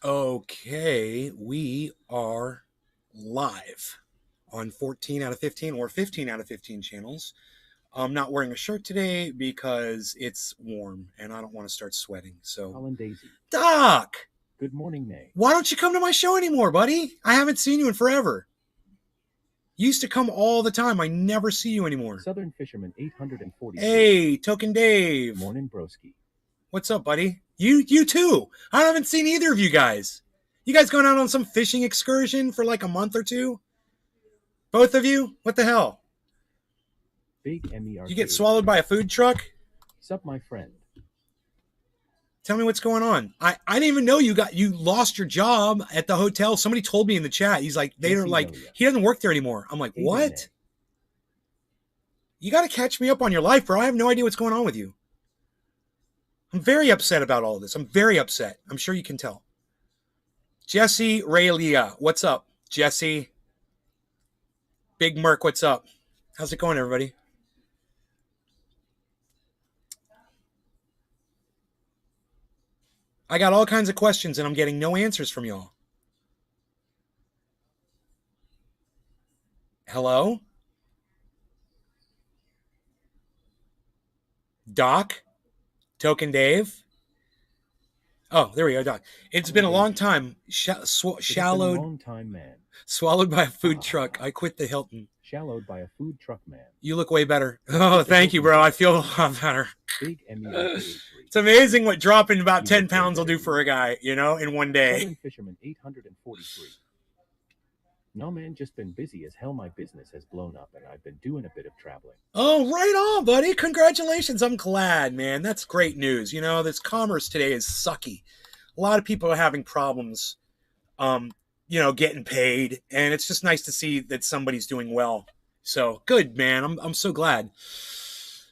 Okay, we are live on 14 out of 15 or 15 out of 15 channels. I'm not wearing a shirt today because it's warm and I don't want to start sweating. So, Colin Daisy. Doc, Good morning, Nay. why don't you come to my show anymore, buddy? I haven't seen you in forever. You used to come all the time. I never see you anymore. Southern Fisherman 840. Hey, Token Dave. Morning, broski. What's up, buddy? You too. I haven't seen either of you guys. You guys going out on some fishing excursion for like a month or two? Both of you? What the hell? Big MER. You get swallowed by a food truck? Sup, my friend. Tell me what's going on. I didn't even know you lost your job at the hotel. Somebody told me in the chat. He's like, he doesn't work there anymore. I'm like, what? You got to catch me up on your life, bro. I have no idea what's going on with you. I'm very upset about all this. I'm very upset. I'm sure you can tell. Jesse Raylia, what's up? Jesse. Big Merc, what's up? How's it going, everybody? I got all kinds of questions and I'm getting no answers from y'all. Hello? Doc? Token Dave? Oh, there we go, Doc. It's been a long time. Shallowed. Long time, man. Swallowed by a food truck. I quit the Hilton. Shallowed by a food truck, man. You look way better. Oh, thank you, bro. I feel a lot better. Big MER. It's amazing what dropping about 10 pounds will do for a guy, in one day. Southern Fisherman 843. No, man, just been busy as hell. My business has blown up and I've been doing a bit of traveling. Oh, right on, buddy. Congratulations. I'm glad, man. That's great news. This commerce today is sucky. A lot of people are having problems, getting paid. And it's just nice to see that somebody's doing well. So good, man. I'm so glad.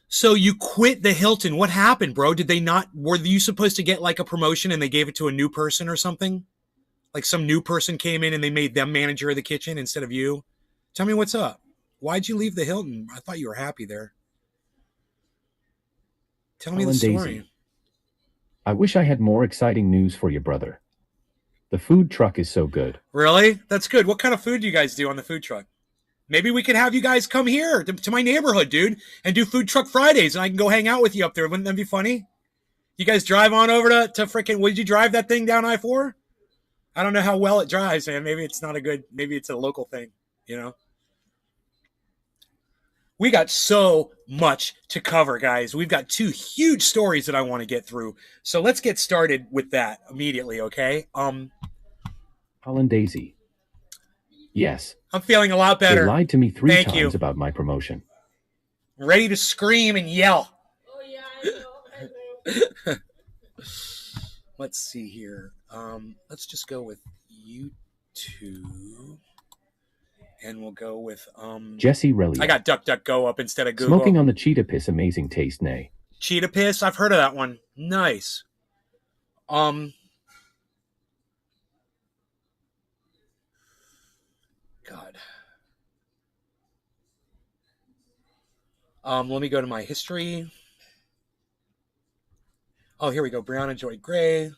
So you quit the Hilton. What happened, bro? Were you supposed to get like a promotion and they gave it to a new person or something? Like some new person came in and they made them manager of the kitchen instead of you? Tell me what's up. Why'd you leave the Hilton? I thought you were happy there. Tell me the story. Daisy. I wish I had more exciting news for you, brother. The food truck is so good. Really? That's good. What kind of food do you guys do on the food truck? Maybe we could have you guys come here to my neighborhood, dude, and do Food Truck Fridays, and I can go hang out with you up there. Wouldn't that be funny? You guys drive on over to freaking, would you drive that thing down I-4? I don't know how well it drives, man. Maybe it's not maybe it's a local thing, We got so much to cover, guys. We've got two huge stories that I want to get through. So let's get started with that immediately, okay? Colin Daisy. Yes. I'm feeling a lot better. They lied to me three times about my promotion. Ready to scream and yell. Oh, yeah, I know. Let's see here. Let's just go with YouTube. And we'll go with Jesse Relly. I got DuckDuckGo up instead of Google. Smoking on the cheetah piss, amazing taste, nay. Cheetah piss? I've heard of that one. Nice. God. Let me go to my history. Oh, here we go. Brianna Joy Gray.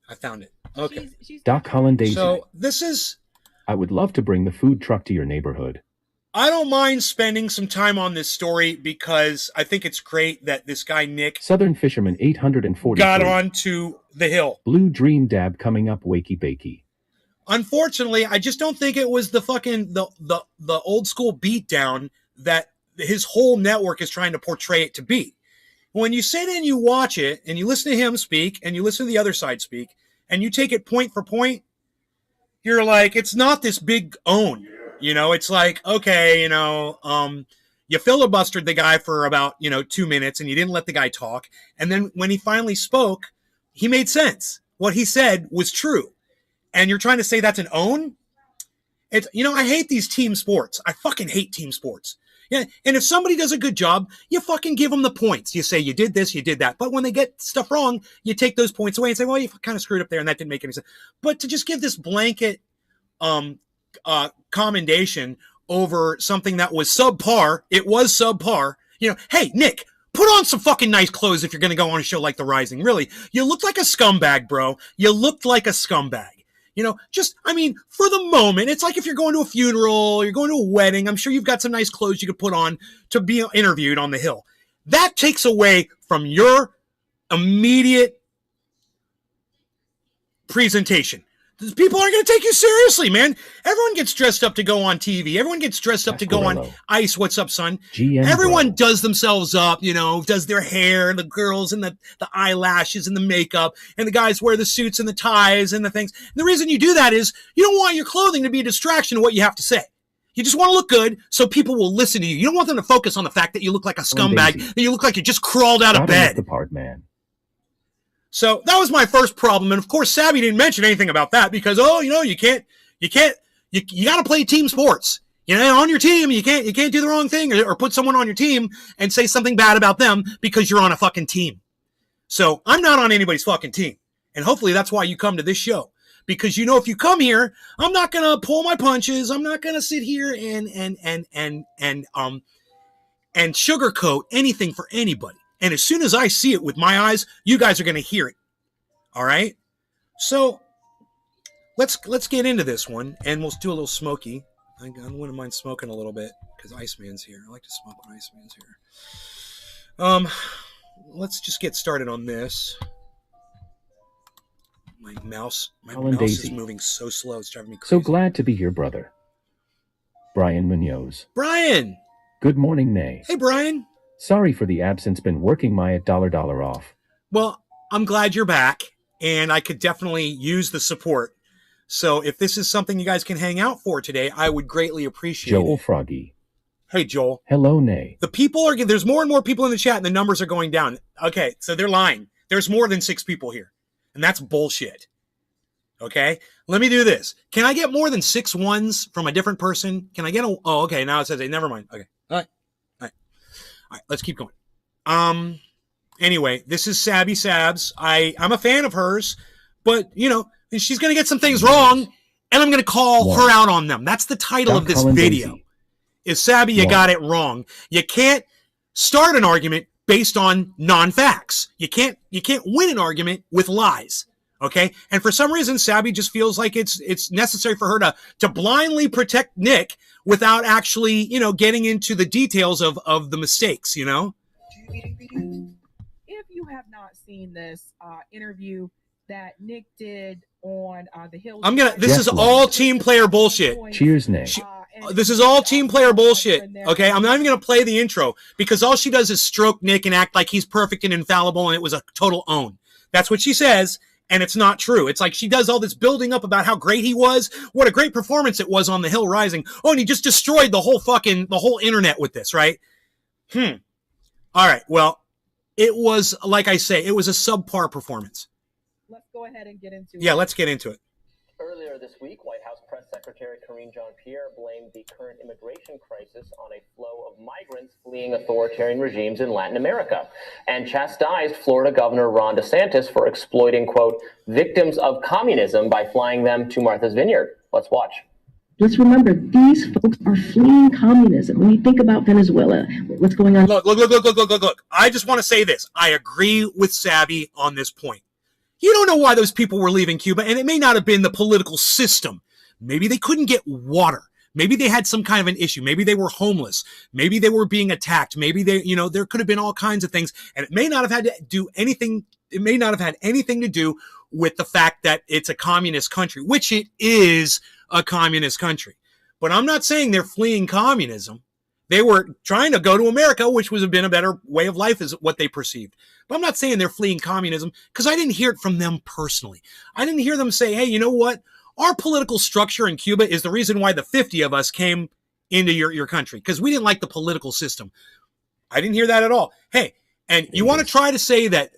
I found it. Okay. She's Doc Colin Daisy. So this is... I would love to bring the food truck to your neighborhood. I don't mind spending some time on this story because I think it's great that this guy, Nick... Southern Fisherman 840 got on to the Hill. Blue Dream Dab coming up wakey bakey. Unfortunately, I just don't think it was the fucking the old school beatdown that his whole network is trying to portray it to be. When you sit and you watch it and you listen to him speak and you listen to the other side speak and you take it point for point, you're like, it's not this big own, it's like, okay, you filibustered the guy for about, 2 minutes and you didn't let the guy talk. And then when he finally spoke, he made sense. What he said was true. And you're trying to say that's an own? It's, I hate these team sports. I fucking hate team sports. Yeah, and if somebody does a good job, you fucking give them the points. You say, you did this, you did that. But when they get stuff wrong, you take those points away and say, well, you kind of screwed up there and that didn't make any sense. But to just give this blanket commendation over something that was subpar, it was subpar. Hey, Nick, Put on some fucking nice clothes if you're going to go on a show like The Rising. Really, you look like a scumbag, bro. You looked like a scumbag. You know, just, I mean, for the moment, it's like if you're going to a funeral, you're going to a wedding, I'm sure you've got some nice clothes you could put on to be interviewed on the Hill. That takes away from your immediate presentation. People aren't going to take you seriously, man. Everyone gets dressed up to go on TV. Everyone gets dressed up to go on Ice. What's up, son? Everyone does themselves up, you know, does their hair, the girls and the eyelashes and the makeup, and the guys wear the suits and the ties and the things. And the reason you do that is you don't want your clothing to be a distraction of what you have to say. You just want to look good so people will listen to you. You don't want them to focus on the fact that you look like a scumbag, that you look like you just crawled out of bed. The part, man. So that was my first problem. And of course, Sabby didn't mention anything about that because, oh, you know, you got to play team sports. You know, on your team, you can't do the wrong thing or put someone on your team and say something bad about them because you're on a fucking team. So I'm not on anybody's fucking team. And hopefully that's why you come to this show. Because, you know, if you come here, I'm not going to pull my punches. I'm not going to sit here and sugarcoat anything for anybody. And as soon as I see it with my eyes, you guys are going to hear it. All right? So let's get into this one, and we'll do a little smoky. I wouldn't mind smoking a little bit because Iceman's here. I like to smoke when Iceman's here. Let's just get started on this. My mouse is moving so slow. It's driving me crazy. So glad to be here, brother. Brian Munoz. Brian! Good morning, Nay. Hey, Brian. Sorry for the absence, been working my $1 off. Well, I'm glad you're back, and I could definitely use the support. So if this is something you guys can hang out for today, I would greatly appreciate it. Joel Froggy. Hey, Joel. Hello, Nay. The people are, there's more and more people in the chat, and the numbers are going down. Okay, so they're lying. There's more than 6 people here, and that's bullshit. Okay, let me do this. Can I get more than 6 ones from a different person? Can I get a, oh, okay, now it says 8. Never mind. Okay, all right. All right, let's keep going. Anyway, this is Sabby Sabs. I'm a fan of hers, but, you know, she's going to get some things wrong, and I'm going to call her out on them. That's the title of this video. Is Sabby, you got it wrong. You can't start an argument based on non-facts. You can't win an argument with lies. Okay? And for some reason, Sabby just feels like it's necessary for her to blindly protect Nick without actually, you know, getting into the details of the mistakes, you know? If you have not seen this interview that Nick did on the Hill... This is all team player bullshit. Cheers, Nick. This is all team player bullshit, okay? I'm not even going to play the intro because all she does is stroke Nick and act like he's perfect and infallible and it was a total own. That's what she says. And it's not true. It's like she does all this building up about how great he was, what a great performance it was on the Hill Rising. Oh, and he just destroyed the whole internet with this, right? All right. Well, it was, like I say, it was a subpar performance. Let's go ahead and get into it. Yeah, let's get into it. Earlier this week, White House Press Secretary Karine Jean-Pierre blamed the current immigration crisis on a flow of migrants fleeing authoritarian regimes in Latin America, and chastised Florida Governor Ron DeSantis for exploiting, quote, victims of communism by flying them to Martha's Vineyard. Let's watch. Let's remember, these folks are fleeing communism. When you think about Venezuela, what's going on? Look. I just want to say this. I agree with Sabby on this point. You don't know why those people were leaving Cuba, and it may not have been the political system. Maybe they couldn't get water. Maybe they had some kind of an issue. Maybe they were homeless. Maybe they were being attacked. Maybe they, you know, there could have been all kinds of things, and it may not have had to do anything. It may not have had anything to do with the fact that it's a communist country, which it is a communist country. But I'm not saying they're fleeing communism. They were trying to go to America, which would have been a better way of life, is what they perceived. But I'm not saying they're fleeing communism because I didn't hear it from them personally. I didn't hear them say, hey, you know what? Our political structure in Cuba is the reason why the 50 of us came into your country, because we didn't like the political system. I didn't hear that at all. Hey, and you want to try to say that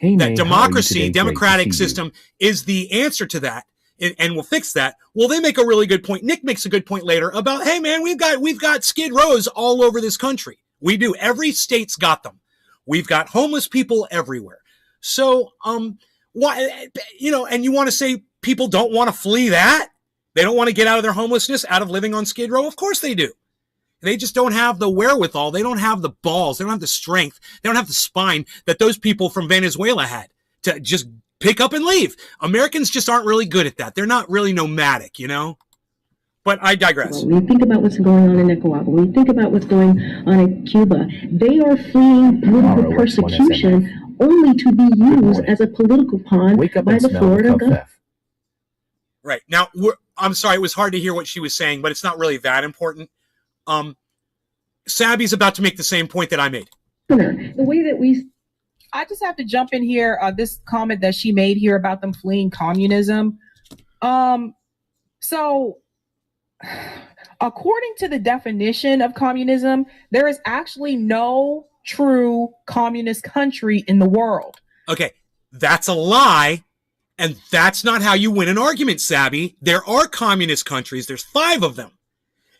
democracy, democratic system is the answer to that, and we'll fix that. Well, they make a really good point. Nick makes a good point later about, hey man, we've got Skid Rows all over this country. We do. Every state's got them. We've got homeless people everywhere. So, why, you know, and you want to say people don't want to flee that? They don't want to get out of their homelessness, out of living on Skid Row? Of course they do. They just don't have the wherewithal. They don't have the balls. They don't have the strength. They don't have the spine that those people from Venezuela had to just pick up and leave. Americans just aren't really good at that. They're not really nomadic, you know? But I digress. When you think about what's going on in Nicaragua, when you think about what's going on in Cuba, they are fleeing political persecution only to be used as a political pawn by the Florida government. Right. Now, I'm sorry, it was hard to hear what she was saying, but it's not really that important. Sabby's about to make the same point that I made. The way that we... I just have to jump in here. This comment that she made here about them fleeing communism. So, according to the definition of communism, there is actually no true communist country in the world. Okay, that's a lie, and that's not how you win an argument, Sabby. There are communist countries. There's 5 of them.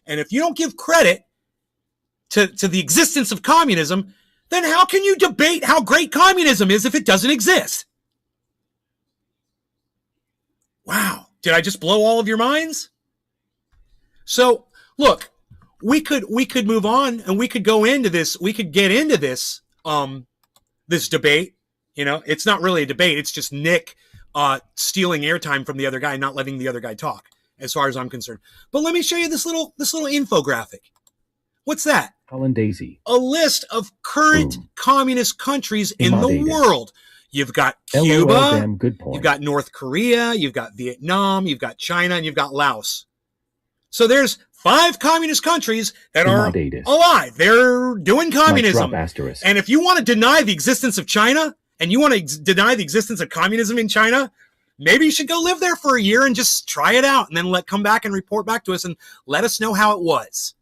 And if you don't give credit to the existence of communism, then how can you debate how great communism is if it doesn't exist? Wow. Did I just blow all of your minds? So, look, we could move on and we could go into this. We could get into this, this debate. You know, it's not really a debate. It's just Nick stealing airtime from the other guy, not letting the other guy talk, as far as I'm concerned. But let me show you this little infographic. What's that? Hollandaise. A list of current communist countries in the world. You've got Cuba, you've got North Korea, you've got Vietnam, you've got China, and you've got Laos. So there's 5 communist countries that are alive. They're doing communism. And if you want to deny the existence of China, and you want to deny the existence of communism in China, maybe you should go live there for a year and just try it out, and then come back and report back to us and let us know how it was.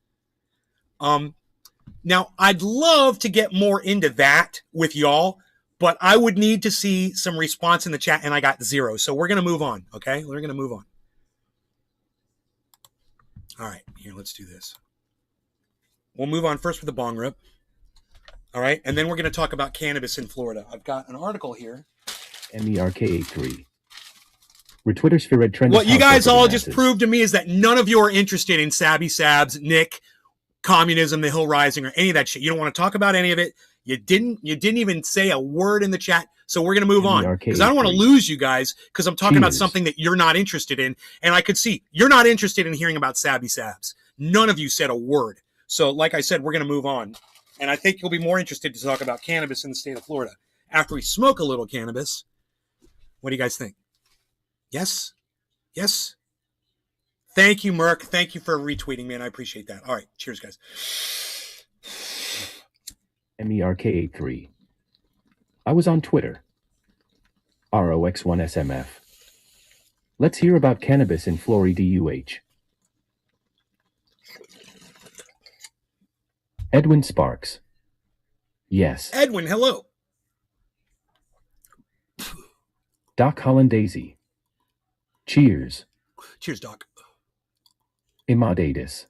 Now, I'd love to get more into that with y'all, but I would need to see some response in the chat, and I got 0. So we're going to move on, okay? We're going to move on. All right, here, let's do this. We'll move on first with the bong rip. All right, and then we're going to talk about cannabis in Florida. I've got an article here. MERK83. Retwitters for red trend. What you guys all just proved to me is that none of you are interested in Sabby, Sabs, Nick, communism, the Hill Rising, or any of that shit. You don't want to talk about any of it. You didn't even say a word in the chat. So we're going to move on because I don't want to lose you guys because I'm talking about something that you're not interested in. And I could see you're not interested in hearing about Sabby Sabs. None of you said a word. So like I said, we're going to move on. And I think you'll be more interested to talk about cannabis in the state of Florida. After we smoke a little cannabis, what do you guys think? Yes? Yes? Thank you, Merck. Thank you for retweeting, man. I appreciate that. All right. Cheers, guys. MERK83. I was on Twitter. ROX1SMF. Let's hear about cannabis in Florida UH. Edwin Sparks. Yes. Edwin, hello. Doc Hollandaise. Cheers. Cheers, Doc. Imadatus.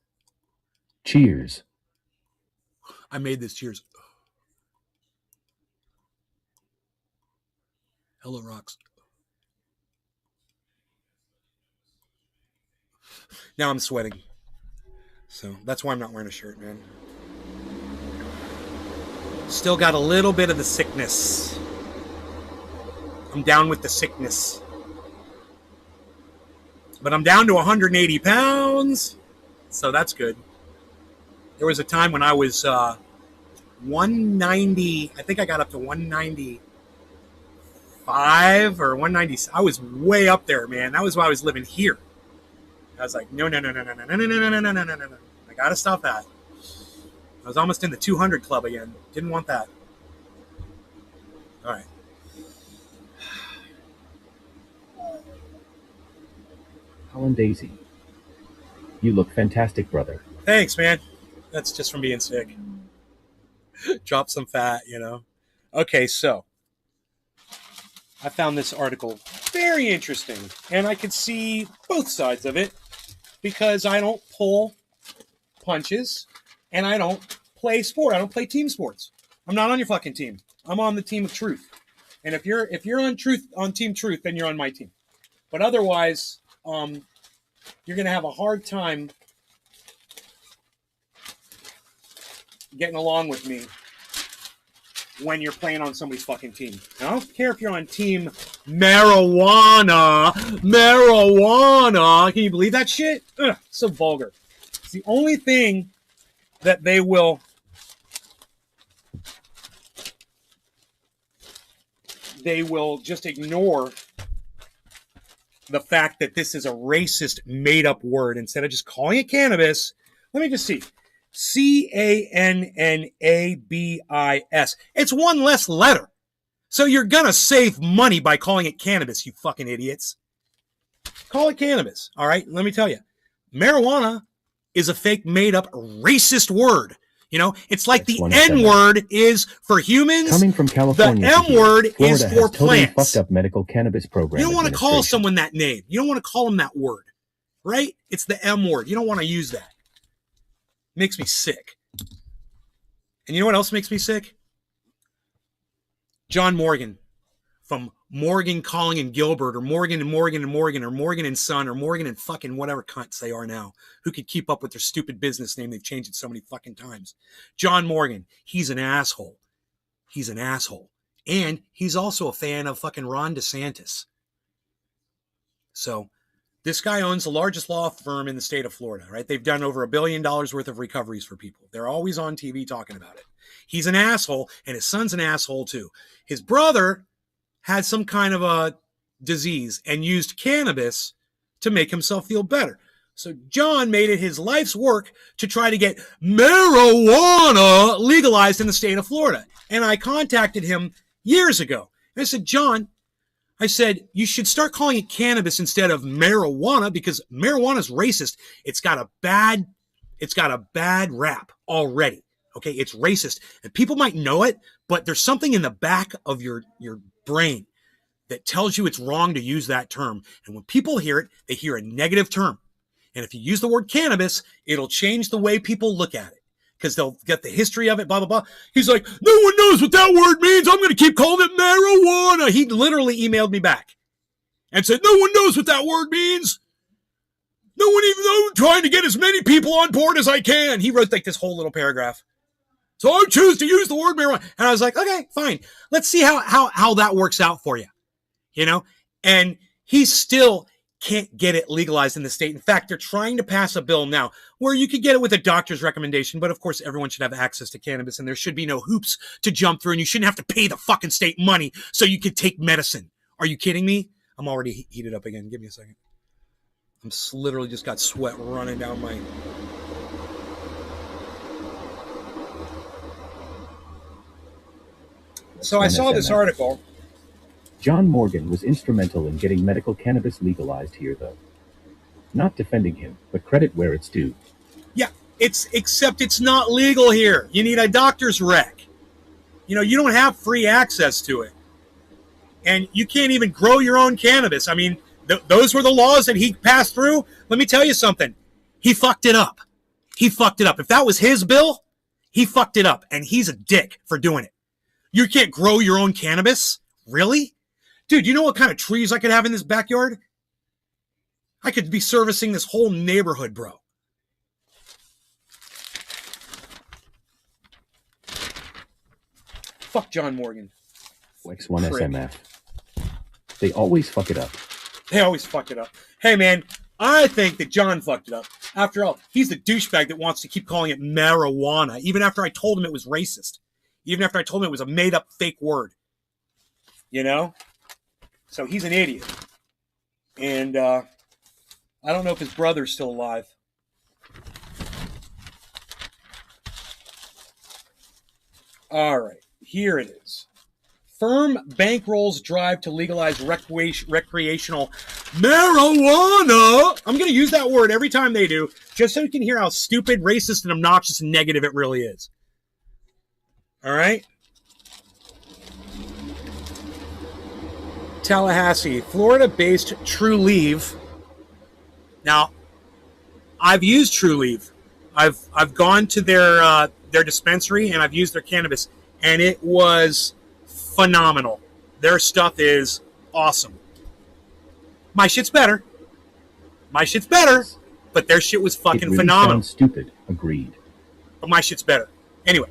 Cheers. I made this. Cheers. Hello, Rocks. Now I'm sweating. So that's why I'm not wearing a shirt, man. Still got a little bit of the sickness. I'm down with the sickness. But I'm down to 180 pounds. So that's good. There was a time when I was 190. I think I got up to 195 or 190. I was way up there, man. That was why I was living here. I was like, no. I got to stop that. I was almost in the 200 club again. Didn't want that. All right. Hollandaise. You look fantastic, brother. Thanks, man. That's just from being sick. Drop some fat, you know. Okay, so I found this article very interesting, and I could see both sides of it because I don't pull punches and I don't play sport. I don't play team sports. I'm not on your fucking team. I'm on the team of truth. And if you're on team truth, then you're on my team. But otherwise, you're going to have a hard time getting along with me when you're playing on somebody's fucking team. I don't care if you're on team marijuana. Can you believe that shit? Ugh, so vulgar. It's the only thing that they will just ignore, the fact that this is a racist made-up word. Instead of just calling it cannabis, let me just see. CANNABIS. It's one less letter. So you're going to save money by calling it cannabis, you fucking idiots. Call it cannabis, all right? Let me tell you. Marijuana is a fake, made-up, racist word. You know, it's like the N-word is for humans. Coming from California, the M-word is for totally plants. Fucked up medical cannabis program. You don't want to call someone that name. You don't want to call them that word, right? It's the M-word. You don't want to use that. Makes me sick. And you know what else makes me sick? John Morgan from Morgan, Calling, and Gilbert, or Morgan and Morgan and Morgan, or Morgan and Son, or Morgan and fucking whatever cunts they are now, who could keep up with their stupid business name. They've changed it so many fucking times. John Morgan, he's an asshole. He's an asshole. And he's also a fan of fucking Ron DeSantis. So this guy owns the largest law firm in the state of Florida, right? They've done over $1 billion worth of recoveries for people. They're always on TV talking about it. He's an asshole, and his son's an asshole too. His brother had some kind of a disease and used cannabis to make himself feel better. So John made it his life's work to try to get marijuana legalized in the state of Florida. And I contacted him years ago. And I said, John, I said, you should start calling it cannabis instead of marijuana, because marijuana is racist. It's got a bad rap already. Okay, it's racist. And people might know it, but there's something in the back of your brain that tells you it's wrong to use that term. And when people hear it, they hear a negative term. And if you use the word cannabis, it'll change the way people look at it, because they'll get the history of it, blah, blah, blah. He's like, no one knows what that word means. I'm going to keep calling it marijuana. He literally emailed me back and said, no one knows what that word means. No one even knows. I'm trying to get as many people on board as I can. He wrote like this whole little paragraph. So I choose to use the word marijuana. And I was like, okay, fine. Let's see how that works out for you. You know? And he still can't get it legalized in the state. In fact, they're trying to pass a bill now where you could get it with a doctor's recommendation, but of course everyone should have access to cannabis, and there should be no hoops to jump through, and you shouldn't have to pay the fucking state money so you could take medicine. Are you kidding me? I'm already heated up again. Give me a second. I'm literally just got sweat running down my... So I saw this article. John Morgan was instrumental in getting medical cannabis legalized here, though. Not defending him, but credit where it's due. Yeah, except it's not legal here. You need a doctor's rec. You know, you don't have free access to it. And you can't even grow your own cannabis. I mean, those were the laws that he passed through. Let me tell you something. He fucked it up. He fucked it up. If that was his bill, he fucked it up. And he's a dick for doing it. You can't grow your own cannabis? Really? Dude, you know what kind of trees I could have in this backyard? I could be servicing this whole neighborhood, bro. Fuck John Morgan. X1 SMF. They always fuck it up. They always fuck it up. Hey, man, I think that John fucked it up. After all, he's the douchebag that wants to keep calling it marijuana, even after I told him it was racist. Even after I told him it was a made-up fake word. You know? So he's an idiot. And I don't know if his brother's still alive. All right, here it is. Firm bankrolls drive to legalize recreational marijuana. I'm going to use that word every time they do, just so you can hear how stupid, racist, and obnoxious and negative it really is. All right? Tallahassee, Florida-based True Leave. Now, I've used True Leave. I've gone to their dispensary and I've used their cannabis, and it was phenomenal. Their stuff is awesome. My shit's better. But their shit was fucking it really phenomenal. Sounds stupid. Agreed. But my shit's better. Anyway,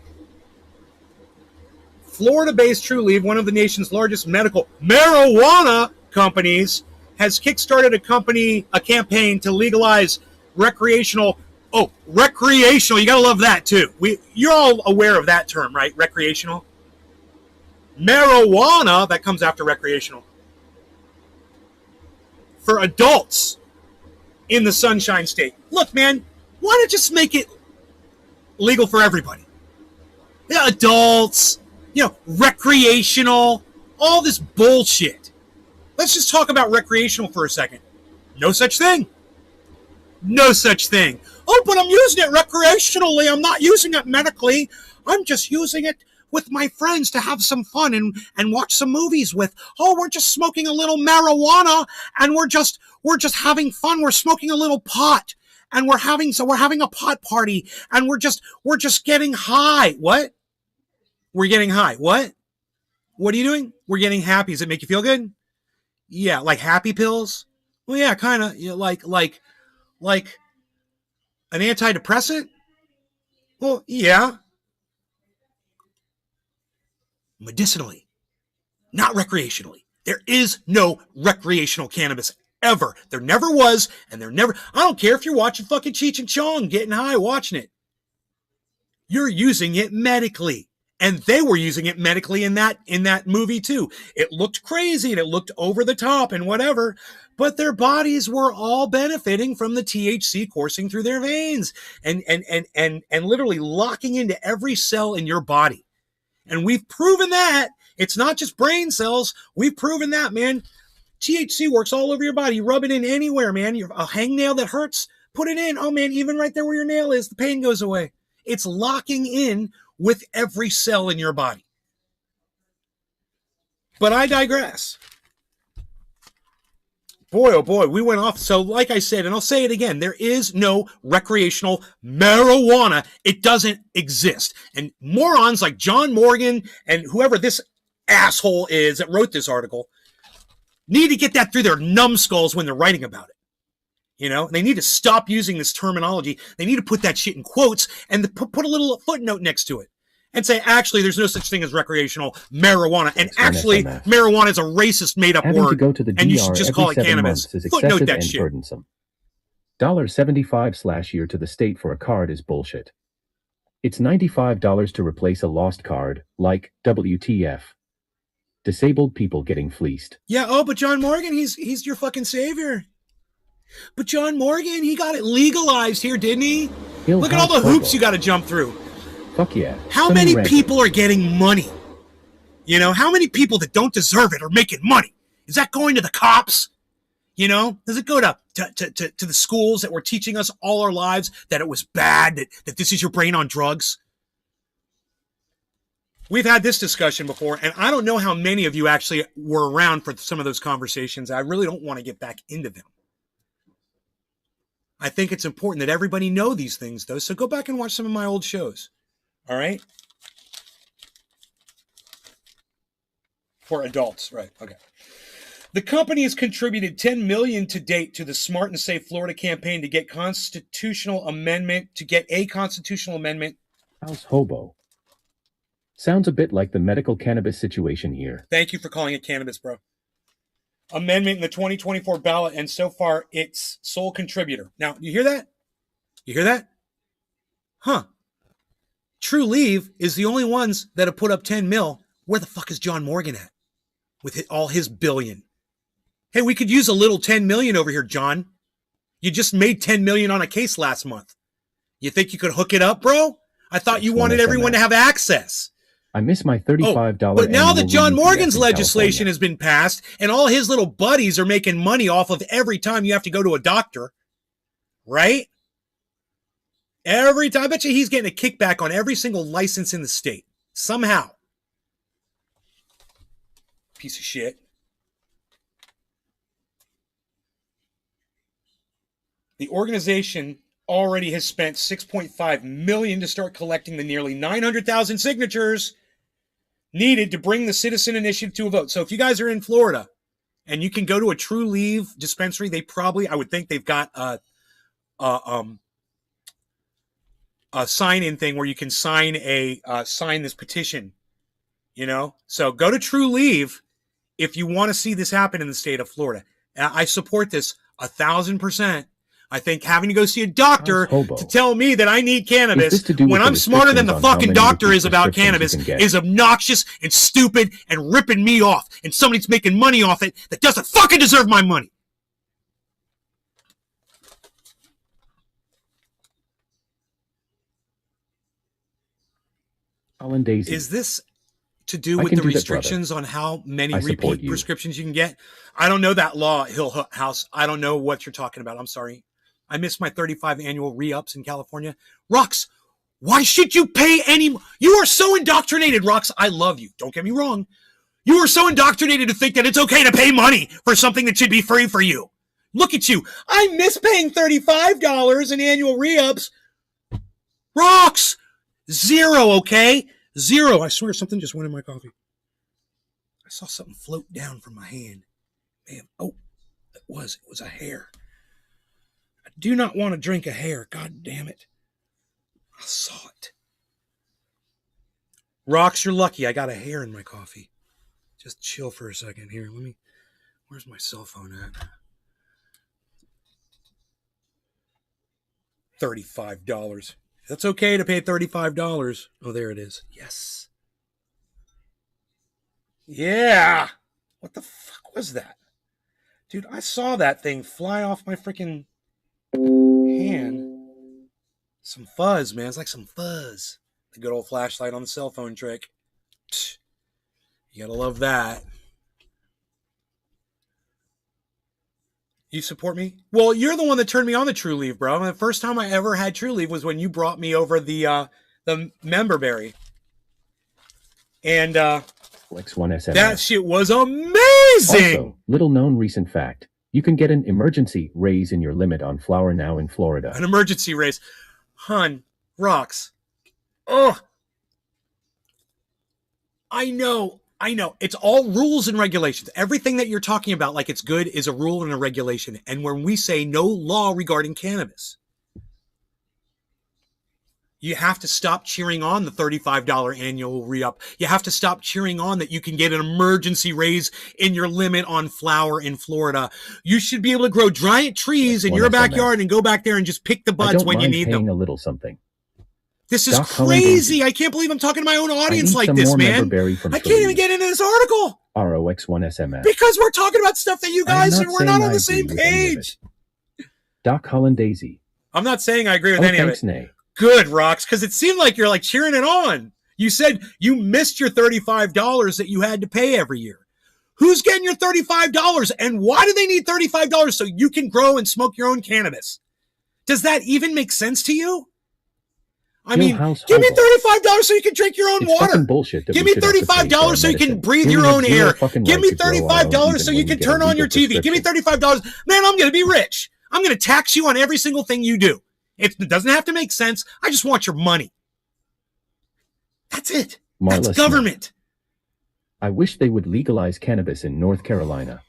Florida-based Trulieve, one of the nation's largest medical marijuana companies, has kickstarted a campaign to legalize recreational. Oh, recreational! You gotta love that too. You're all aware of that term, right? Recreational. Marijuana, that comes after recreational, for adults in the Sunshine State. Look, man, why not just make it legal for everybody? Yeah, adults, recreational, all this bullshit. Let's just talk about recreational for a second. No such thing. No such thing. Oh, but I'm using it recreationally. I'm not using it medically. I'm just using it with my friends to have some fun and watch some movies with. Oh, we're just smoking a little marijuana and we're just having fun. We're smoking a little pot and we're having a pot party and we're just getting high. What? We're getting high. What? What are you doing? We're getting happy. Does it make you feel good? Yeah, like happy pills? Well, yeah, kind of. Like an antidepressant? Well, yeah. Medicinally, not recreationally. There is no recreational cannabis ever. There never was, and there never. I don't care if you're watching fucking Cheech and Chong, getting high, watching it. You're using it medically. And they were using it medically in that movie too. It looked crazy and it looked over the top and whatever, but their bodies were all benefiting from the THC coursing through their veins and literally locking into every cell in your body. And we've proven that. It's not just brain cells. We've proven that, man. THC works all over your body. You rub it in anywhere, man. A hangnail that hurts, put it in. Oh man, even right there where your nail is, the pain goes away. It's locking in with every cell in your body. But I digress. Boy, oh boy, we went off. So like I said, and I'll say it again, there is no recreational marijuana. It doesn't exist. And morons like John Morgan and whoever this asshole is that wrote this article need to get that through their numbskulls when they're writing about it. They need to stop using this terminology. They need to put that shit in quotes and put a little footnote next to it and say, actually, there's no such thing as recreational marijuana. And actually, marijuana is a racist made-up word. To go to the and you should just call it cannabis. Footnote that shit. Burdensome. $75/year to the state for a card is bullshit. It's $95 to replace a lost card, like WTF. Disabled people getting fleeced. Yeah, oh, but John Morgan, he's your fucking savior. But John Morgan, he got it legalized here, didn't he? Look at all the hoops you got to jump through. Fuck yeah. How many people are getting money? How many people that don't deserve it are making money? Is that going to the cops? Does it go to the schools that were teaching us all our lives that it was bad, that this is your brain on drugs? We've had this discussion before, and I don't know how many of you actually were around for some of those conversations. I really don't want to get back into them. I think it's important that everybody know these things, though, so go back and watch some of my old shows. All right? For adults, right, okay. The company has contributed $10 million to date to the Smart and Safe Florida campaign to get a constitutional amendment. House hobo. Sounds a bit like the medical cannabis situation here. Thank you for calling it cannabis, bro. Amendment in the 2024 ballot, and so far it's sole contributor. Now, you hear that? You hear that? Huh. Trulieve is the only ones that have put up 10 mil. Where the fuck is John Morgan at? With all his billion. Hey, we could use a little 10 million over here, John. You just made 10 million on a case last month. You think you could hook it up, bro? I thought you wanted everyone to have access. I miss my $35. But now that John Morgan's legislation has been passed and all his little buddies are making money off of every time you have to go to a doctor, right? Every time. I bet you he's getting a kickback on every single license in the state. Somehow. Piece of shit. The organization already has spent $6.5 million to start collecting the nearly 900,000 signatures needed to bring the citizen initiative to a vote. So if you guys are in Florida and you can go to a Trulieve dispensary, I would think they've got sign-in thing where you can sign this petition. You know, so go to True Leave if you want to see this happen in the state of Florida. I support this 1,000%. I think having to go see a doctor to tell me that I need cannabis when I'm smarter than the fucking doctor is about cannabis is obnoxious and stupid and ripping me off. And somebody's making money off it that doesn't fucking deserve my money. Is this to do with the restrictions on how many repeat prescriptions you can get? I don't know that law, Hill House. I don't know what you're talking about. I'm sorry. I missed my 35 annual re-ups in California. Rox, why should you pay any? You are so indoctrinated, Rox. I love you. Don't get me wrong. You are so indoctrinated to think that it's okay to pay money for something that should be free for you. Look at you. I miss paying $35 in annual re-ups. Rox, zero, okay? Zero. I swear something just went in my coffee. I saw something float down from my hand. Man, oh, it was a hair. I do not want to drink a hair. God damn it. I saw it. Rox, you're lucky. I got a hair in my coffee. Just chill for a second here. Where's my cell phone at? $35. That's okay to pay $35. Oh, there it is. Yes. Yeah. What the fuck was that? Dude, I saw that thing fly off my freaking hand. Some fuzz, man. It's like some fuzz. The good old flashlight on the cell phone trick. Psh, you gotta love that. You support me? Well, you're the one that turned me on to True Leave, bro. The first time I ever had True Leave was when you brought me over the member berry. And that shit was amazing. Also, little known recent fact. You can get an emergency raise in your limit on flour now in Florida. An emergency raise. Hun, Rox. Oh. I know. It's all rules and regulations. Everything that you're talking about, like it's good, is a rule and a regulation. And when we say no law regarding cannabis, you have to stop cheering on the $35 annual re-up. You have to stop cheering on that you can get an emergency raise in your limit on flower in Florida. You should be able to grow giant trees in your backyard and go back there and just pick the buds when you need them. A little something. This is crazy. I can't believe I'm talking to my own audience like this, man. I can't even get into this article. ROX1SMS. Because we're talking about stuff that you guys, and we're not on the same page. Doc Holland Daisy. I'm not saying I agree with any of it. Nay. Good, Rox, because it seemed like you're like cheering it on. You said you missed your $35 that you had to pay every year. Who's getting your $35? And why do they need $35 so you can grow and smoke your own cannabis? Does that even make sense to you? I mean, give me $35 so you can drink your own water. Bullshit give me $35 so you can breathe your own air. Give me $35 so you can turn on your TV. Give me $35. Man, I'm going to be rich. I'm going to tax you on every single thing you do. It doesn't have to make sense. I just want your money. That's it. That's government. I wish they would legalize cannabis in North Carolina.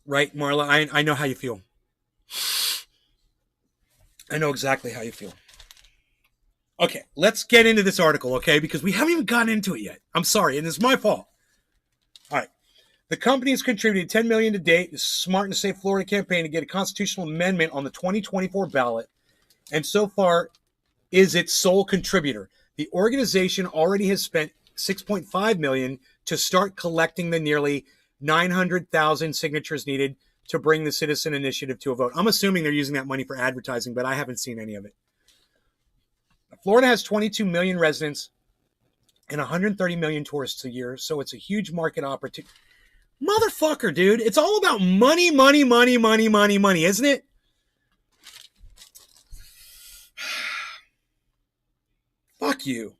Right, Marla? I know how you feel. I know exactly how you feel. Okay, let's get into this article, okay? Because we haven't even gotten into it yet. I'm sorry, and it's my fault. All right. The company has contributed $10 million to date. The Smart and Safe Florida campaign to get a constitutional amendment on the 2024 ballot, and so far is its sole contributor. The organization already has spent $6.5 million to start collecting the nearly 900,000 signatures needed to bring the citizen initiative to a vote. I'm assuming they're using that money for advertising, but I haven't seen any of it. Florida has 22 million residents and 130 million tourists a year, so it's a huge market opportunity. Motherfucker, dude. It's all about money, money, money, money, money, money, isn't it? Fuck you.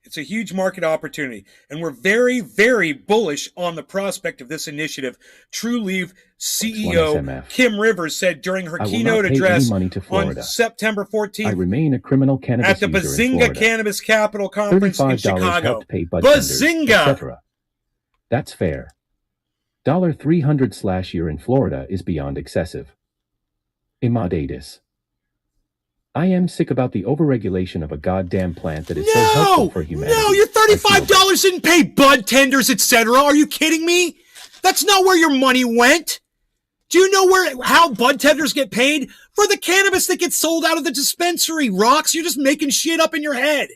It's a huge market opportunity, and we're very, very bullish on the prospect of this initiative. True Leave CEO Kim Rivers said during her keynote address on September 14th I remain a criminal cannabis at the Bazinga Cannabis Capital Conference in Chicago. Bazinga! That's fair. $300/year in Florida is beyond excessive. Immoditus. I am sick about the overregulation of a goddamn plant that is so helpful for humanity. No, your $35 didn't pay bud tenders, etc. Are you kidding me? That's not where your money went. Do you know how bud tenders get paid? For the cannabis that gets sold out of the dispensary, Rocks. You're just making shit up in your head.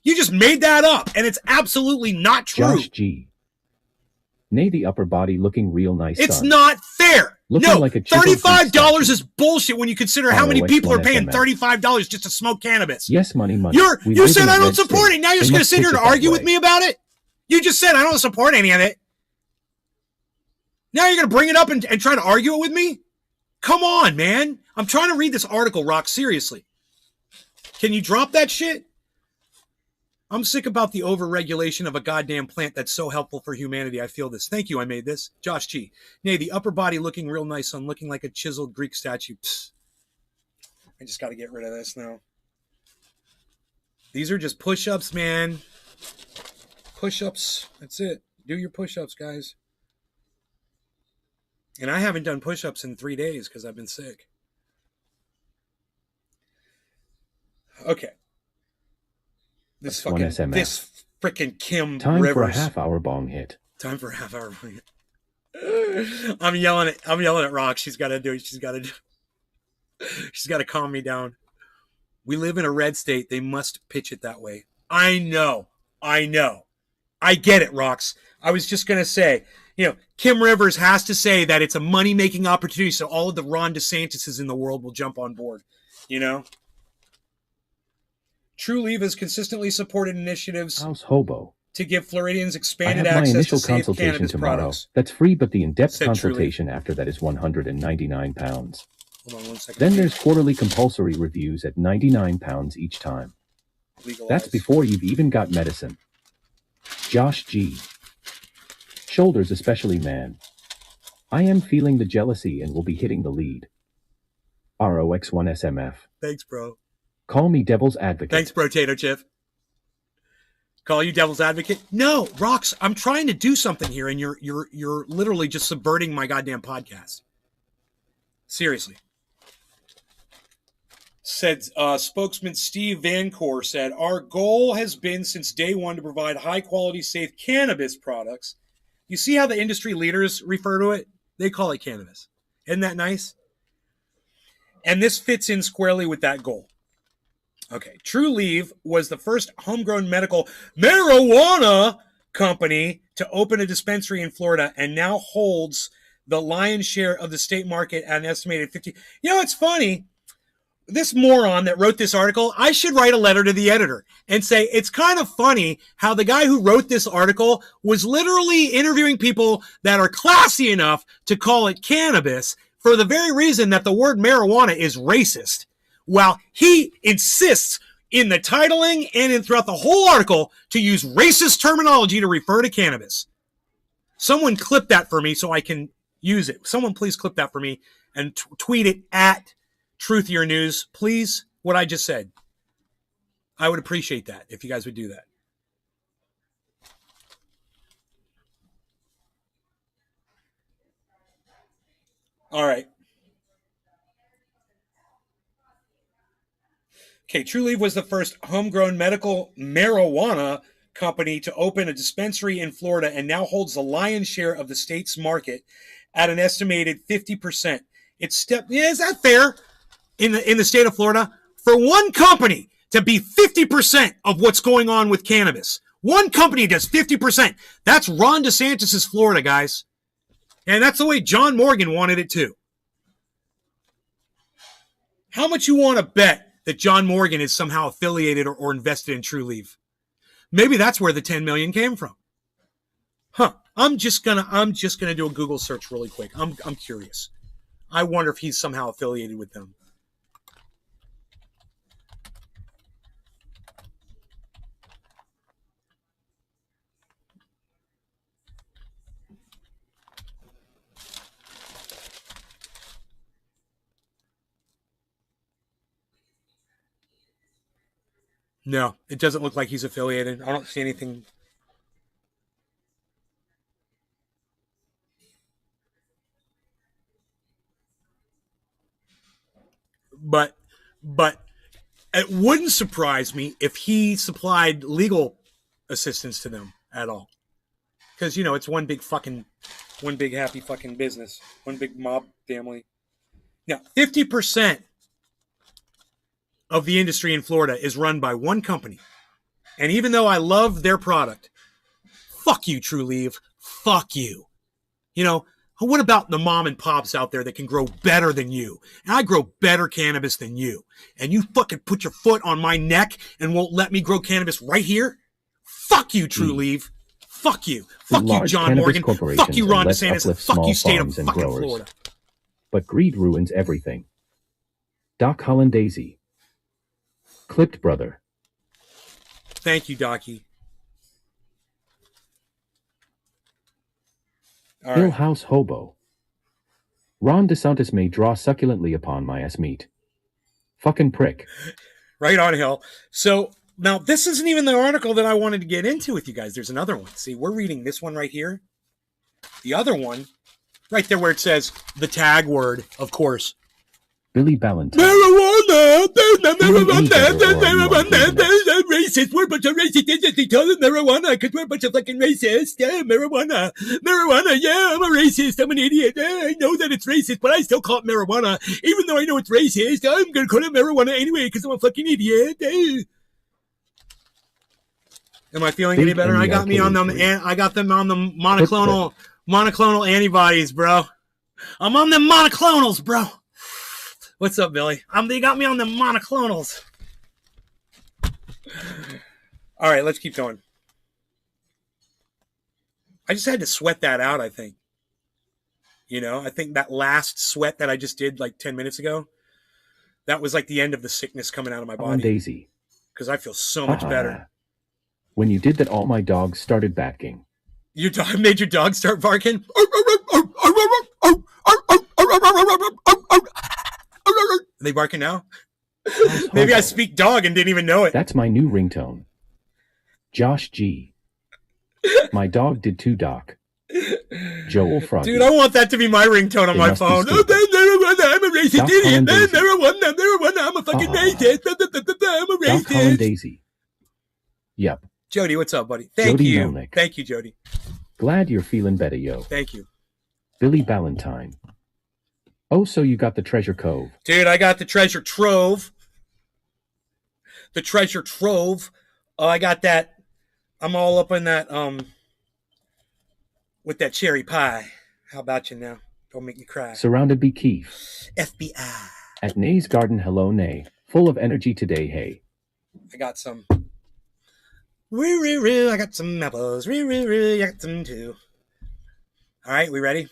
You just made that up, and it's absolutely not true. Josh G. Nay, the upper body looking real nice. It's son. not fair. Looking No, like a $35 is bullshit when you consider how many people are paying ROX1SMF. $35 just to smoke cannabis. Yes, money. You said I don't support it. Now you're just going to sit here and argue with me about it? You just said I don't support any of it. Now you're going to bring it up and try to argue it with me? Come on, man. I'm trying to read this article, Rock, seriously. Can you drop that shit? I'm sick about the overregulation of a goddamn plant that's so helpful for humanity. I feel this. Thank you, I made this. Josh G. Nay, the upper body looking real nice on looking like a chiseled Greek statue. Psst. I just got to get rid of this now. These are just push-ups, man. Push-ups. That's it. Do your push-ups, guys. And I haven't done push-ups in 3 days because I've been sick. Okay. This freaking Kim Time Rivers. for a half-hour bong hit. Time for a half-hour bong hit. I'm yelling at Rock. She's got to do it. She's got to calm me down. We live in a red state. They must pitch it that way. I know. I get it, Rocks. I was just going to say, Kim Rivers has to say that it's a money-making opportunity, so all of the Ron DeSantises in the world will jump on board, True Leave has consistently supported initiatives House Hobo. to give Floridians I expanded have my access initial to safe consultation cannabis tomorrow. products. That's free, but the in-depth Said consultation after that is £199. Hold on 1 second. Then there's quarterly compulsory reviews at £99 each time. Legalize. That's before you've even got medicine. Josh G. Shoulders especially, man. I am feeling the jealousy and will be hitting the lead. ROX1SMF. Thanks, bro. Call me devil's advocate. Thanks, bro, Tato Chip. Call you devil's advocate? No, Rox, I'm trying to do something here, and you're literally just subverting my goddamn podcast. Seriously. Said spokesman Steve Vancore said, our goal has been since day one to provide high-quality, safe cannabis products. You see how the industry leaders refer to it? They call it cannabis. Isn't that nice? And this fits in squarely with that goal. Okay, True Leave was the first homegrown medical marijuana company to open a dispensary in Florida and now holds the lion's share of the state market at an estimated 50. It's funny. This moron that wrote this article, I should write a letter to the editor and say, it's kind of funny how the guy who wrote this article was literally interviewing people that are classy enough to call it cannabis for the very reason that the word marijuana is racist. While he insists in the titling and throughout the whole article to use racist terminology to refer to cannabis. Someone clip that for me so I can use it. Someone please clip that for me and tweet it at Truthier News. Please, what I just said. I would appreciate that if you guys would do that. All right. Okay, True Leave was the first homegrown medical marijuana company to open a dispensary in Florida and now holds the lion's share of the state's market at an estimated 50%. Is that fair in the state of Florida? For one company to be 50% of what's going on with cannabis. One company does 50%. That's Ron DeSantis' Florida, guys. And that's the way John Morgan wanted it too. How much you want to bet that John Morgan is somehow affiliated or invested in True Leave? Maybe that's where the 10 million came from. I'm just gonna do a Google search really quick. I'm curious. I wonder if he's somehow affiliated with them. No, it doesn't look like he's affiliated. I don't see anything. but it wouldn't surprise me if he supplied legal assistance to them at all. Because, you know, it's one big happy fucking business. One big mob family. Now, 50% of the industry in Florida is run by one company. And even though I love their product, fuck you, True Leave. Fuck you. You know, what about the mom and pops out there that can grow better than you? And I grow better cannabis than you. And you fucking put your foot on my neck and won't let me grow cannabis right here? Fuck you, True Leave. Fuck you. Fuck you, John Morgan. Fuck you, Ron DeSantis. Fuck you, state of fucking Florida. But greed ruins everything. Doc Hollandaisy. Clipped brother. Thank you, Docky. All Hill right. House Hobo. Ron DeSantis may draw succulently upon my ass meat. Fucking prick. Right on, Hill. So now this isn't even the article that I wanted to get into with you guys. There's another one. See, we're reading this one right here. The other one, right there where it says the tag word, of course. Billy Ballantyne. Marijuana! Racist! We're a bunch of racist. They call it marijuana because we're a bunch of fucking racist. Yeah, marijuana. Marijuana, yeah, I'm a racist. I'm an idiot. I know that it's racist, but I still call it marijuana. Even though I know it's racist, I'm going to call it marijuana anyway because I'm a fucking idiot. Am I feeling any better? I got them on the monoclonal antibodies, bro. I'm on the monoclonals, bro. What's up, Billy? They got me on the monoclonals. All right, let's keep going. I just had to sweat that out, I think. You know, I think that last sweat that I just did like 10 minutes ago, that was like the end of the sickness coming out of my body. Daisy. Because I feel so much better. When you did that, all my dogs started barking. Your dog made your dog start barking? Are they barking now? Maybe I speak dog and didn't even know it. That's my new ringtone. Josh G. My dog did too, Doc. Joel Froggy. Dude, I want that to be my ringtone on my phone. I'm a racist idiot. Marijuana. I'm a fucking racist. I'm a racist. Doc Hollandaisy. Yep. Jody, what's up, buddy? Thank Jody you. Melnick. Thank you, Jody. Glad you're feeling better, yo. Thank you. Billy Ballantyne. Oh, so you got the treasure cove. Dude, I got the treasure trove. The treasure trove. Oh, I got that. I'm all up in that, with that cherry pie. How about you now? Don't make me cry. Surrounded by Keef. FBI. At Nay's garden, hello, Nay. Full of energy today, hey. I got some. I got some apples. I got some too. All right, we ready?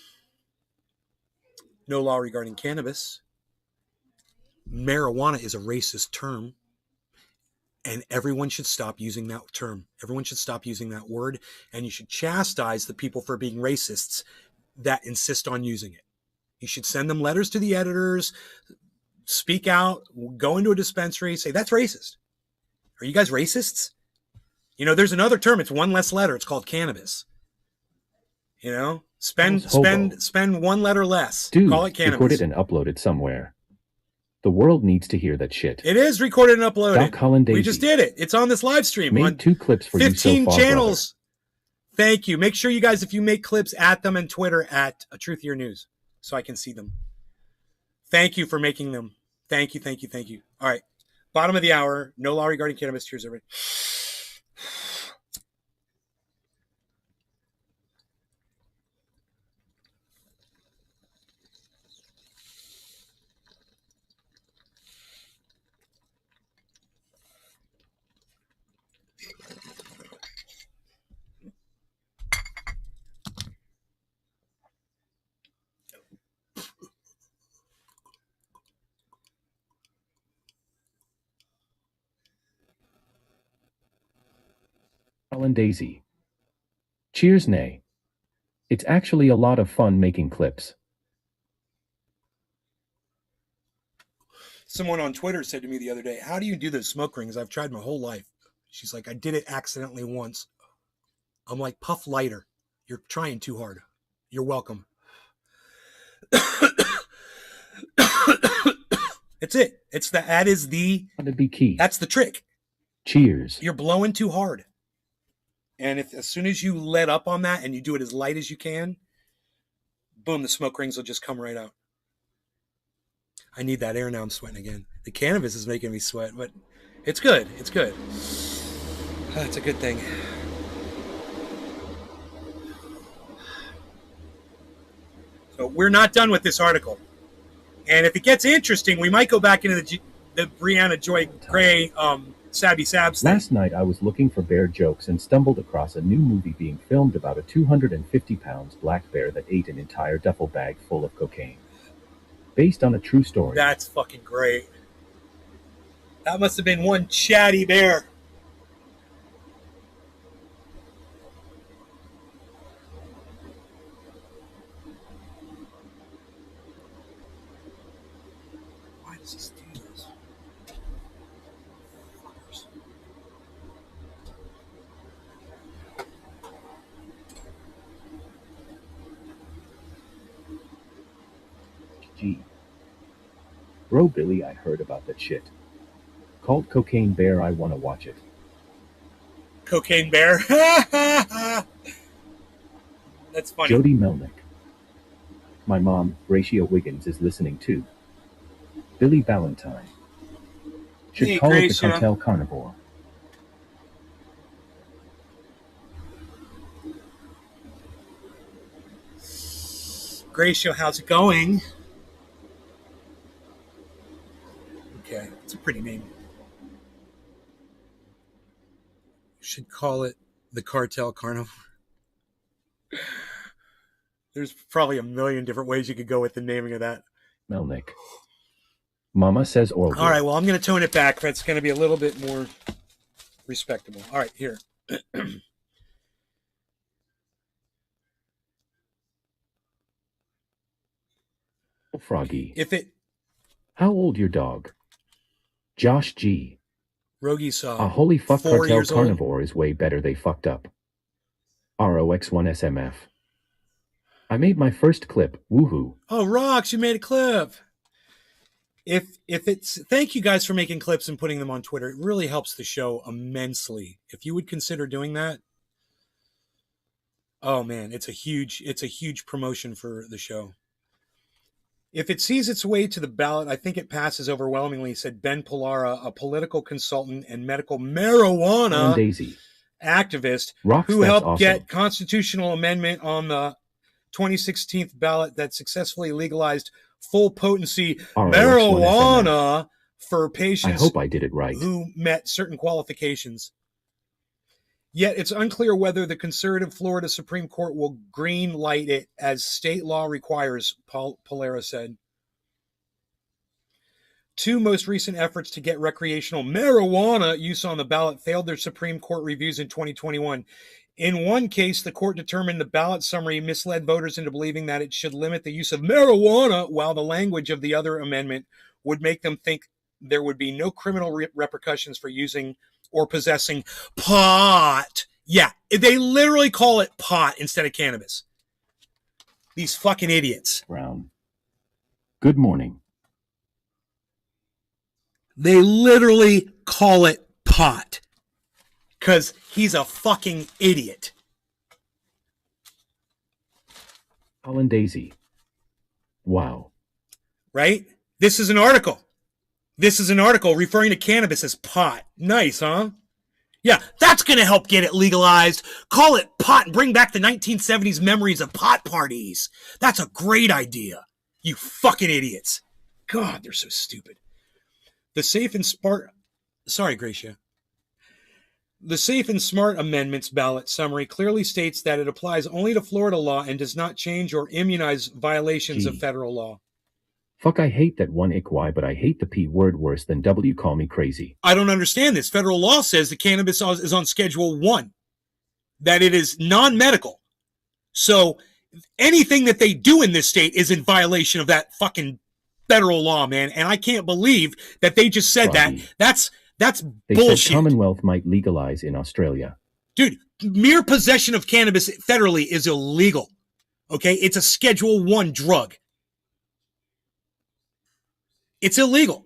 No law regarding cannabis. Marijuana is a racist term, and everyone should stop using that term. Everyone should stop using that word, and you should chastise the people for being racists that insist on using it. You should send them letters to the editors, speak out, go into a dispensary, say, that's racist. Are you guys racists? You know, there's another term. It's one less letter. It's called cannabis. You know, spend one letter less. Dude, call it cannabis. Record it and upload it somewhere. The world needs to hear that shit. It is recorded and uploaded. Doc Hollandaisy. We just did it. It's on this live stream. Made on 2 clips for 15 you so far, channels. Brother. Thank you. Make sure you guys, if you make clips, at them and Twitter at A Truth Your News so I can see them. Thank you for making them. Thank you. All right. Bottom of the hour. No law regarding cannabis. Cheers, everybody. Daisy. Cheers, Nay. It's actually a lot of fun making clips. Someone on Twitter said to me the other day, how do you do those smoke rings? I've tried my whole life. She's like, I did it accidentally once. I'm like, puff lighter. You're trying too hard. You're welcome. It's it. That is the key. That's the trick. Cheers. You're blowing too hard. And as soon as you let up on that and you do it as light as you can, boom, the smoke rings will just come right out. I need that air now. I'm sweating again. The cannabis is making me sweat, but it's good. It's good. That's a good thing. So we're not done with this article. And if it gets interesting, we might go back into the Brianna Joy Gray Sabby Sabs thing. Last night I was looking for bear jokes and stumbled across a new movie being filmed about a 250-pound black bear that ate an entire duffel bag full of cocaine. Based on a true story. That's fucking great. That must have been one chatty bear. Why does this do this? Fuckers. Gee. Bro Billy, I heard about that shit. Called Cocaine Bear, I wanna watch it. Cocaine Bear? That's funny. Jody Melnick. My mom, Ratio Wiggins, is listening too. Billy Valentine. Should call it the Cartel Carnivore. Gracio, how's it going? Okay, it's a pretty name. Should call it the Cartel Carnivore. There's probably a million different ways you could go with the naming of that. Melnick. Mama says Orwell. All right, well, I'm going to tone it back. It's going to be a little bit more respectable. All right, here. Froggy. If it... How old your dog? Josh G. Rogie saw. A holy fuck 4 Cartel years Carnivore is way better. They fucked up. ROX1SMF. I made my first clip. Woohoo. Oh, Rox, you made a clip. If it's... Thank you guys for making clips and putting them on Twitter. It really helps the show immensely. If you would consider doing that, oh man, it's a huge promotion for the show. If it sees its way to the ballot, I think it passes overwhelmingly, said Ben Pilara, a political consultant and medical marijuana activist who helped get constitutional amendment on the 2016 ballot that successfully legalized full potency marijuana for patients I hope I did it right. who met certain qualifications. Yet it's unclear whether the conservative Florida Supreme Court will green light it as state law requires, Pilara said. Two most recent efforts to get recreational marijuana use on the ballot failed their Supreme Court reviews in 2021. In one case, the court determined the ballot summary misled voters into believing that it should limit the use of marijuana, while the language of the other amendment would make them think there would be no criminal repercussions for using or possessing pot. Yeah, they literally call it pot instead of cannabis. These fucking idiots. Brown. Good morning. They literally call it pot because he's a fucking idiot. Colin Daisy. Wow. Right? This is an article. This is an article referring to cannabis as pot. Nice, huh? Yeah, that's going to help get it legalized. Call it pot and bring back the 1970s memories of pot parties. That's a great idea. You fucking idiots. God, they're so stupid. The Safe and Smart... Sorry, Gracia. The Safe and Smart Amendments ballot summary clearly states that it applies only to Florida law and does not change or immunize violations of federal law. Fuck, I hate that one ick, but I hate the P word worse than W. Call me crazy. I don't understand this. Federal law says the cannabis is on Schedule 1, that it is non-medical. So anything that they do in this state is in violation of that fucking federal law, man. And I can't believe that they just said that. That's they bullshit. Said Commonwealth might legalize in Australia. Dude, mere possession of cannabis federally is illegal. Okay? It's a Schedule 1 drug. It's illegal.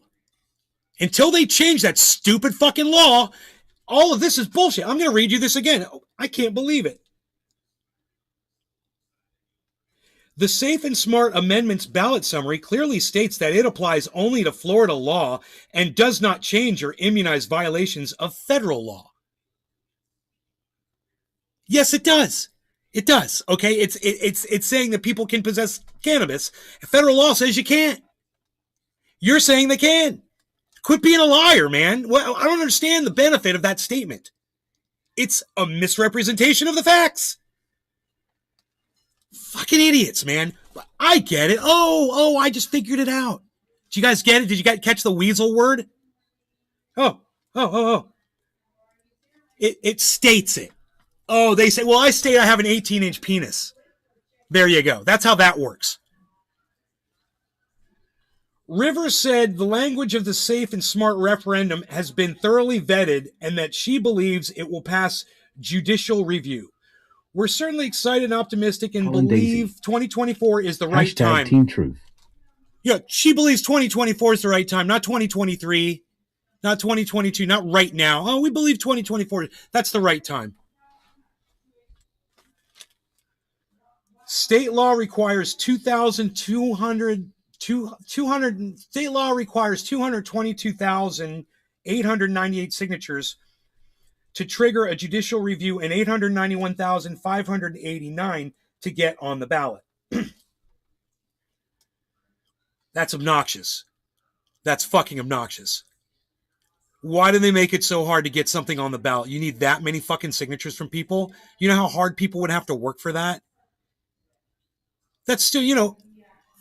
Until they change that stupid fucking law, all of this is bullshit. I'm going to read you this again. I can't believe it. The Safe and Smart Amendments ballot summary clearly states that it applies only to Florida law and does not change or immunize violations of federal law. Yes, it does. It does. Okay, it's saying that people can possess cannabis. Federal law says you can't. You're saying they can. Quit being a liar, man. Well, I don't understand the benefit of that statement. It's a misrepresentation of the facts. Fucking idiots, man. I get it. Oh, I just figured it out. Did you guys get it? Did you guys catch the weasel word? Oh. It states it. Oh, they say, well, I state I have an 18-inch penis. There you go. That's how that works. Rivers said the language of the Safe and Smart referendum has been thoroughly vetted and that she believes it will pass judicial review. We're certainly excited and optimistic and believe 2024 is the right time. Team Truth. Yeah, she believes 2024 is the right time, not 2023, not 2022, not right now. Oh, we believe 2024. That's the right time. State law requires 222,898 signatures to trigger a judicial review and 891,589 to get on the ballot. That's obnoxious. That's fucking obnoxious. Why do they make it so hard to get something on the ballot? You need that many fucking signatures from people? You know how hard people would have to work for that? That's still,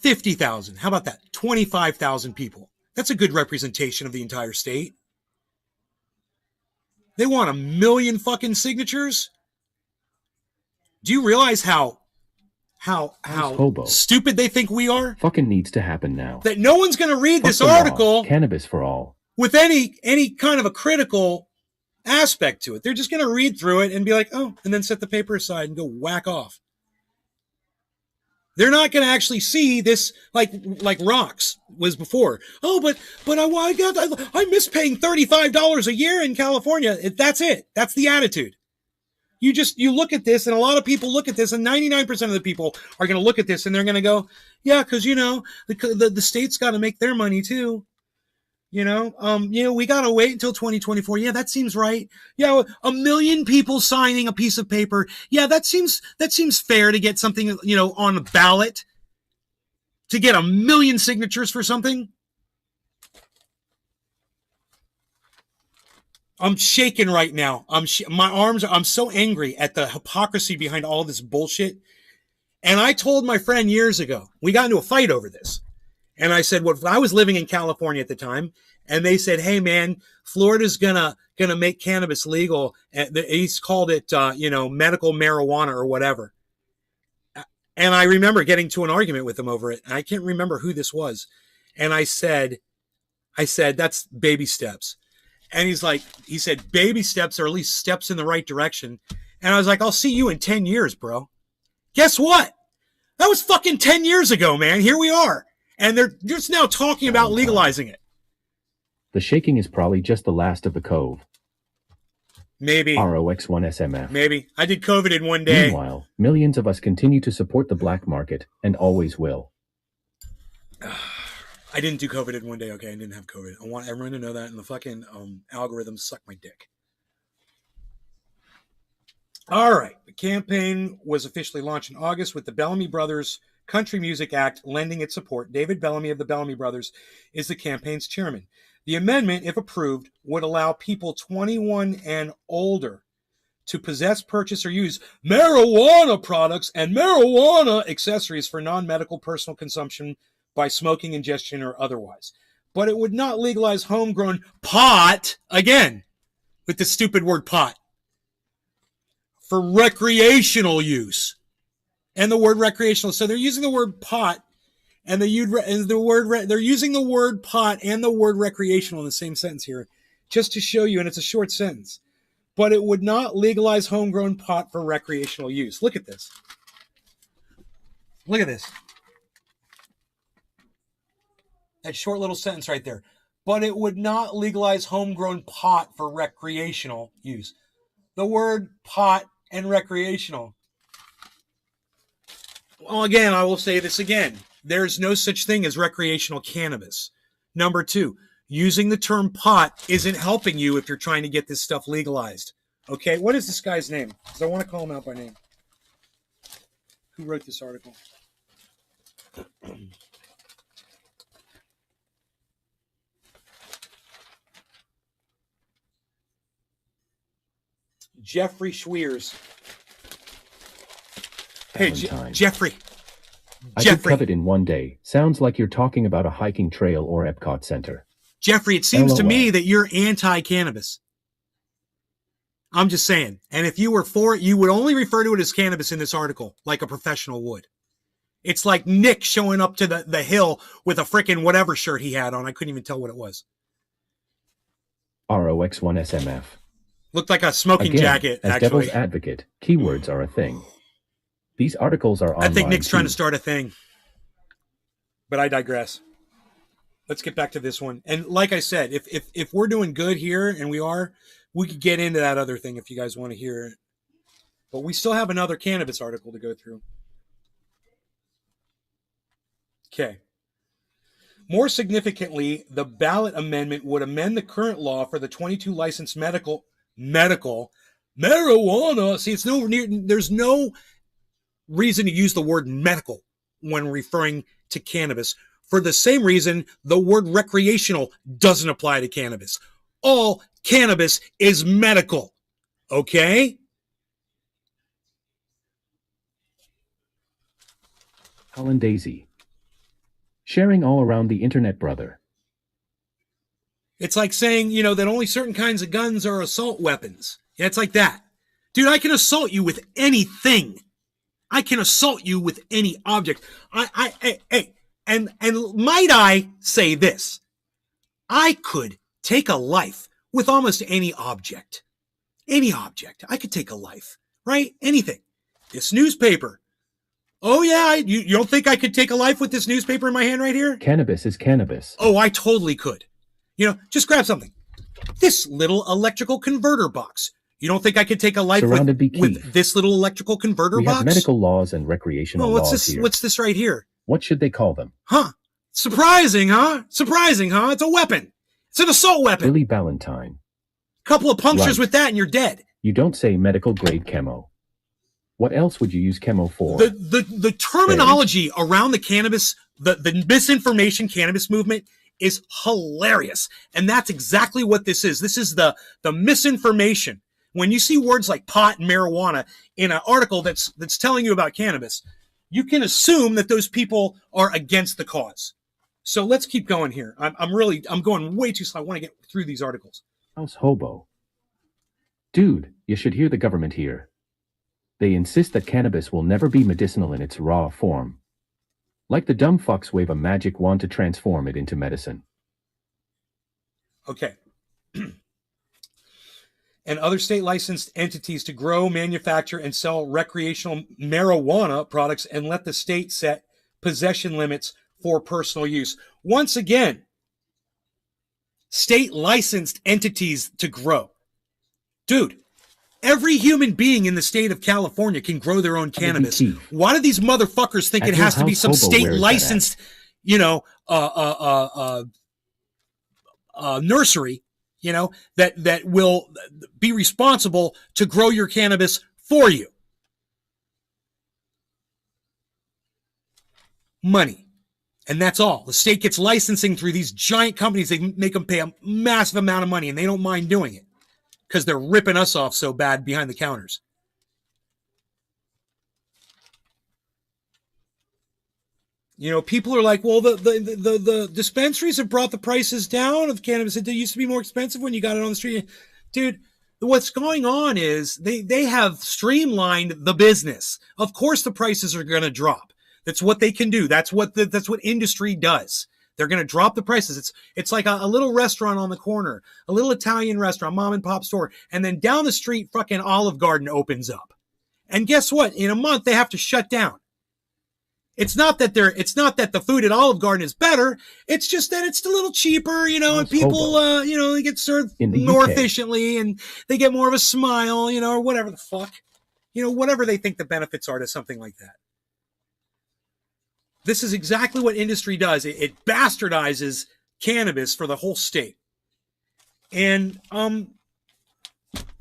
50,000. How about that? 25,000 people. That's a good representation of the entire state. They want 1 million fucking signatures? Do you realize how stupid they think we are? Fucking needs to happen now. That no one's going to read this article Cannabis for all with any kind of a critical aspect to it. They're just going to read through it and be like, oh, and then set the paper aside and go whack off. They're not going to actually see this like Rocks was before. Oh, but I miss paying $35 a year in California. That's it. That's the attitude. You look at this, and a lot of people look at this, and 99% of the people are going to look at this, and they're going to go, yeah, because the state's got to make their money too. We got to wait until 2024. Yeah, that seems right. Yeah, 1 million people signing a piece of paper. Yeah, that seems fair to get something, on a ballot. To get 1 million signatures for something. I'm shaking right now. I'm so angry at the hypocrisy behind all this bullshit. And I told my friend years ago, we got into a fight over this. And I said, I was living in California at the time, and they said, hey man, Florida's gonna make cannabis legal. And he's called it, medical marijuana or whatever. And I remember getting to an argument with him over it. And I can't remember who this was. And I said, that's baby steps. And he said, baby steps are at least steps in the right direction. And I was like, I'll see you in 10 years, bro. Guess what? That was fucking 10 years ago, man. Here we are. And they're just now talking about legalizing it. The shaking is probably just the last of the cove. Maybe. ROX1SMF. Maybe. I did COVID in one day. Meanwhile, millions of us continue to support the black market and always will. I didn't do COVID in one day, okay? I didn't have COVID. I want everyone to know that, and the fucking algorithms suck my dick. All right. The campaign was officially launched in August with the Bellamy Brothers Country Music Act lending its support. David Bellamy of the Bellamy Brothers is the campaign's chairman. The amendment, if approved, would allow people 21 and older to possess, purchase, or use marijuana products and marijuana accessories for non-medical personal consumption by smoking, ingestion, or otherwise. But it would not legalize homegrown pot, again, with the stupid word pot, for recreational use. And the word recreational. So they're using the word pot and they're using the word pot and the word recreational in the same sentence here, just to show you, and it's a short sentence. But it would not legalize homegrown pot for recreational use. Look at this. Look at this. That short little sentence right there. but it would not legalize homegrown pot for recreational use. The word pot and recreational. Well, again, I will say this again. There's no such thing as recreational cannabis. Number two, using the term pot isn't helping you if you're trying to get this stuff legalized. Okay, what is this guy's name? Because I want to call him out by name. Who wrote this article? Jeffrey Schweers. Hey, Jeffrey. I could covet in one day. Sounds like you're talking about a hiking trail or Epcot Center. Jeffrey, it seems LOL. to me that you're anti-cannabis. I'm just saying. And if you were for it, you would only refer to it as cannabis in this article, like a professional would. It's like Nick showing up to the hill with a frickin' whatever shirt he had on. I couldn't even tell what it was. ROX1SMF. Looked like a smoking Again, jacket, as actually. devil's advocate, keywords are a thing. These articles are online. I think Nick's trying to too. start a thing. But I digress. Let's get back to this one. And like I said, if we're doing good here, and we are, we could get into that other thing if you guys want to hear it. But we still have another cannabis article to go through. Okay. More significantly, the ballot amendment would amend the current law for the 22 licensed medical marijuana. See, there's no reason to use the word medical when referring to cannabis. For the same reason, the word recreational doesn't apply to cannabis. All cannabis is medical. Okay? Colin Daisy. Sharing all around the internet, brother. It's like saying, that only certain kinds of guns are assault weapons. Yeah, it's like that. Dude, I can assault you with anything. I can assault you with any object. And might I say this? I could take a life with almost any object. Any object. I could take a life, right? Anything. This newspaper. Oh, yeah, you don't think I could take a life with this newspaper in my hand right here? Cannabis is cannabis. Oh, I totally could. Just grab something. This little electrical converter box. You don't think I could take a life with this little electrical converter box? We have medical laws and recreational laws here. What's this right here? What should they call them? Huh. Surprising, huh? It's a weapon. It's an assault weapon. Billy Ballantyne. Couple of punctures with that and you're dead. You don't say medical grade chemo. What else would you use chemo for? The terminology around the cannabis, the misinformation cannabis movement is hilarious. And that's exactly what this is. This is the misinformation. When you see words like pot and marijuana in an article that's telling you about cannabis, you can assume that those people are against the cause. So let's keep going here. I'm going way too slow. I want to get through these articles. House hobo. Dude, you should hear the government here. They insist that cannabis will never be medicinal in its raw form. Like the dumb fucks wave a magic wand to transform it into medicine. Okay. And other state licensed entities to grow, manufacture, and sell recreational marijuana products and let the state set possession limits for personal use. Once again, state licensed entities to grow. Dude, every human being in the state of California can grow their own cannabis. Why do these motherfuckers think it has to be some state licensed, nursery, that will be responsible to grow your cannabis for you? Money. And that's all. The state gets licensing through these giant companies. They make them pay a massive amount of money, and they don't mind doing it because they're ripping us off so bad behind the counters. People are like, well, the dispensaries have brought the prices down of cannabis. It used to be more expensive when you got it on the street. Dude, what's going on is they have streamlined the business. Of course the prices are going to drop. That's what they can do. That's what industry does. They're going to drop the prices. It's like a little restaurant on the corner, a little Italian restaurant, mom and pop store. And then down the street, fucking Olive Garden opens up. And guess what? In a month, they have to shut down. It's not that the food at Olive Garden is better. It's just that it's a little cheaper, you know, and people, you know, they get served more efficiently and they get more of a smile, you know, or whatever the fuck, you know, whatever they think the benefits are to something like that. This is exactly what industry does. It bastardizes cannabis for the whole state. And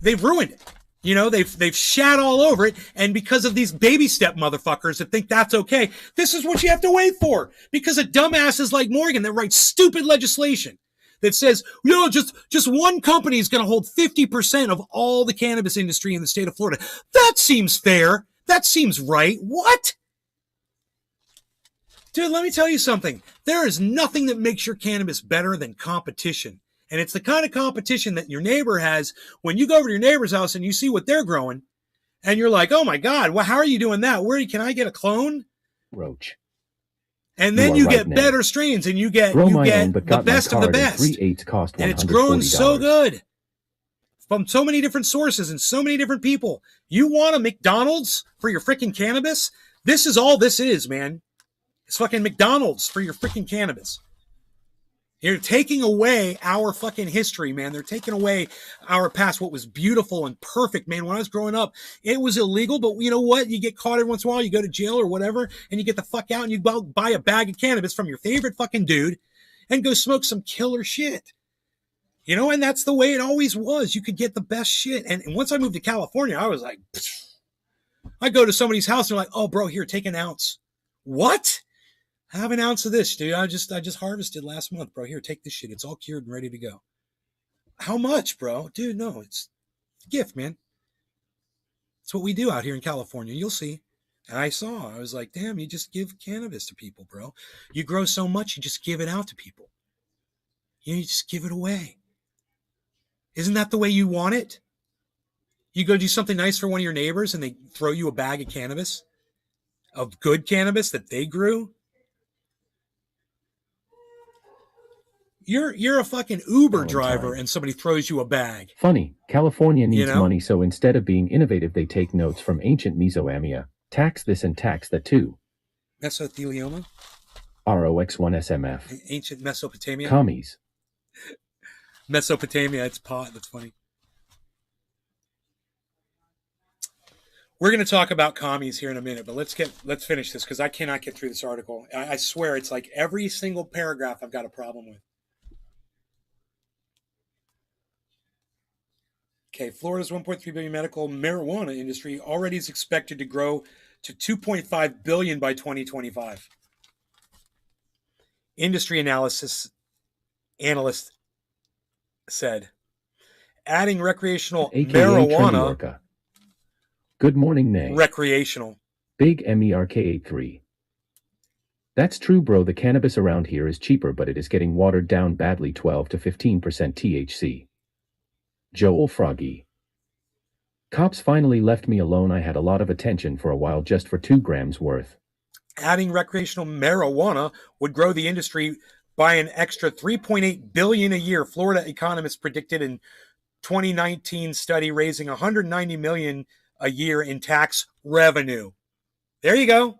they've ruined it. You know, they've shat all over it, and because of these baby step motherfuckers that think that's okay, this is what you have to wait for. Because of dumbasses like Morgan that write stupid legislation that says, you know, just one company is going to hold 50% of all the cannabis industry in the state of Florida. That seems fair. That seems right. What? Dude, let me tell you something. There is nothing that makes your cannabis better than competition. And it's the kind of competition that your neighbor has when you go over to your neighbor's house and you see what they're growing. And you're like, oh my God, well, how are you doing that? Can I get a clone? Roach. And then you get better strains and you get the best of the best. 3/8 cost $140. And it's grown so good from so many different sources and so many different people. You want a McDonald's for your freaking cannabis? This is all this is, man. It's fucking McDonald's for your freaking cannabis. You're taking away our fucking history, man. They're taking away our past, what was beautiful and perfect, man. When I was growing up, it was illegal, but you know what? You get caught every once in a while, you go to jail or whatever, and you get the fuck out and you buy a bag of cannabis from your favorite fucking dude and go smoke some killer shit. You know, and that's the way it always was. You could get the best shit. And once I moved to California, I was like, I go to somebody's house, and they're like, oh, bro, here, take an ounce. What? Have an ounce of this, dude. I just harvested last month, bro. Here, take this shit. It's all cured and ready to go. How much, bro? Dude, no, it's a gift, man. It's what we do out here in California. You'll see. And I was like, damn, you just give cannabis to people, bro. You grow so much, you just give it out to people. You just give it away. Isn't that the way you want it? You go do something nice for one of your neighbors and they throw you a bag of cannabis, of good cannabis that they grew. You're a fucking Uber driver and somebody throws you a bag. Funny, California needs money, so instead of being innovative, they take notes from ancient Mesoamia. Tax this and tax that too. Mesothelioma? ROX1SMF. Ancient Mesopotamia? Commies. Mesopotamia, it's pot. That's funny. We're going to talk about commies here in a minute, but let's finish this because I cannot get through this article. I swear it's like every single paragraph I've got a problem with. Okay, Florida's 1.3 billion medical marijuana industry already is expected to grow to 2.5 billion by 2025. Industry analyst said, adding recreational marijuana. Good morning, Nay. Recreational. Big MERK83. That's true, bro. The cannabis around here is cheaper, but it is getting watered down badly. 12 to 15% THC. Joel Froggy. Cops finally left me alone. I had a lot of attention for a while just for 2 grams worth. Adding recreational marijuana would grow the industry by an extra 3.8 billion a year. Florida economists predicted in 2019 study, raising 190 million a year in tax revenue. There you go.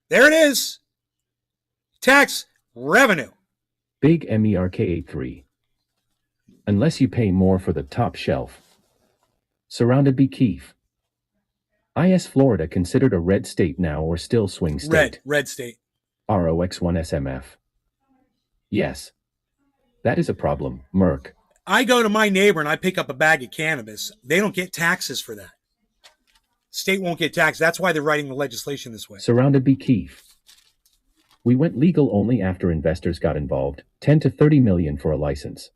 There it is. Tax revenue. Big MERK83. Unless you pay more for the top shelf. Surrounded by Keefe. IS Florida considered a red state now or still swing state? Red state. ROX1SMF. Yes. That is a problem, Merc. I go to my neighbor and I pick up a bag of cannabis. They don't get taxes for that. State won't get taxed. That's why they're writing the legislation this way. Surrounded by Keefe. We went legal only after investors got involved. 10 to 30 million for a license.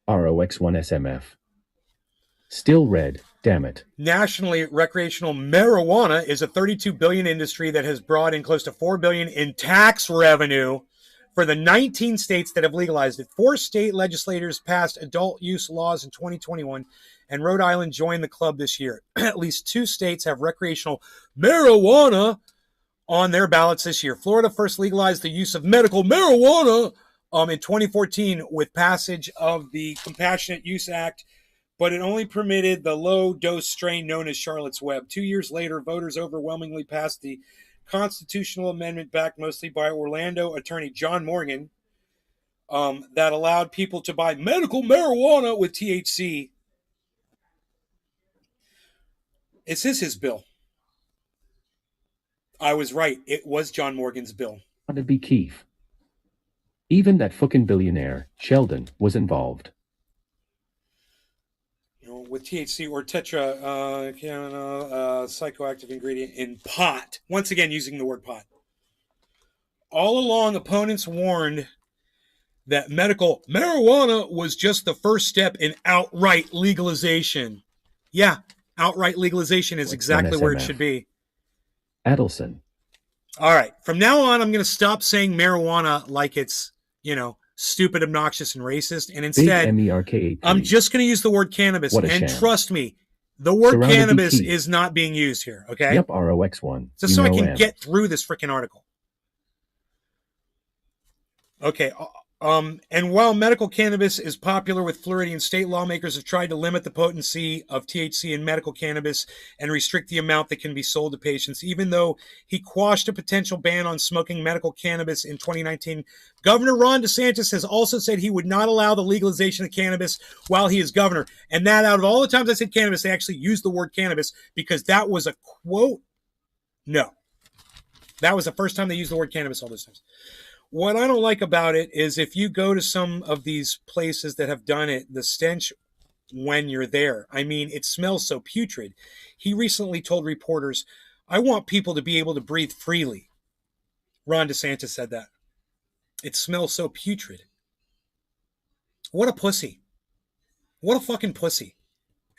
ROX1SMF. Still red, damn it. Nationally, recreational marijuana is a 32 billion industry that has brought in close to 4 billion in tax revenue for the 19 states that have legalized it. 4 state legislators passed adult use laws in 2021, and Rhode Island joined the club this year. At least 2 states have recreational marijuana on their ballots this year. Florida first legalized the use of medical marijuana in 2014 with passage of the Compassionate Use Act, but it only permitted the low-dose strain known as Charlotte's Web. 2 years later, voters overwhelmingly passed the constitutional amendment backed mostly by Orlando attorney John Morgan that allowed people to buy medical marijuana with THC. This is his bill. I was right. It was John Morgan's bill. To be Keith. Even that fucking billionaire, Sheldon, was involved. With THC or psychoactive ingredient in pot. Once again, using the word pot. All along, opponents warned that medical marijuana was just the first step in outright legalization. Yeah, outright legalization is exactly where it should be. Adelson. All right, from now on, I'm going to stop saying marijuana like it's, stupid, obnoxious, and racist. And instead, I'm just going to use the word cannabis. And sham. Trust me, the word cannabis is not being used here, okay? Yep, ROX1. Just so I can get through this freaking article. Okay, and while medical cannabis is popular with Floridian state lawmakers have tried to limit the potency of THC in medical cannabis and restrict the amount that can be sold to patients. Even though he quashed a potential ban on smoking medical cannabis in 2019, Governor Ron DeSantis has also said he would not allow the legalization of cannabis while he is governor. And that, out of all the times I said cannabis, they actually used the word cannabis because that was a quote. No. That was the first time they used the word cannabis all those times. What I don't like about it is if you go to some of these places that have done it, the stench when you're there, I mean, it smells so putrid. He recently told reporters, I want people to be able to breathe freely. Ron DeSantis said that. It smells so putrid. What a pussy. What a fucking pussy.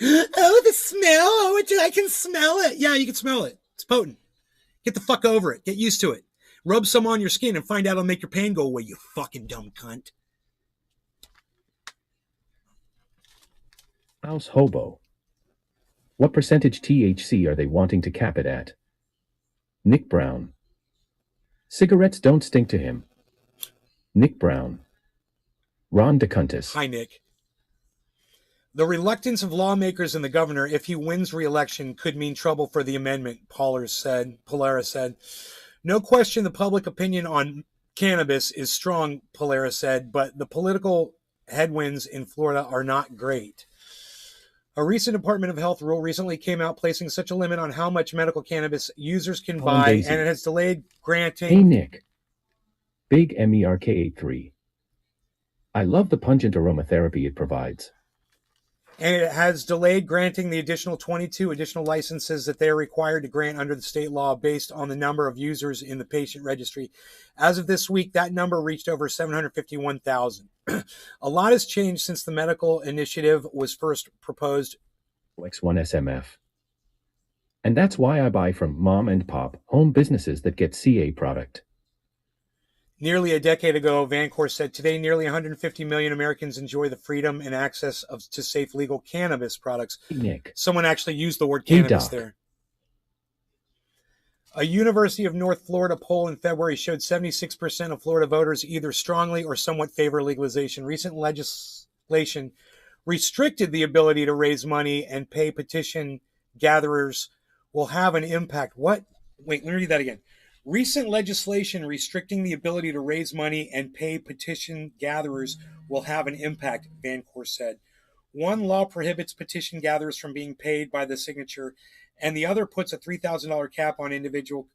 Oh, the smell. Oh, I can smell it. Yeah, you can smell it. It's potent. Get the fuck over it. Get used to it. Rub some on your skin and find out it'll make your pain go away, you fucking dumb cunt. House hobo. What percentage THC are they wanting to cap it at? Nick Brown. Cigarettes don't stink to him. Nick Brown. Ron DeSantis. Hi, Nick. The reluctance of lawmakers and the governor, if he wins re-election, could mean trouble for the amendment, Polaris said. No question the public opinion on cannabis is strong, Polaris said, but the political headwinds in Florida are not great. A recent Department of Health rule recently came out placing such a limit on how much medical cannabis users can buy, and it has delayed granting... Hey, Nick. Big MERK83. I love the pungent aromatherapy it provides. And it has delayed granting the additional 22 additional licenses that they are required to grant under the state law based on the number of users in the patient registry. As of this week, that number reached over 751,000. A lot has changed since the medical initiative was first proposed. X1SMF. And that's why I buy from mom and pop home businesses that get CA product. Nearly a decade ago, Vancore said, today nearly 150 million Americans enjoy the freedom and access to safe legal cannabis products. Nick. Someone actually used the word cannabis there. A University of North Florida poll in February showed 76% of Florida voters either strongly or somewhat favor legalization. Recent legislation restricted the ability to raise money and pay petition gatherers will have an impact. What? Wait, let me read that again. Recent legislation restricting the ability to raise money and pay petition gatherers will have an impact, Vancore said. One law prohibits petition gatherers from being paid by the signature, and the other puts a $3,000 cap on individual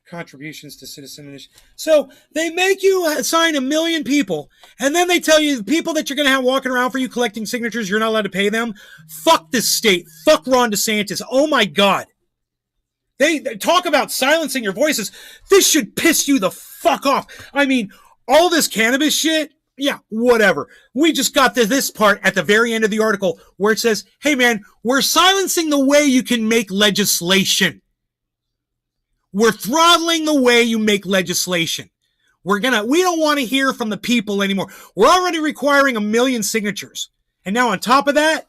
contributions to citizen initiative. So they make you sign 1 million people, and then they tell you the people that you're going to have walking around for you collecting signatures, you're not allowed to pay them. Fuck this state. Fuck Ron DeSantis. Oh my God. They talk about silencing your voices. This should piss you the fuck off. I mean, all this cannabis shit, yeah, whatever. We just got to this part at the very end of the article where it says, hey man, we're silencing the way you can make legislation. We're throttling the way you make legislation. We don't want to hear from the people anymore. We're already requiring 1 million signatures. And now on top of that,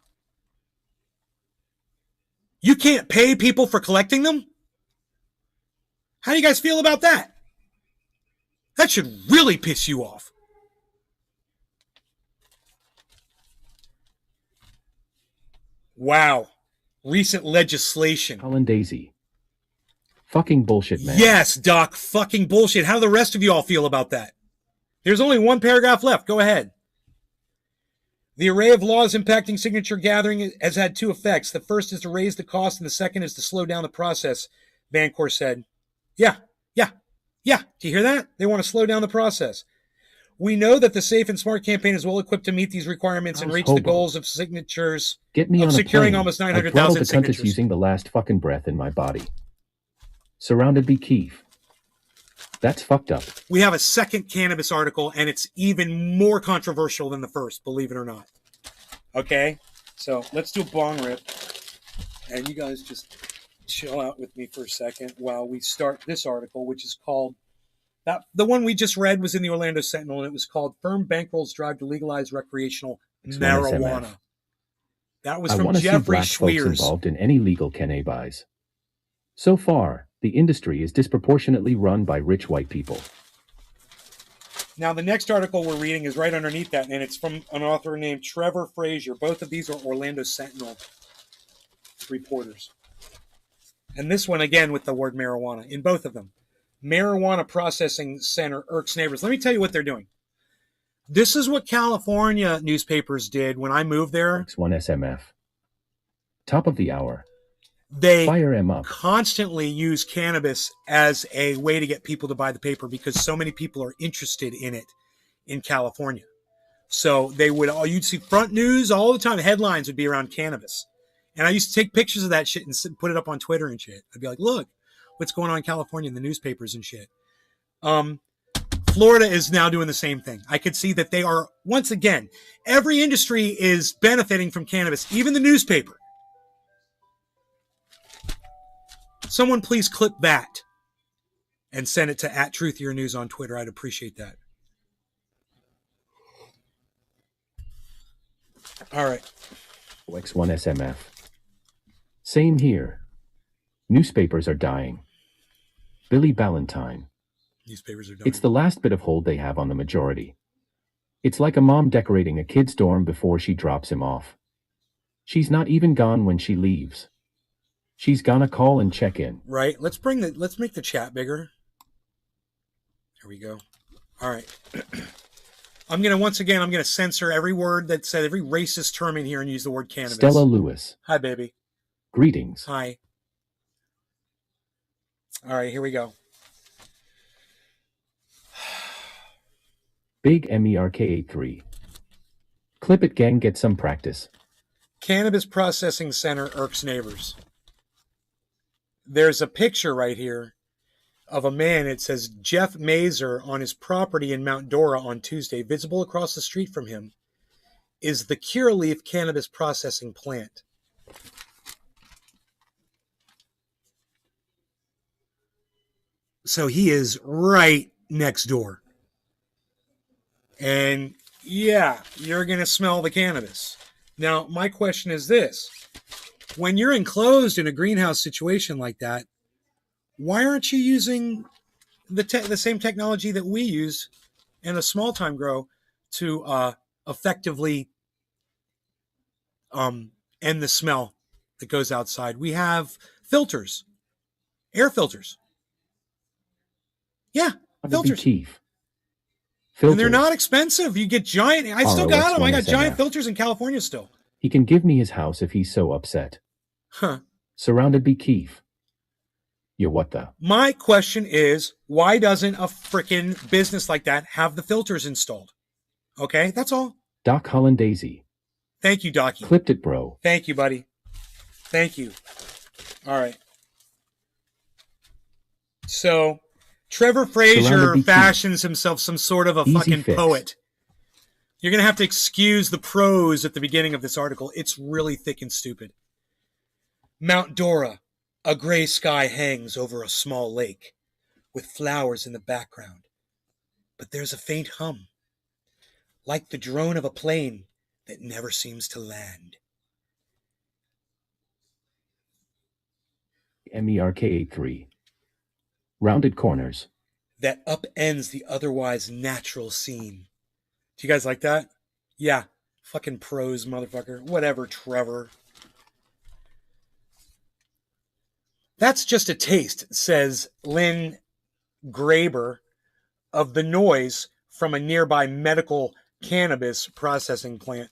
you can't pay people for collecting them? How do you guys feel about that? That should really piss you off. Wow. Recent legislation. Colin Daisy. Fucking bullshit, man. Yes, Doc, fucking bullshit. How do the rest of you all feel about that? There's only one paragraph left. Go ahead. The array of laws impacting signature gathering has had two effects. The first is to raise the cost, and the second is to slow down the process, Vancourt said. Yeah. Do you hear that? They want to slow down the process. We know that the Safe and Smart campaign is well equipped to meet these requirements and reach the goals of signatures. Get me on a securing plane. almost I 900,000 the signatures. Countess using the last fucking breath in my body. Surrounded by Keith. That's fucked up. We have a second cannabis article, and it's even more controversial than the first, believe it or not. Okay? So let's do a bong rip. And you guys just chill out with me for a second while we start this article, which is called, the one we just read was in the Orlando Sentinel, and it was called Firm Bankrolls Drive to Legalize Recreational Marijuana. That was from Jeffrey Schweers. Involved in any legal cannabis. So far, the industry is disproportionately run by rich white people. Now, the next article we're reading is right underneath that, and it's from an author named Trevor Frazier. Both of these are Orlando Sentinel reporters. And this one, again, with the word marijuana in both of them. Marijuana processing center irks neighbors. Let me tell you what they're doing. This is what California newspapers did when I moved there. One SMF. Top of the hour. They fire him up. Constantly use cannabis as a way to get people to buy the paper because so many people are interested in it in California. So they would you'd see front news all the time. Headlines would be around cannabis. And I used to take pictures of that shit and put it up on Twitter and shit. I'd be like, look, what's going on in California in the newspapers and shit. Florida is now doing the same thing. I could see that they are, once again, every industry is benefiting from cannabis, even the newspaper. Someone please clip that and send it to @TruthYourNews on Twitter. I'd appreciate that. All right. X1 SMF. Same here. Newspapers are dying. Billy Ballantyne. Newspapers are dying. It's the last bit of hold they have on the majority. It's like a mom decorating a kid's dorm before she drops him off. She's not even gone when she leaves. She's gonna call and check in. Right. Let's make the chat bigger. There we go. All right. I'm gonna censor every word that said every racist term in here and use the word cannabis. Stella Lewis. Hi, baby. Greetings. Hi. All right, here we go. Big MERK83. Clip it, gang, get some practice. Cannabis processing center irks neighbors. There's a picture right here of a man. It says Jeff Mazer on his property in Mount Dora on Tuesday. Visible across the street from him is the Curaleaf cannabis processing plant. So he is right next door. And yeah, you're going to smell the cannabis. Now, my question is this. When you're enclosed in a greenhouse situation like that, why aren't you using the same technology that we use in a small-time grow to effectively end the smell that goes outside? We have filters, air filters. Yeah, filters. And they're not expensive. You get giant. I still got them. I got giant filters in California still. He can give me his house if he's so upset. Huh. Surrounded by Keith. You're what the? My question is, why doesn't a freaking business like that have the filters installed? Okay, that's all. Doc Hollandaisy. Thank you, Docky. Clipped it, bro. Thank you, buddy. Thank you. All right. So, Trevor Frazier fashions himself some sort of a fucking poet. You're going to have to excuse the prose at the beginning of this article. It's really thick and stupid. Mount Dora, a gray sky hangs over a small lake with flowers in the background. But there's a faint hum, like the drone of a plane that never seems to land. MERK83. Rounded corners. That upends the otherwise natural scene. Do you guys like that? Yeah. Fucking prose, motherfucker. Whatever, Trevor. That's just a taste, says Lynn Graber, of the noise from a nearby medical cannabis processing plant.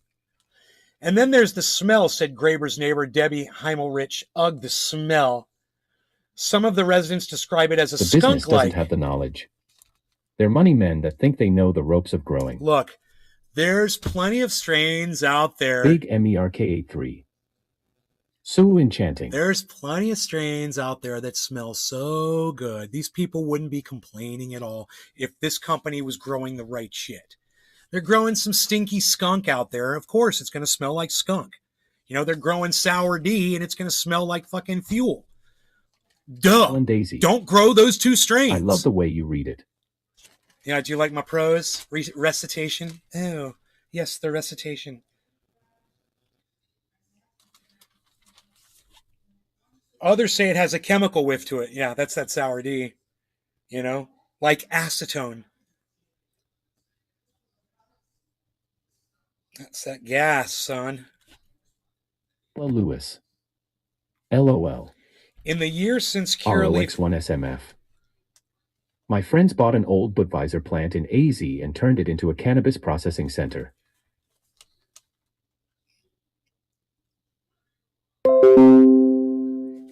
And then there's the smell, said Graber's neighbor, Debbie Heimelrich. Ugh, the smell. Some of the residents describe it as a The business doesn't skunk-like. have the knowledge. They're money men that think they know the ropes of growing. Look, there's plenty of strains out there. Big MERK83. So enchanting. There's plenty of strains out there that smell so good. These people wouldn't be complaining at all if this company was growing the right shit. They're growing some stinky skunk out there. Of course, it's going to smell like skunk. You know, they're growing sour D, and it's going to smell like fucking fuel. Duh. Daisy. Don't grow those two strains. I love the way you read it. Yeah, do you like my prose? Recitation? Oh, yes, the recitation. Others say it has a chemical whiff to it. Yeah, that's that sour D. You know, like acetone. That's that gas, son. Well, Lewis. LOL. In the years since Curaleaf... ROX1SMF. My friends bought an old Budweiser plant in AZ and turned it into a cannabis processing center.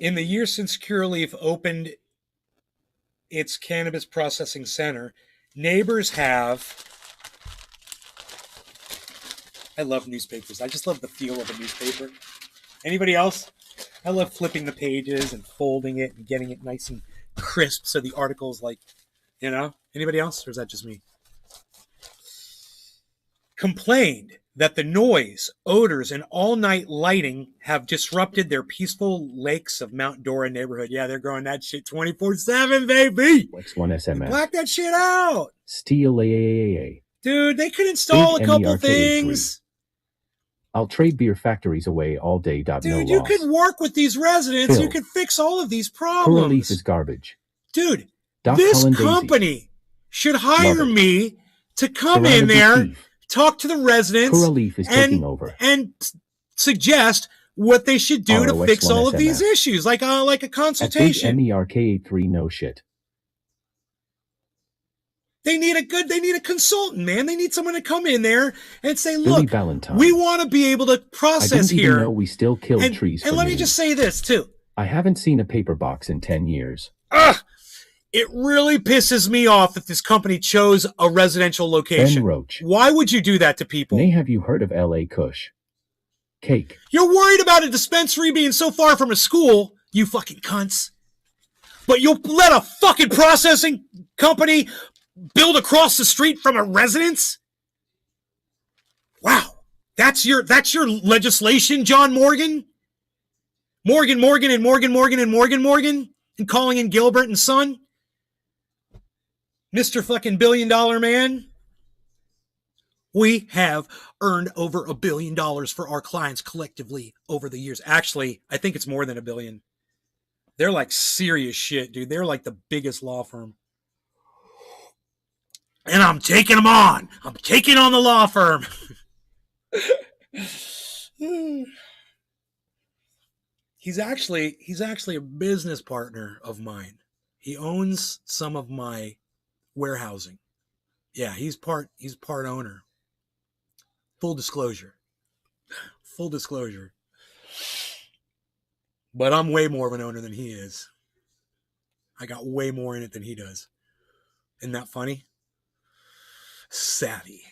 In the years since Curaleaf opened its cannabis processing center, neighbors have... I love newspapers. I just love the feel of a newspaper. Anybody else? I love flipping the pages and folding it and getting it nice and crisp so the article's like, you know? Anybody else? Or is that just me? Complained that the noise, odors, and all-night lighting have disrupted their peaceful lakes of Mount Dora neighborhood. Yeah, they're growing that shit 24/7, baby. X1SMF. Black that shit out. Steel AAAA. Dude, they could install Big a couple MERK83. things. I'll trade beer factories away all day. Dude, No you loss. could work with these residents. Phil. You could fix all of these Curaleaf problems. is garbage. Dude, Doc this Cullen Daisy. company should hire Love it. me to come Serrano in there, Beef. talk to the residents, Curaleaf is taking over. and suggest what they should do to fix all of these ROX1SMF. issues, like a At Big consultation. MERK83, no shit. They need a consultant, man. They need someone to come in there and say, Billy look, Valentine. we want to be able to I process didn't here. even know we still killed and trees and for let me noon. just say this, too. I haven't seen a paper box in 10 years. Ugh! It really pisses me off that this company chose a residential location. Ben Roach. Why would you do that to people? Nay, have you heard of LA Kush? Cake. You're worried about a dispensary being so far from a school, you fucking cunts. But you'll let a fucking processing company build across the street from a residence? Wow. That's your legislation, John Morgan? Morgan, and calling in Gilbert and Son? Mr. fucking $1 billion man? We have earned over $1 billion for our clients collectively over the years. Actually, I think it's more than $1 billion. They're like serious shit, dude. They're like the biggest law firm. And I'm taking them on. I'm taking on the law firm. He's actually a business partner of mine. He owns some of my warehousing. Yeah, he's part owner. Full disclosure. But I'm way more of an owner than he is. I got way more in it than he does. Isn't that funny? Savvy.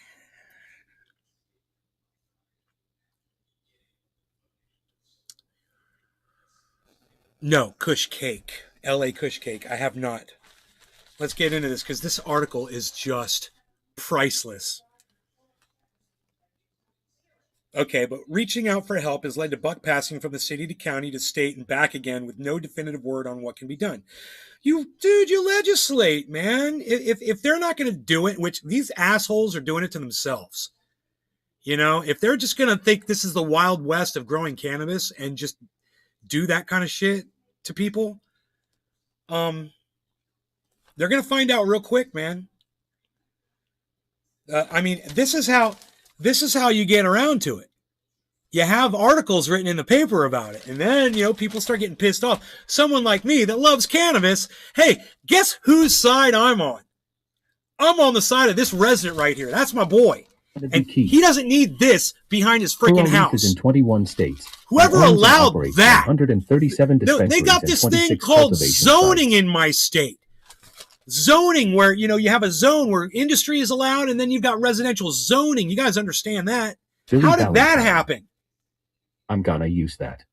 No, Kush Cake. LA Kush Cake. I have not. Let's get into this because this article is just priceless. Okay, but reaching out for help has led to buck passing from the city to county to state and back again with no definitive word on what can be done. You legislate, man. If they're not going to do it, which these assholes are doing it to themselves. You know, if they're just going to think this is the Wild West of growing cannabis and just do that kind of shit to people, they're going to find out real quick, man. I mean, this is how you get around to it. you have articles written in the paper about it. And then, people start getting pissed off. Someone like me that loves cannabis, hey, guess whose side I'm on? I'm on the side of this resident right here. That's my boy. And he doesn't need this behind his freaking house. Is in 21 states. Whoever allowed that? 137 they got this thing called zoning in my state. Zoning where, you have a zone where industry is allowed and then you've got residential zoning. You guys understand that? How did that happen? I'm gonna use that.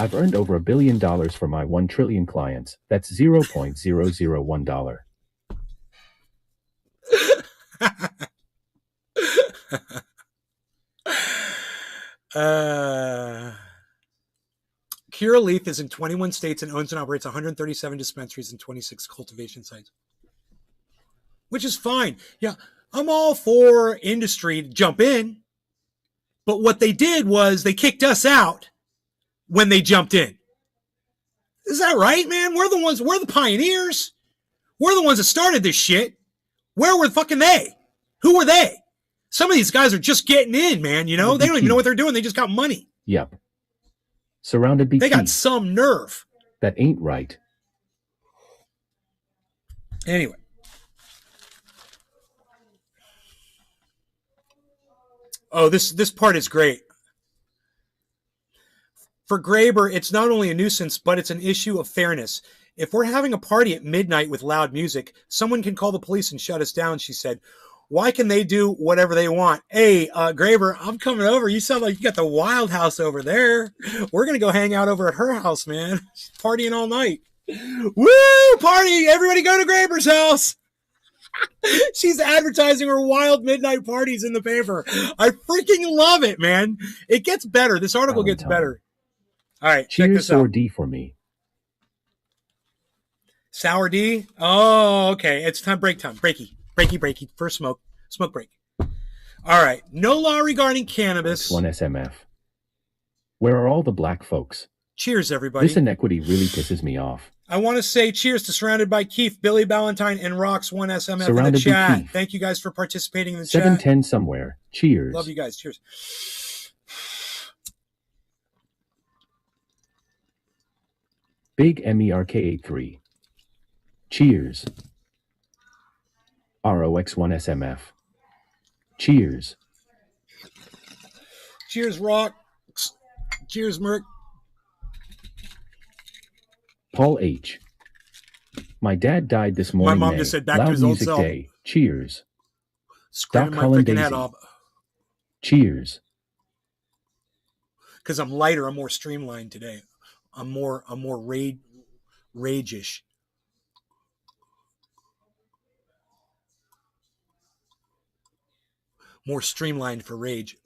I've earned over $1 billion for my 1 trillion clients. That's $0.001. Curaleaf is in 21 states and owns and operates 137 dispensaries and 26 cultivation sites, which is fine. Yeah, I'm all for industry to jump in, but what they did was they kicked us out when they jumped in. Is that right, man? We're the pioneers. We're the ones that started this shit. Where were fucking they? Who were they? Some of these guys are just getting in, man. They don't even know what they're doing. They just got money. Yep. Surrounded by They got some nerve. That ain't right. Anyway. Oh, this part is great. For Graber, it's not only a nuisance, but it's an issue of fairness. If we're having a party at midnight with loud music, someone can call the police and shut us down, she said. Why can they do whatever they want? Hey, Graber, I'm coming over. You sound like you got the Wild House over there. We're going to go hang out over at her house, man. She's partying all night. Woo! Party! Everybody go to Graber's house. She's advertising her wild midnight parties in the paper. I freaking love it, man. It gets better. This article gets better. All right, check this out. Sour D for me. Sour D? Oh, okay. It's time. Break time. Breaky. First smoke break. All right. No law regarding cannabis. One SMF. Where are all the black folks? Cheers, everybody. This inequity really pisses me off. I want to say cheers to Surrounded by Keith, Billy Ballantyne, and Rocks 1SMF Surrounded in the chat. Keith. Thank you guys for participating in the chat. 710 somewhere. Cheers. Love you guys. Cheers. Big MERK83. Cheers. ROX1SMF. Cheers. Cheers, Rock. Cheers, Merc. Paul H. My dad died this morning. My mom just said back to his old self. Day. Cheers. Screaming my freaking head off. Cheers. Because I'm lighter, I'm more streamlined today. I'm more rage-ish. More streamlined for rage.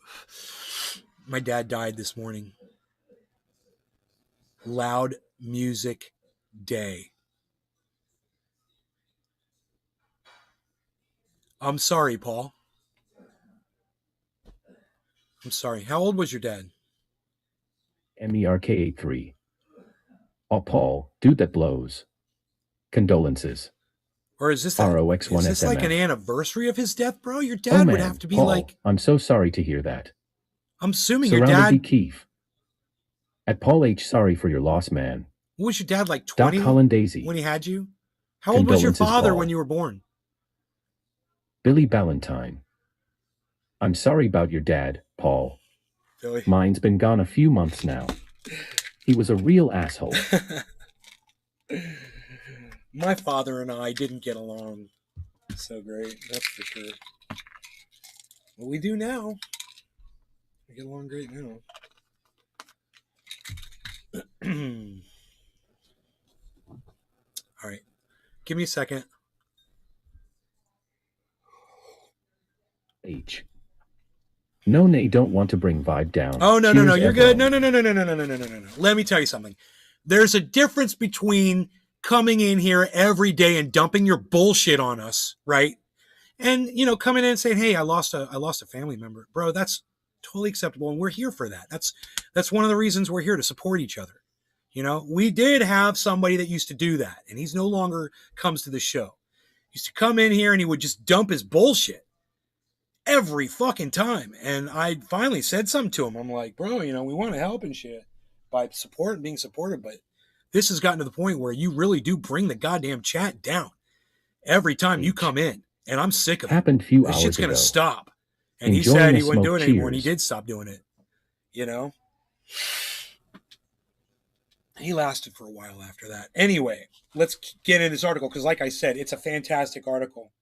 My dad died this morning. Loud music day. I'm sorry, Paul. I'm sorry. How old was your dad? MERK83. Oh, Paul, dude that blows. Condolences. Or is this ROX1SMF. Is this like an anniversary of his death, bro? Your dad would have to be Paul, like... I'm so sorry to hear that. I'm assuming Surrounded your dad... Keith. At Paul H, sorry for your loss, man. What was your dad, like 20 Doc Holland Daisy. when he had you? How old was your father Paul. when you were born? Billy Ballantyne. I'm sorry about your dad, Paul. Billy. Mine's been gone a few months now. He was a real asshole. My father and I didn't get along so great, that's for sure. Well, we do now. We get along great now. All right. Give me a second. H. No, they don't want to bring vibe down. Oh, no, Cheers, you're everyone. good. No. Let me tell you something. There's a difference between coming in here every day and dumping your bullshit on us, right? And, coming in and saying, hey, I lost a family member. Bro, that's totally acceptable, and we're here for that. That's one of the reasons we're here, to support each other. We did have somebody that used to do that, and he's no longer comes to the show. He used to come in here and he would just dump his bullshit. every fucking time. And I finally said something to him. I'm like, bro, we want to help and shit by being supportive, but this has gotten to the point where you really do bring the goddamn chat down every time you come in, and I'm sick of it. Happened few This hours shit's gonna ago. stop. And Enjoying he said a he wouldn't do smoke. it anymore, and he Cheers. did stop doing it. He lasted for a while after that. Anyway, let's get into this article, because like I said, it's a fantastic article.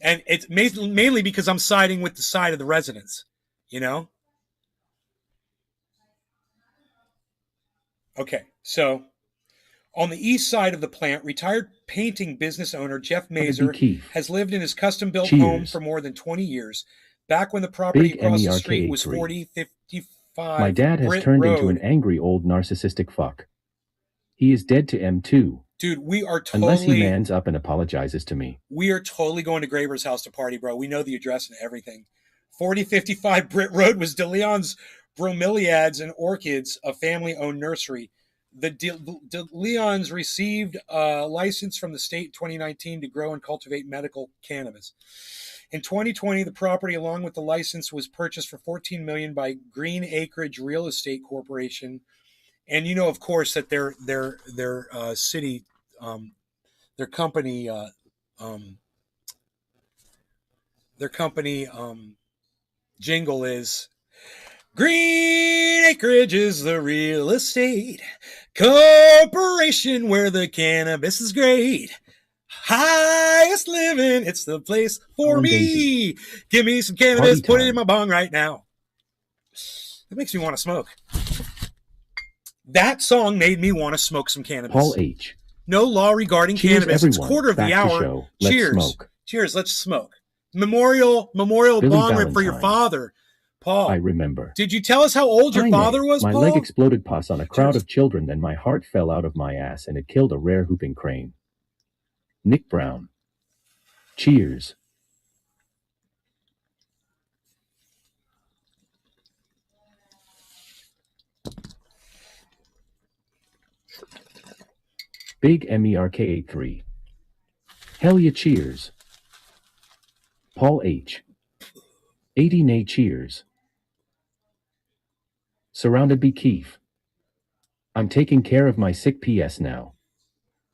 And it's mainly because I'm siding with the side of the residents, Okay, so on the east side of the plant, retired painting business owner Jeff Mazer has lived in his custom-built home for more than 20 years. Back when the property across the street was 4055 My dad has turned into an angry old narcissistic fuck. He is dead to M2. Dude, we are totally... Unless he mans up and apologizes to me. We are totally going to Graber's house to party, bro. We know the address and everything. 4055 Britt Road was DeLeon's bromeliads and orchids, a family-owned nursery. The DeLeons received a license from the state in 2019 to grow and cultivate medical cannabis. In 2020, the property, along with the license, was purchased for $14 million by Green Acreage Real Estate Corporation. And of course, that their city, their company jingle is Green Acreage is the real estate corporation where the cannabis is great. Highest living, it's the place for me. Give me some cannabis, put it in my bong right now. That makes me want to smoke. That song made me want to smoke some cannabis. Paul H. No law regarding cannabis. Everyone. It's quarter of Back the hour. Show. Cheers. Smoke. Cheers. Let's smoke. Memorial bong rip for your father. Paul. I remember. Did you tell us how old your father was, my Paul? My leg exploded pus on a crowd of children, then my heart fell out of my ass and it killed a rare whooping crane. Nick Brown. Cheers. Big MERK83. Hell yeah, cheers. Paul H. 80 nay cheers. Surrounded by Keef. I'm taking care of my sick PS now.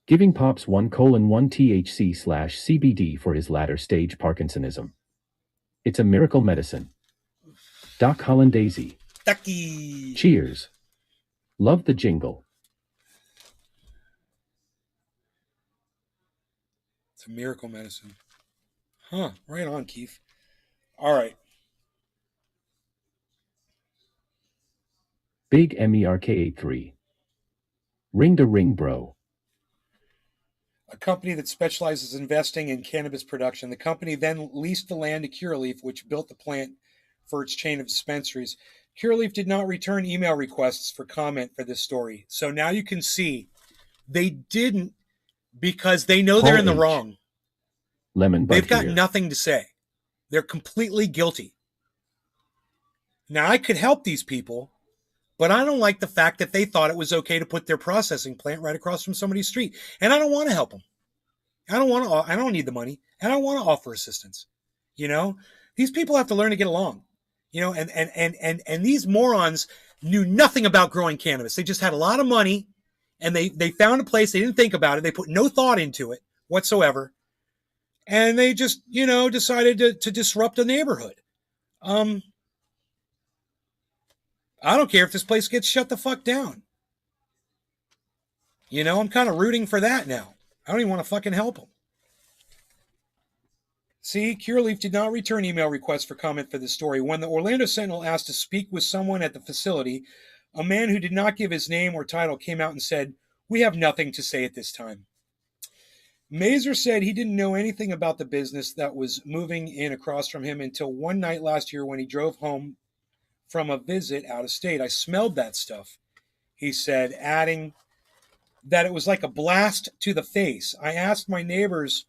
Giving Pops 1:1 THC/CBD for his latter stage Parkinsonism. It's a miracle medicine. Doc Hollandaisy. Ducky. Cheers. Love the jingle. It's a miracle medicine. Huh. Right on, Keith. All right. Big MERK83. Ring to ring, bro. A company that specializes in investing in cannabis production. The company then leased the land to Curaleaf, which built the plant for its chain of dispensaries. Curaleaf did not return email requests for comment for this story. So now you can see they didn't, because they know they're in the wrong. They've got nothing to say. They're completely guilty. Now, I could help these people, but I don't like the fact that they thought it was okay to put their processing plant right across from somebody's street. And I don't want to help them. I don't need the money. And I don't want to offer assistance. These people have to learn to get along. And these morons knew nothing about growing cannabis. They just had a lot of money, and they found a place. They didn't think about it. They put no thought into it whatsoever. And they just, decided to disrupt a neighborhood. I don't care if this place gets shut the fuck down. I'm kind of rooting for that now. I don't even want to fucking help them. See, Curaleaf did not return email requests for comment for this story. When the Orlando Sentinel asked to speak with someone at the facility, a man who did not give his name or title came out and said, "We have nothing to say at this time." Mazer said he didn't know anything about the business that was moving in across from him until one night last year when he drove home from a visit out of state. "I smelled that stuff," he said, adding that it was like a blast to the face. "I asked my neighbors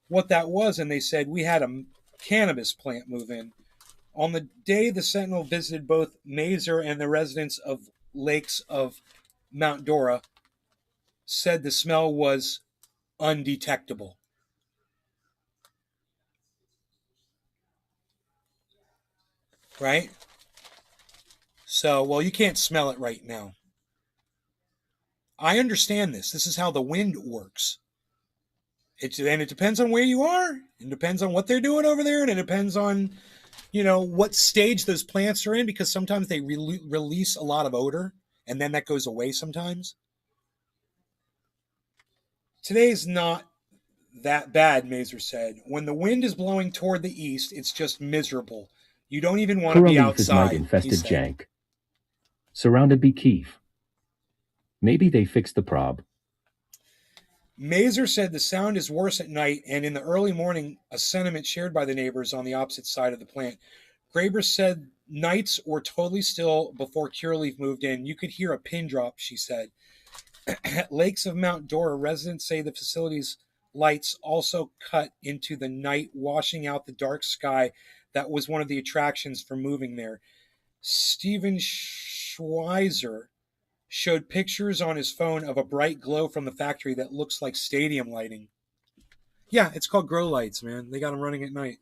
what that was, and they said we had a cannabis plant move in." On the day the Sentinel visited both Mazer and the residents of Lakes of Mount Dora, said the smell was undetectable. right? So, well, you can't smell it right now. I understand this. This is how the wind works. And it depends on where you are. It depends on what they're doing over there. And it depends on, what stage those plants are in, because sometimes they release a lot of odor and then that goes away sometimes. Today's not that bad, Mazer said. When the wind is blowing toward the east, it's just miserable. You don't even want to be outside. Is night-infested jank. Surrounded by Keef. Maybe they fixed the prob. Mazer said the sound is worse at night and in the early morning, a sentiment shared by the neighbors on the opposite side of the plant. Graber said nights were totally still before Curaleaf moved in. You could hear a pin drop, she said. At Lakes of Mount Dora, residents say the facility's lights also cut into the night, washing out the dark sky that was one of the attractions for moving there. Steven Schweizer showed pictures on his phone of a bright glow from the factory that looks like stadium lighting. Yeah, it's called grow lights, man. They got them running at night.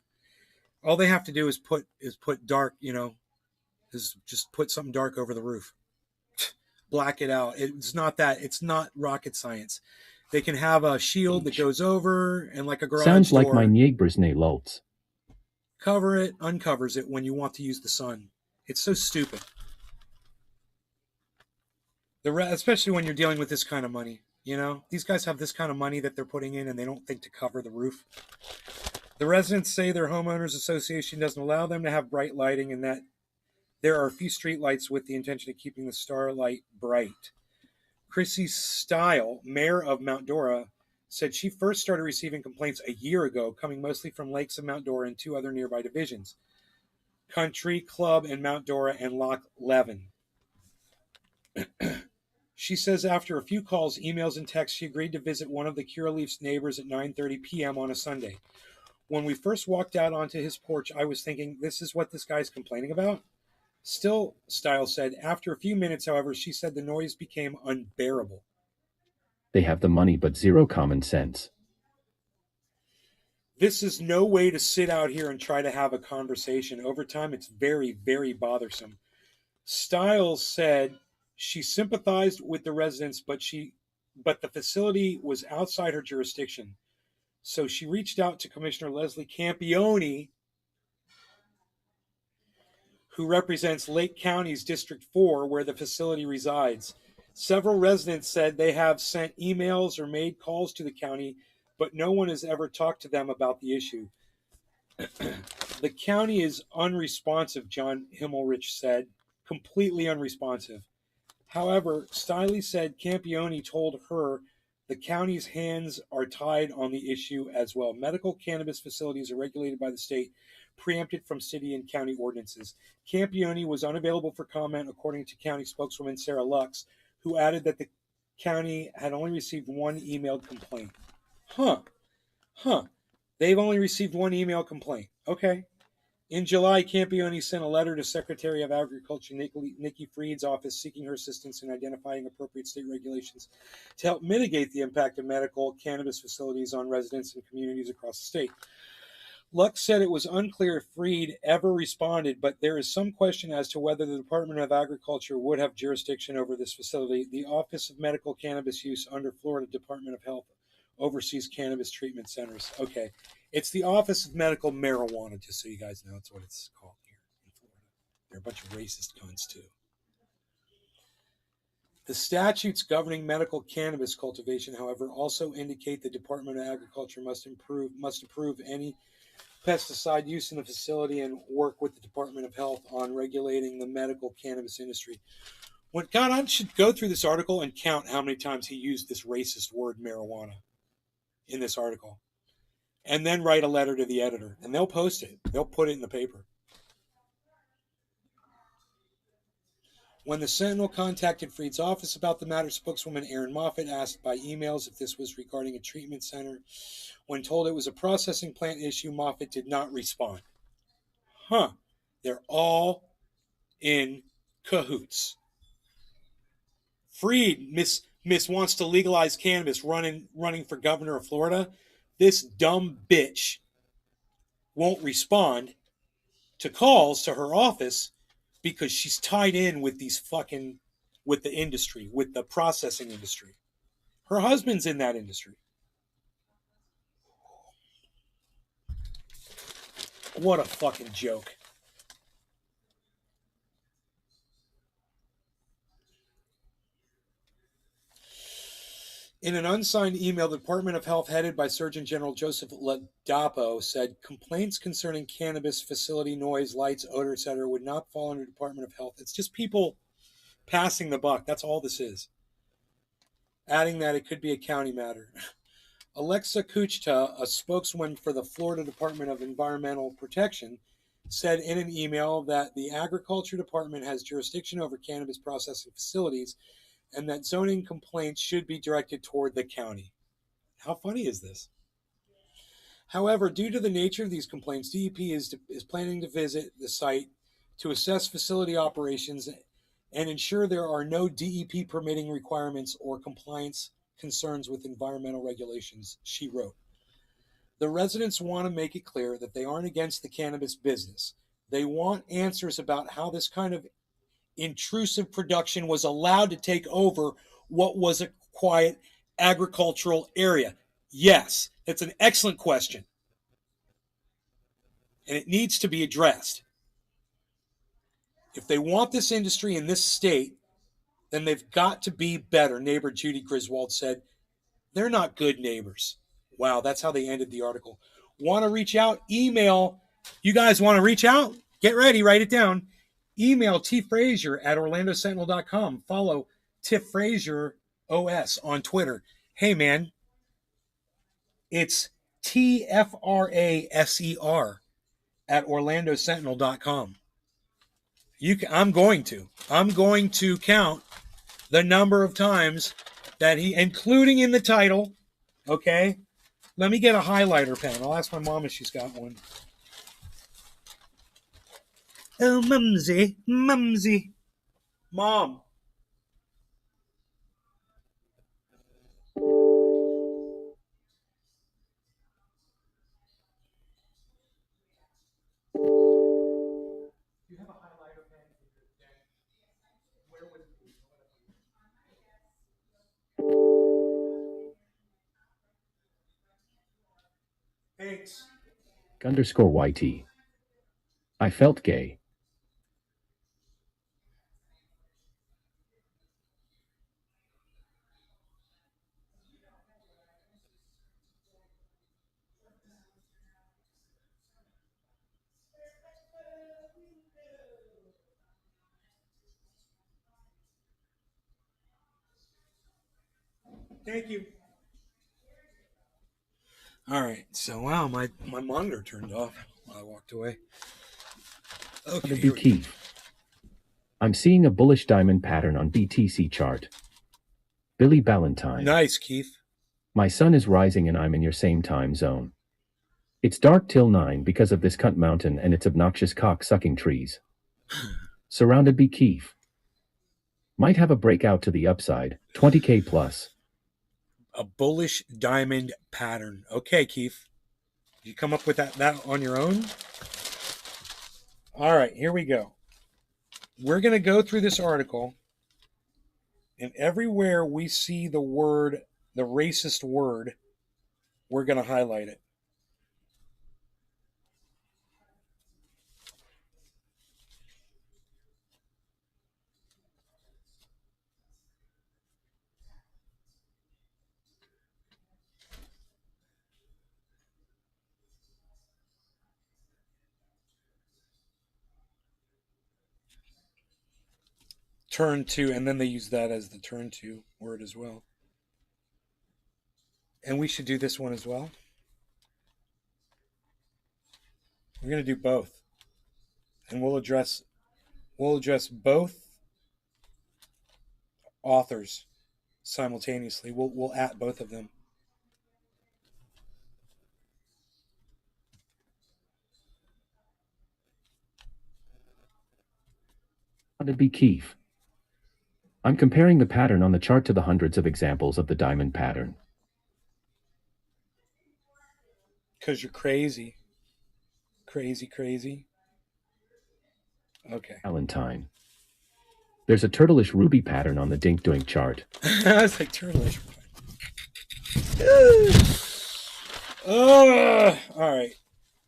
All they have to do is put dark, is just put something dark over the roof. Black it out. It's not rocket science. They can have a shield that goes over and like a garage Sounds door. like my neighbor's LAOS. Cover it, uncovers it when you want to use the sun. It's so stupid. Especially when you're dealing with this kind of money. These guys have this kind of money that they're putting in and they don't think to cover the roof. The residents say their homeowners association doesn't allow them to have bright lighting and that there are a few street lights with the intention of keeping the starlight bright. Chrissy Stile, mayor of Mount Dora, said she first started receiving complaints a year ago, coming mostly from Lakes of Mount Dora and two other nearby divisions, Country Club in Mount Dora and Loch Leven. She says after a few calls, emails, and texts, she agreed to visit one of the Curaleaf's neighbors at 9:30 p.m. on a Sunday. When we first walked out onto his porch, I was thinking, this is what this guy's complaining about? Still, Stile said, after a few minutes, however, she said the noise became unbearable. They have the money but zero common sense. This is no way to sit out here and try to have a conversation. Over time, it's very, very bothersome. Stiles said she sympathized with the residents, but the facility was outside her jurisdiction. So she reached out to Commissioner Leslie Campione, who represents Lake County's District 4, where the facility resides. Several residents said they have sent emails or made calls to the county, but no one has ever talked to them about the issue. The county is unresponsive, John Himmelrich said, completely unresponsive. However, Stiley said Campione told her the county's hands are tied on the issue as well. Medical cannabis facilities are regulated by the state, preempted from city and county ordinances. Campione was unavailable for comment, according to county spokeswoman Sarah Lux, who added that the county had only received one emailed complaint. They've only received one email complaint. Okay. In July, Campione sent a letter to Secretary of Agriculture Nikki Fried's office seeking her assistance in identifying appropriate state regulations to help mitigate the impact of medical cannabis facilities on residents and communities across the state. Lux said it was unclear if Fried ever responded, but there is some question as to whether the Department of Agriculture would have jurisdiction over this facility. The Office of Medical Cannabis Use under Florida Department of Health oversees cannabis treatment centers. Okay. It's the Office of Medical Marijuana, just so you guys know. That's what it's called here in Florida. They're a bunch of racist cunts, too. The statutes governing medical cannabis cultivation, however, also indicate the Department of Agriculture must approve any pesticide use in the facility and work with the Department of Health on regulating the medical cannabis industry. God, I should go through this article and count how many times he used this racist word marijuana in this article. And then write a letter to the editor. And they'll post it. They'll put it in the paper. When the Sentinel contacted Fried's office about the matter, spokeswoman Erin Moffitt asked by emails if this was regarding a treatment center. When told it was a processing plant issue, Moffitt did not respond. They're all in cahoots. Fried, Miss wants to legalize cannabis, running for governor of Florida. This dumb bitch won't respond. to calls to her office because she's tied in with these fucking, with the industry, with the processing industry. Her husband's in that industry. What a fucking joke. In an unsigned email, the Department of Health, headed by Surgeon General Joseph Ladapo, said complaints concerning cannabis facility noise, lights, odor, etc. would not fall under Department of Health. It's just people passing the buck. That's all this is. Adding that it could be a county matter. Alexa Kuchta, a spokeswoman for the Florida Department of Environmental Protection, said in an email that the Agriculture Department has jurisdiction over cannabis processing facilities and that zoning complaints should be directed toward the county. How funny is this? However, due to the nature of these complaints, DEP is planning to visit the site to assess facility operations and ensure there are no DEP permitting requirements or compliance concerns with environmental regulations, she wrote. The residents want to make it clear that they aren't against the cannabis business. They want answers about how this kind of intrusive production was allowed to take over what was a quiet agricultural area. Yes, it's an excellent question. And it needs to be addressed. If they want this industry in this state, then they've got to be better, neighbor Judy Griswold said. They're not good neighbors. Wow, that's how they ended the article. Want to reach out? Email. You guys want to reach out? Get ready, write it down. Email tfrazier@orlandosentinel.com. Follow Tiff Frazier OS on Twitter. Hey, man, it's TFRASER @orlandosentinel.com. I'm going to count the number of times that he, including in the title, okay? Let me get a highlighter pen. I'll ask my mom if she's got one. Oh, Mumsy, Mumsy. Mom. You have a highlighter pen? Where would it be? Thanks. _YT. I felt gay. Thank you. All right. So, wow, my monitor turned off while I walked away. Okay. Here we go. I'm seeing a bullish diamond pattern on BTC chart. Billy Ballantyne. Nice, Keith. My sun is rising and I'm in your same time zone. It's dark till 9 because of this cunt mountain and its obnoxious cock-sucking trees. Surrounded by Keith. Might have a breakout to the upside, 20K plus. A bullish diamond pattern. Okay, Keith. Did you come up with that on your own? All right, here we go. We're going to go through this article, and everywhere we see the word, the racist word, we're going to highlight it. Turn to, and then they use that as the turn to word as well. And we should do this one as well. We're going to do both. And we'll address both authors simultaneously. We'll at both of them. To be Keith. I'm comparing the pattern on the chart to the hundreds of examples of the diamond pattern. Because you're crazy. Crazy, crazy. Okay. Valentine. There's a turtleish ruby pattern on the Dink Doink chart. It's like turtleish. All right.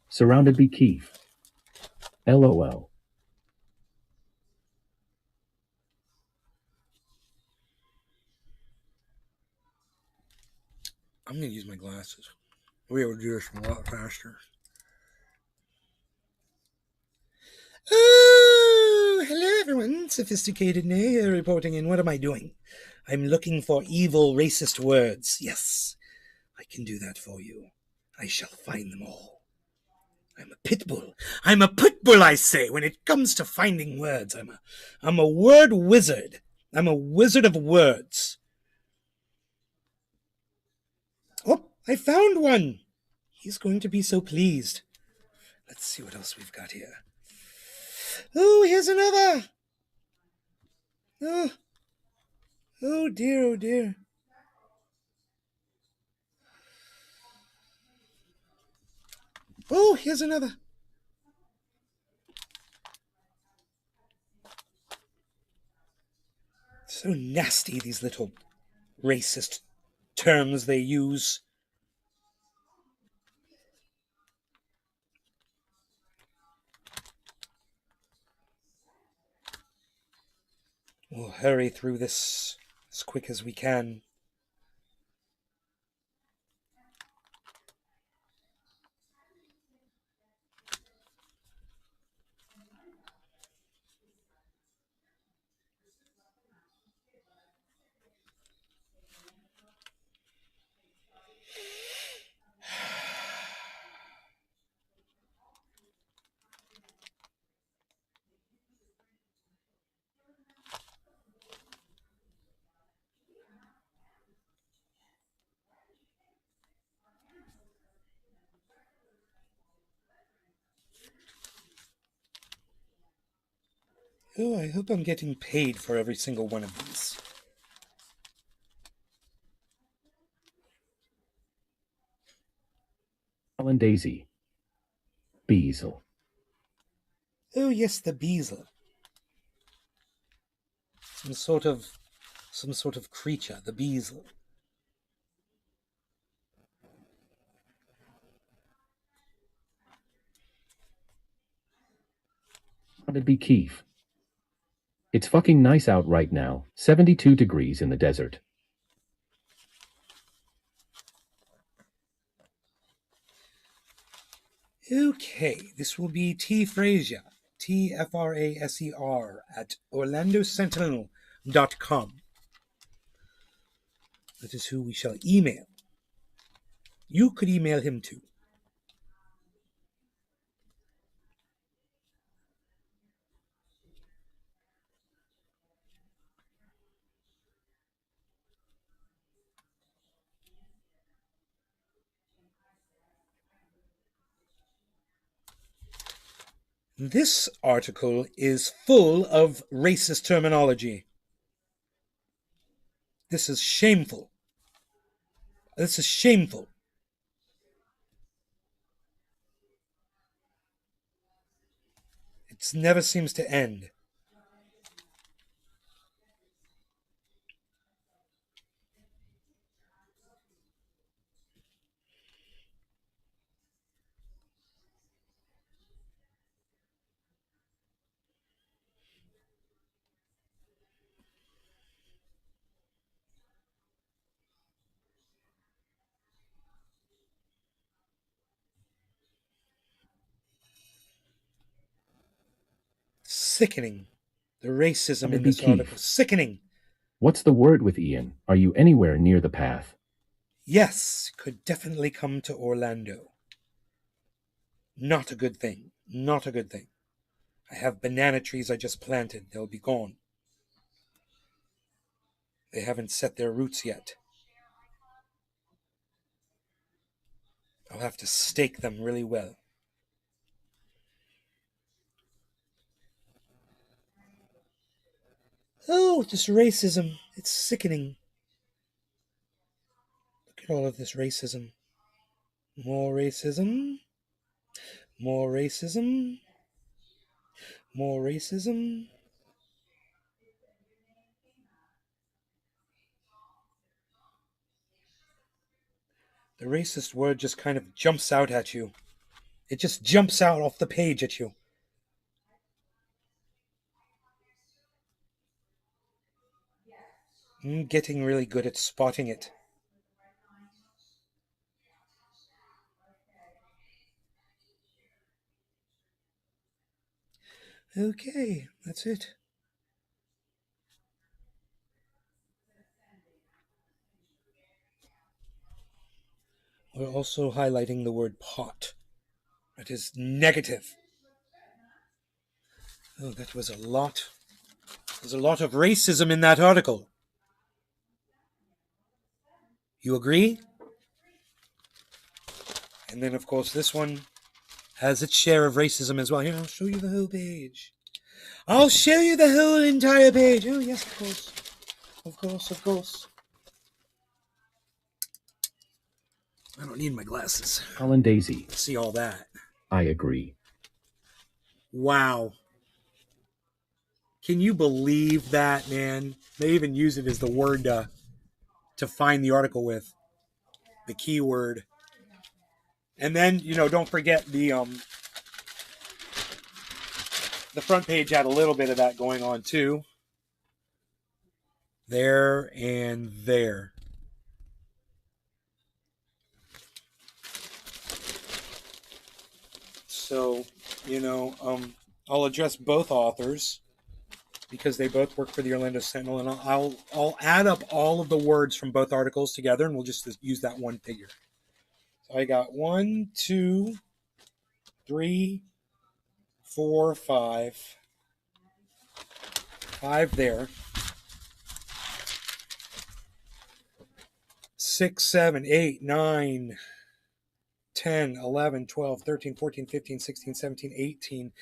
Surrounded by Keef. LOL. I'm going to use my glasses. We able to do this a lot faster. Oh, hello everyone. Sophisticated Nay reporting in. What am I doing? I'm looking for evil racist words. Yes, I can do that for you. I shall find them all. I'm a pit bull. I'm a pit bull, I say, when it comes to finding words. I'm a word wizard. I'm a wizard of words. Oh, I found one. He's going to be so pleased. Let's see what else we've got here. Oh, here's another. Oh, oh dear, oh dear. Oh, here's another. So nasty, these little racist terms they use. We'll hurry through this as quick as we can. Oh, I hope I'm getting paid for every single one of these. Alan Daisy. Beazle. Oh yes, the beazle. Some sort of creature, the beazle. Surrounded by Keef. It's fucking nice out right now. 72 degrees in the desert. Okay, this will be T. Fraser, Tfraser, at orlandosentinel.com. That is who we shall email. You could email him too. This article is full of racist terminology. This is shameful. This is shameful. It never seems to end. Sickening. The racism in this article. Sickening. What's the word with Ian? Are you anywhere near the path? Yes, could definitely come to Orlando. Not a good thing. Not a good thing. I have banana trees I just planted. They'll be gone. They haven't set their roots yet. I'll have to stake them really well. Oh, this racism. It's sickening. Look at all of this racism. More racism. More racism. More racism. The racist word just kind of jumps out at you. It just jumps out off the page at you. I'm getting really good at spotting it. Okay, that's it. We're also highlighting the word pot. That is negative. Oh, that was a lot. There's a lot of racism in that article. You agree? And then, of course, this one has its share of racism as well. Here, I'll show you the whole page. I'll show you the whole entire page. Oh, yes, of course. Of course, of course. I don't need my glasses. Colin Daisy. See all that. I agree. Wow. Can you believe that, man? They even use it as the word to find the article with. The keyword. And then, don't forget the front page had a little bit of that going on too. There and there. So, I'll address both authors because they both work for the Orlando Sentinel, and I'll add up all of the words from both articles together, and we'll just use that one figure. So I got 1, 2, 3, 4, 5. 5 there. 6, 7, 8, 9, 10, 11, 12, 13, 14, 15, 16, 17, 18,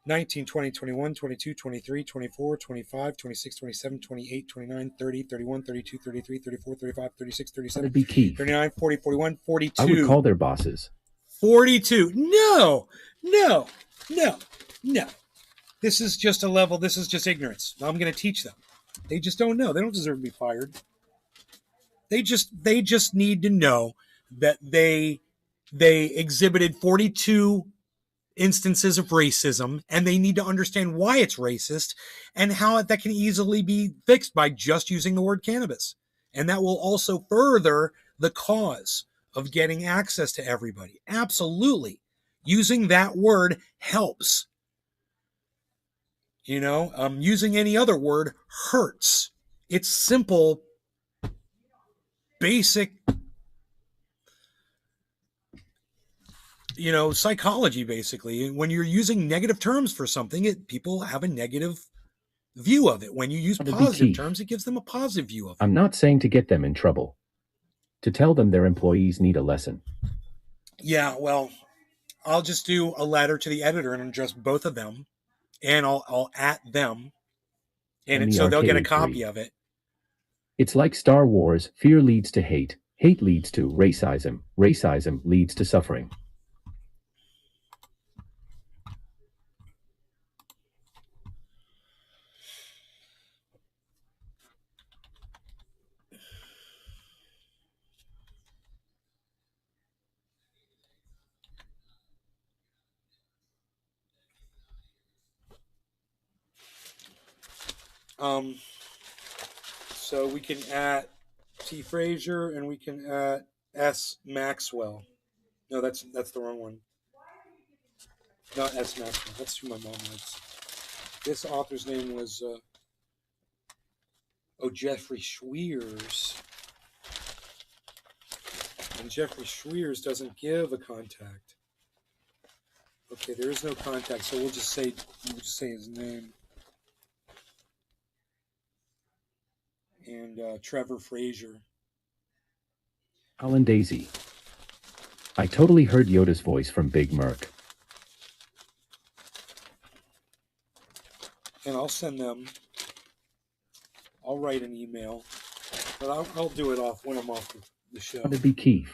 19, 20, 21, 22, 23, 24, 25, 26, 27, 28, 29, 30, 31, 32, 33, 34, 35, 36, 37, 39, 40, 41, 42. I would call their bosses. 42. No. This is just a level. This is just ignorance. I'm going to teach them. They just don't know. They don't deserve to be fired. They just need to know that they exhibited 42 instances of racism, and they need to understand why it's racist and how that can easily be fixed by just using the word cannabis. And that will also further the cause of getting access to everybody. Absolutely. Using that word helps. Using any other word hurts. It's simple, basic, psychology, basically. When you're using negative terms for something, people have a negative view of it. When you use positive terms, it gives them a positive view of it. I'm not saying to get them in trouble. To tell them their employees need a lesson. Yeah, well, I'll just do a letter to the editor and address both of them, and I'll at them, and so they'll get a copy of it. It's like Star Wars. Fear leads to hate. Hate leads to racism. Racism leads to suffering. So we can at T. Frazier and we can at S. Maxwell. No, that's the wrong one. Not S. Maxwell. That's who my mom likes. This author's name was Jeffrey Schweers. And Jeffrey Schweers doesn't give a contact. Okay, there is no contact, so we'll just say his name. And Trevor Frazier. Colin Daisy. I totally heard Yoda's voice from Big Merc. And I'll send them. I'll write an email, but I'll do it off when I'm off the show. It'll be Keith.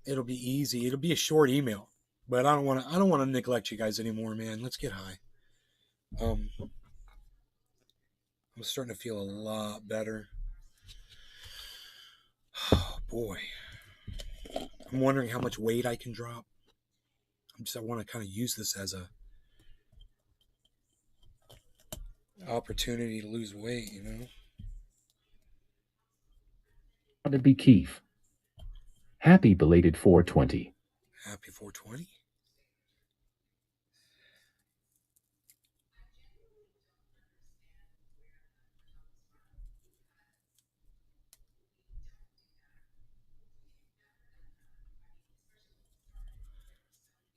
It'll be easy. It'll be a short email. But I don't want to neglect you guys anymore, man. Let's get high. I'm starting to feel a lot better. Oh, boy. I'm wondering how much weight I can drop. I want to kind of use this as a opportunity to lose weight, you know? To be Keith. Happy belated 420. Happy 420?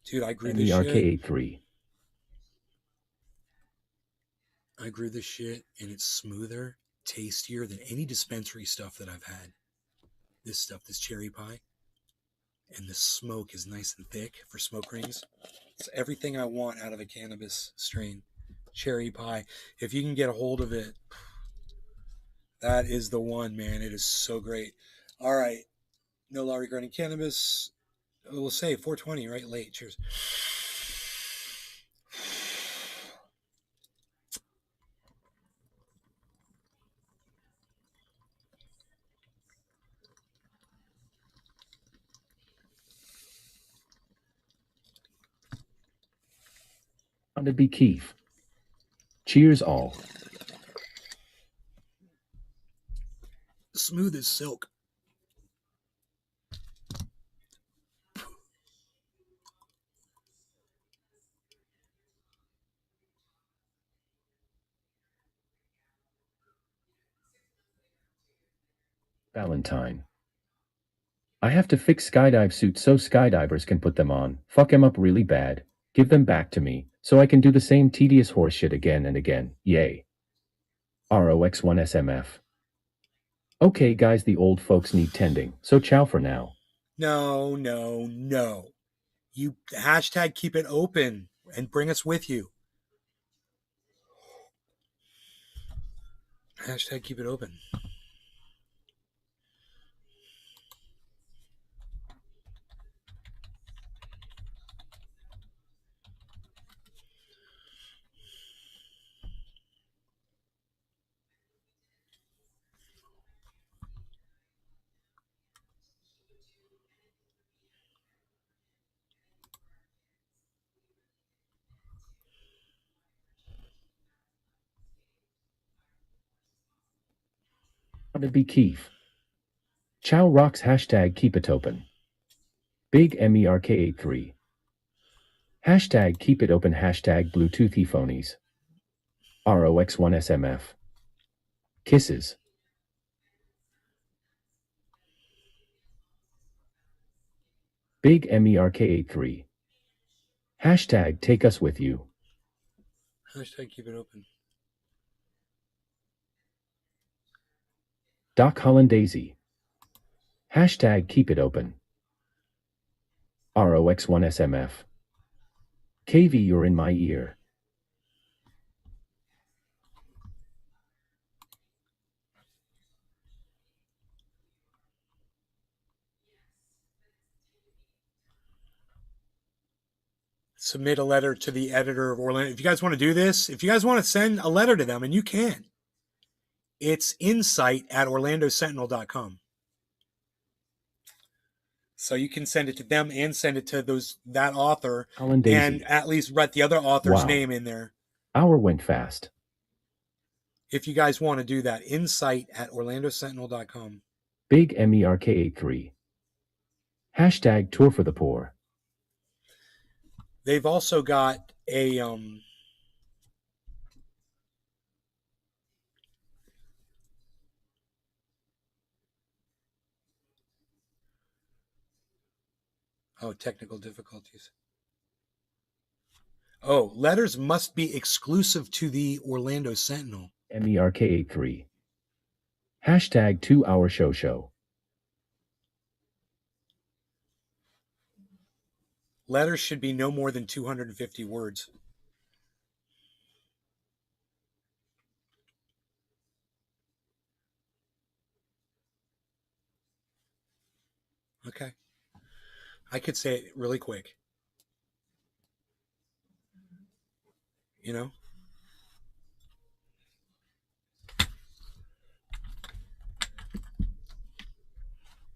Dude, I grew this shit. 3. I grew this shit, and it's smoother, tastier than any dispensary stuff that I've had. This stuff, this cherry pie. And the smoke is nice and thick for smoke rings. It's everything I want out of a cannabis strain. Cherry pie. If you can get a hold of it, that is the one, man. It is so great. All right. No law regarding cannabis. We'll say 420, right? Late. Cheers. To be Keith. Cheers all. Smooth as silk. Valentine. I have to fix skydive suits so skydivers can put them on. Fuck them up really bad. Give them back to me, so I can do the same tedious horseshit again and again. Yay. ROX1SMF. Okay guys, the old folks need tending, so ciao for now. No. You hashtag keep it open and bring us with you. Hashtag keep it open. To be Keith. Ciao rocks hashtag keep it open. Big MERK83. Hashtag keep it open hashtag Bluetoothy phonies. ROX1SMF. Kisses. Big MERK83. Hashtag take us with you. Hashtag keep it open. Doc Hollandaisy. Hashtag keep it open. ROX1SMF. KV, you're in my ear. Submit a letter to the editor of Orlando. If you guys want to do this, if you guys want to send a letter to them, and you can, it's insight@orlandosentinel.com. So you can send it to them and send it to that author and at least write the other author's name in there. Hour went fast. If you guys want to do that, insight@orlandosentinel.com. Big MERK83. Hashtag tour for the poor. They've also got a technical difficulties. Oh, letters must be exclusive to the Orlando Sentinel. MERK83. Hashtag 2-hour show. Letters should be no more than 250 words. Okay. I could say it really quick. you know?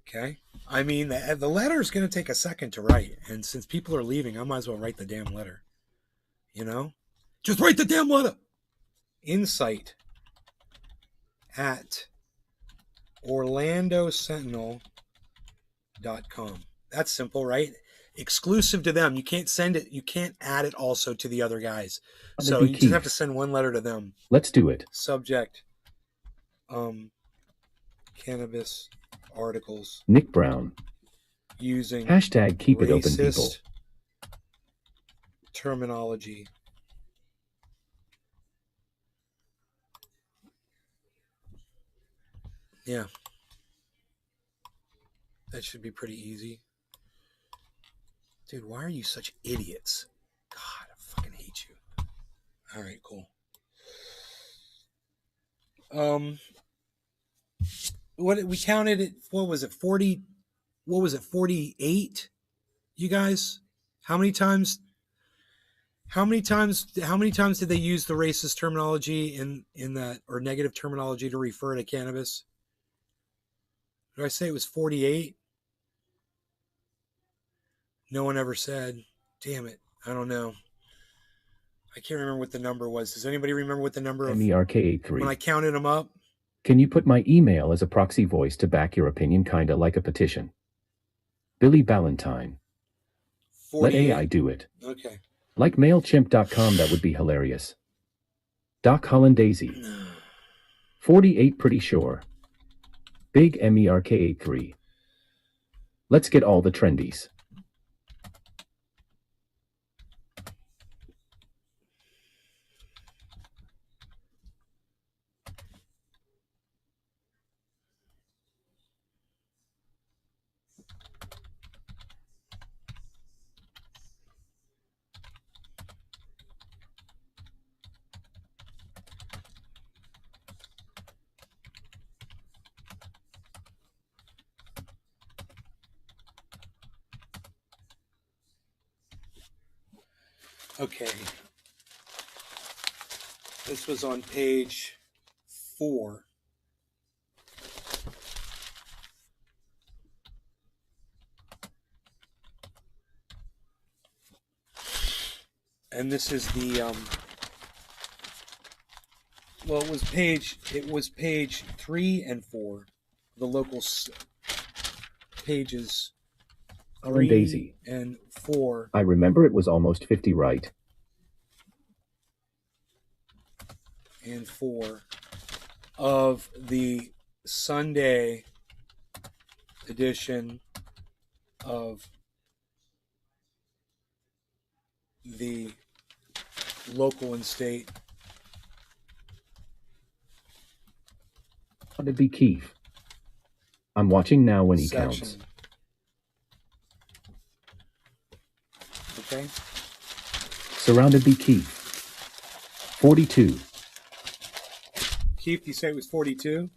Okay. I mean, the letter is going to take a second to write. And since people are leaving, I might as well write the damn letter. You know? Just write the damn letter. Insight at OrlandoSentinel.com. That's simple, right? Exclusive to them. You can't send it. You can't add it also to the other guys. So you just have to send one letter to them. Let's do it. Subject. Cannabis articles. Nick Brown. Using hashtag keep it open, people. Terminology. Yeah. That should be pretty easy. Dude, why are you such idiots? God, I fucking hate you. All right, cool. What we counted it, what was it? 40, what was it? 48? You guys? How many times did they use the racist terminology in that, or negative terminology to refer to cannabis? Did I say it was 48? No one ever said. Damn it. I don't know. I can't remember what the number was. Does anybody remember what the number of MERK83. when I counted them up? Can you put my email as a proxy voice to back your opinion, kinda like a petition? Billy Ballantyne. 48. Let AI do it. Okay. Like MailChimp.com, that would be hilarious. Doc Hollandaisy. 48, pretty sure. Big MERK83. Let's get all the trendies. Okay. This was on page 4. And this is the well, it was page 3 and 4. The local pages 3 Daisy. and 4. I remember it was almost 50, right? And 4 of the Sunday edition of the local and state. Surrounded be Keith. I'm watching now when he section. counts. Okay. Surrounded be Keith. 42. Keith, you say it was 42?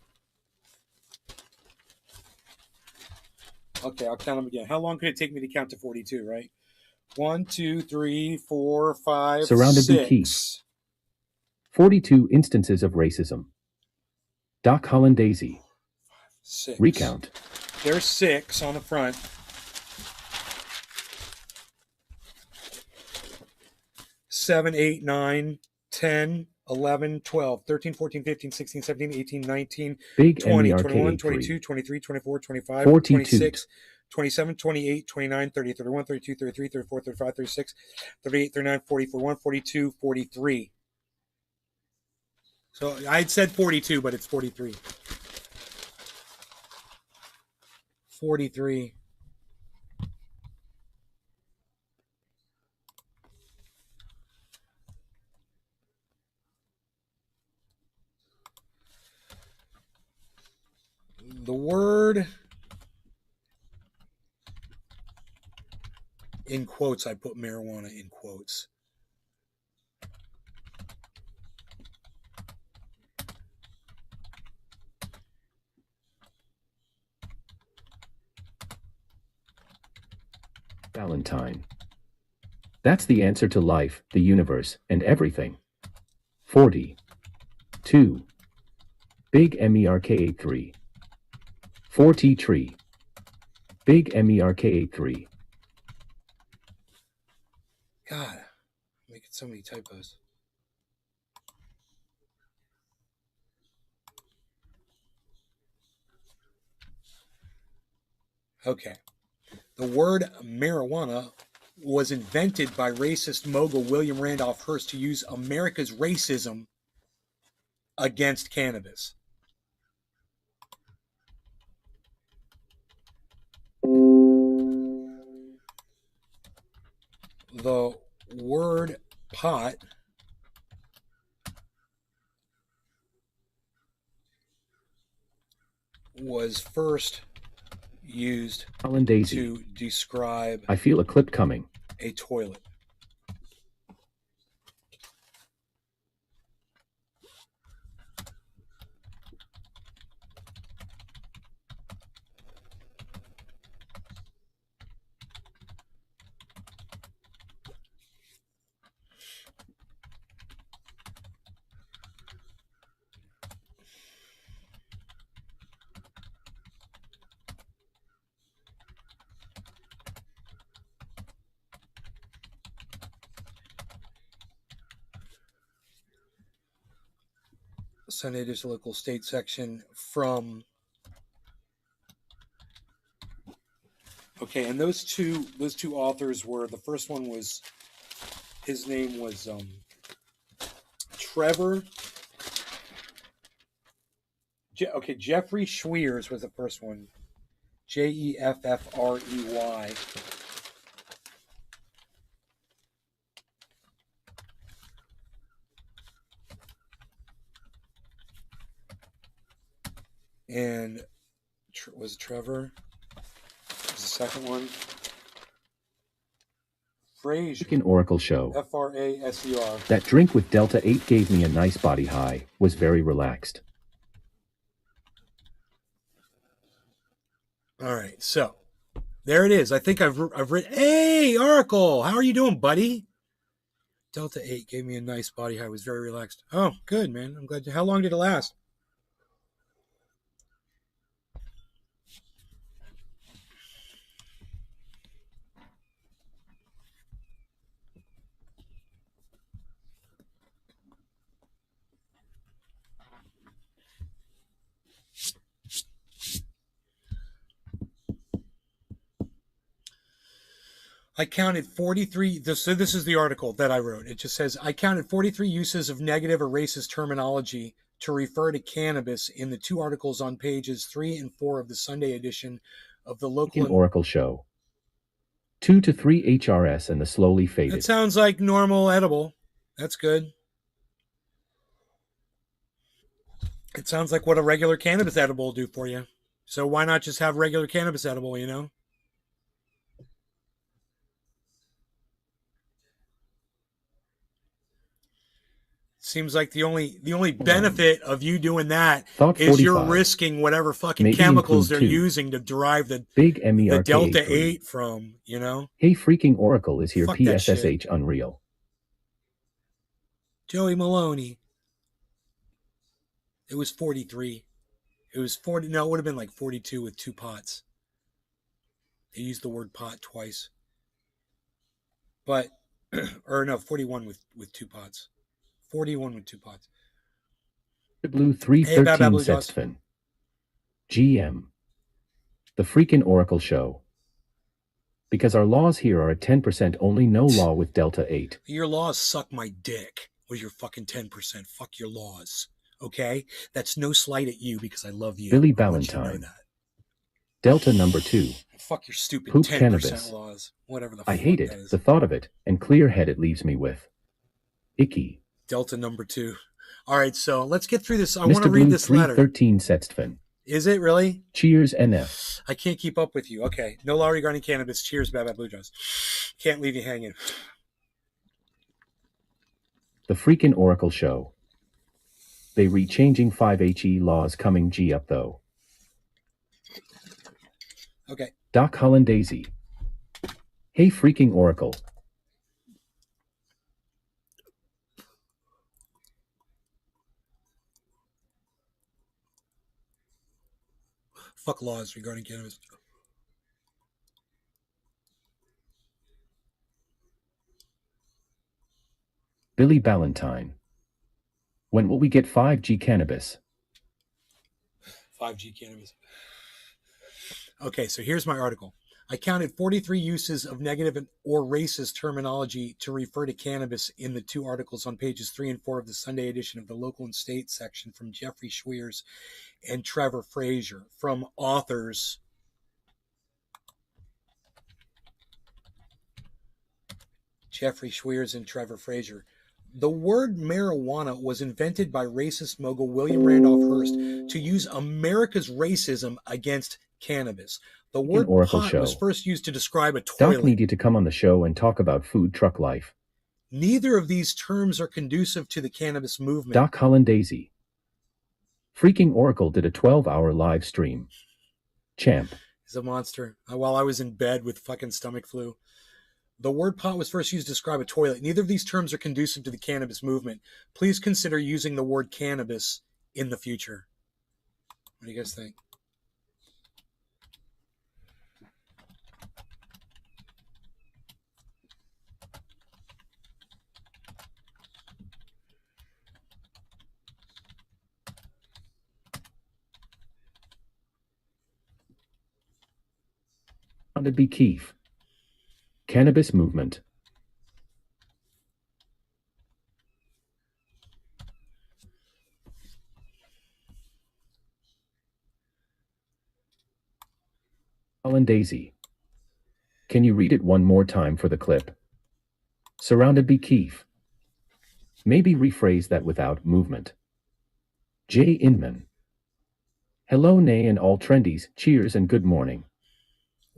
Okay, I'll count them again. How long could it take me to count to 42, right? 1, 2, 3, 4, 5, Surrounded 6. by Keith. 42 instances of racism. Doc Hollandaisy. 6. Recount. There's 6 on the front. 7, 8, 9, 10, 11, 12, 13, 14, 15, 16, 17, 18, 19, Big 20, MERK 21, 22, 23, 24, 25, 42. 26, 27, 28, 29, 30, 31, 32, 33, 34, 35, 36, 38, 39, 40, 41, 42, 43. So I had said 42, but it's 43. 43. The word in quotes, I put marijuana in quotes. Valentine. That's the answer to life, the universe, and everything. 40. 2. Big MERK83. 4T tree. Big MERK83. God, I'm making so many typos. Okay. The word marijuana was invented by racist mogul William Randolph Hearst to use America's racism against cannabis. The word pot was first used to describe I feel a clip coming. A toilet. Sunday edition local state section from. Okay, and those two authors were, the first one was, his name was Trevor. Jeffrey Schweers was the first one. Jeffrey. And was Trevor? Was the second one? Fraser. Freaking Oracle show. Fraser. That drink with Delta 8 gave me a nice body high. Was very relaxed. All right, so there it is. I think I've written. Hey, Oracle, how are you doing, buddy? Delta 8 gave me a nice body high. Was very relaxed. Oh, good, man. I'm glad. How long did it last? I counted 43. So this is the article that I wrote. It just says, I counted 43 uses of negative or racist terminology to refer to cannabis in the two articles on pages 3 and 4 of the Sunday edition of the local Oracle show. 2 to 3 HRS and the slowly faded. That sounds like normal edible. That's good. It sounds like what a regular cannabis edible will do for you. So why not just have regular cannabis edible, you know? Seems like the only benefit of you doing that is you're risking whatever fucking chemicals they're using to derive the Delta 8 from, you know? Hey, freaking Oracle is here. PSSH Unreal. Joey Maloney. It was 43. It was 40. No, it would have been like 42 with 2 pots. They used the word pot twice. But, or no, 41 with 2 pots. 41 with 2 pots. Blue 313 Setsfin. GM. The freaking Oracle show. Because our laws here are at 10% only, no law with Delta 8. Your laws suck my dick with your fucking 10%. Fuck your laws. Okay? That's no slight at you because I love you. Billy Ballantyne. You know Delta number 2. Fuck your stupid Poop 10% cannabis. laws. Whatever the I fuck hate that it, is. the thought of it, and clear head it leaves me with. Icky. Delta number 2. All right, so let's get through this. I Mr. want to read Blue this letter. 313 Setsfin. Is it really? Cheers, NF. I can't keep up with you. Okay. No law regarding cannabis. Cheers, Bad Blue Jaws. Can't leave you hanging. The freaking Oracle show. They re-changing 5HE laws coming G up though. Okay. Doc Hollandaisy. Hey freaking Oracle. Fuck laws regarding cannabis. Billy Ballantyne. When will we get 5G cannabis? 5G cannabis. Okay, so here's my article. I counted 43 uses of negative or racist terminology to refer to cannabis in the 2 articles on pages 3 and 4 of the Sunday edition of the Local and State section from Jeffrey Schweers and Trevor Frazier, from authors Jeffrey Schweers and Trevor Frazier. The word marijuana was invented by racist mogul William Randolph Hearst to use America's racism against cannabis. The word pot was first used to describe a toilet. Doc need you to come on the show and talk about food truck life. Neither of these terms are conducive to the cannabis movement. Doc Hollandaisy. Freaking Oracle did a 12-hour live stream. Champ. He's a monster. While I was in bed with fucking stomach flu. The word pot was first used to describe a toilet. Neither of these terms are conducive to the cannabis movement. Please consider using the word cannabis in the future. What do you guys think? To be Keefe. Cannabis movement. Hollandaisy. Can you read it one more time for the clip? Surrounded by Keefe. Maybe rephrase that without movement. J. Inman. Hello, nay, and all trendies, cheers and good morning.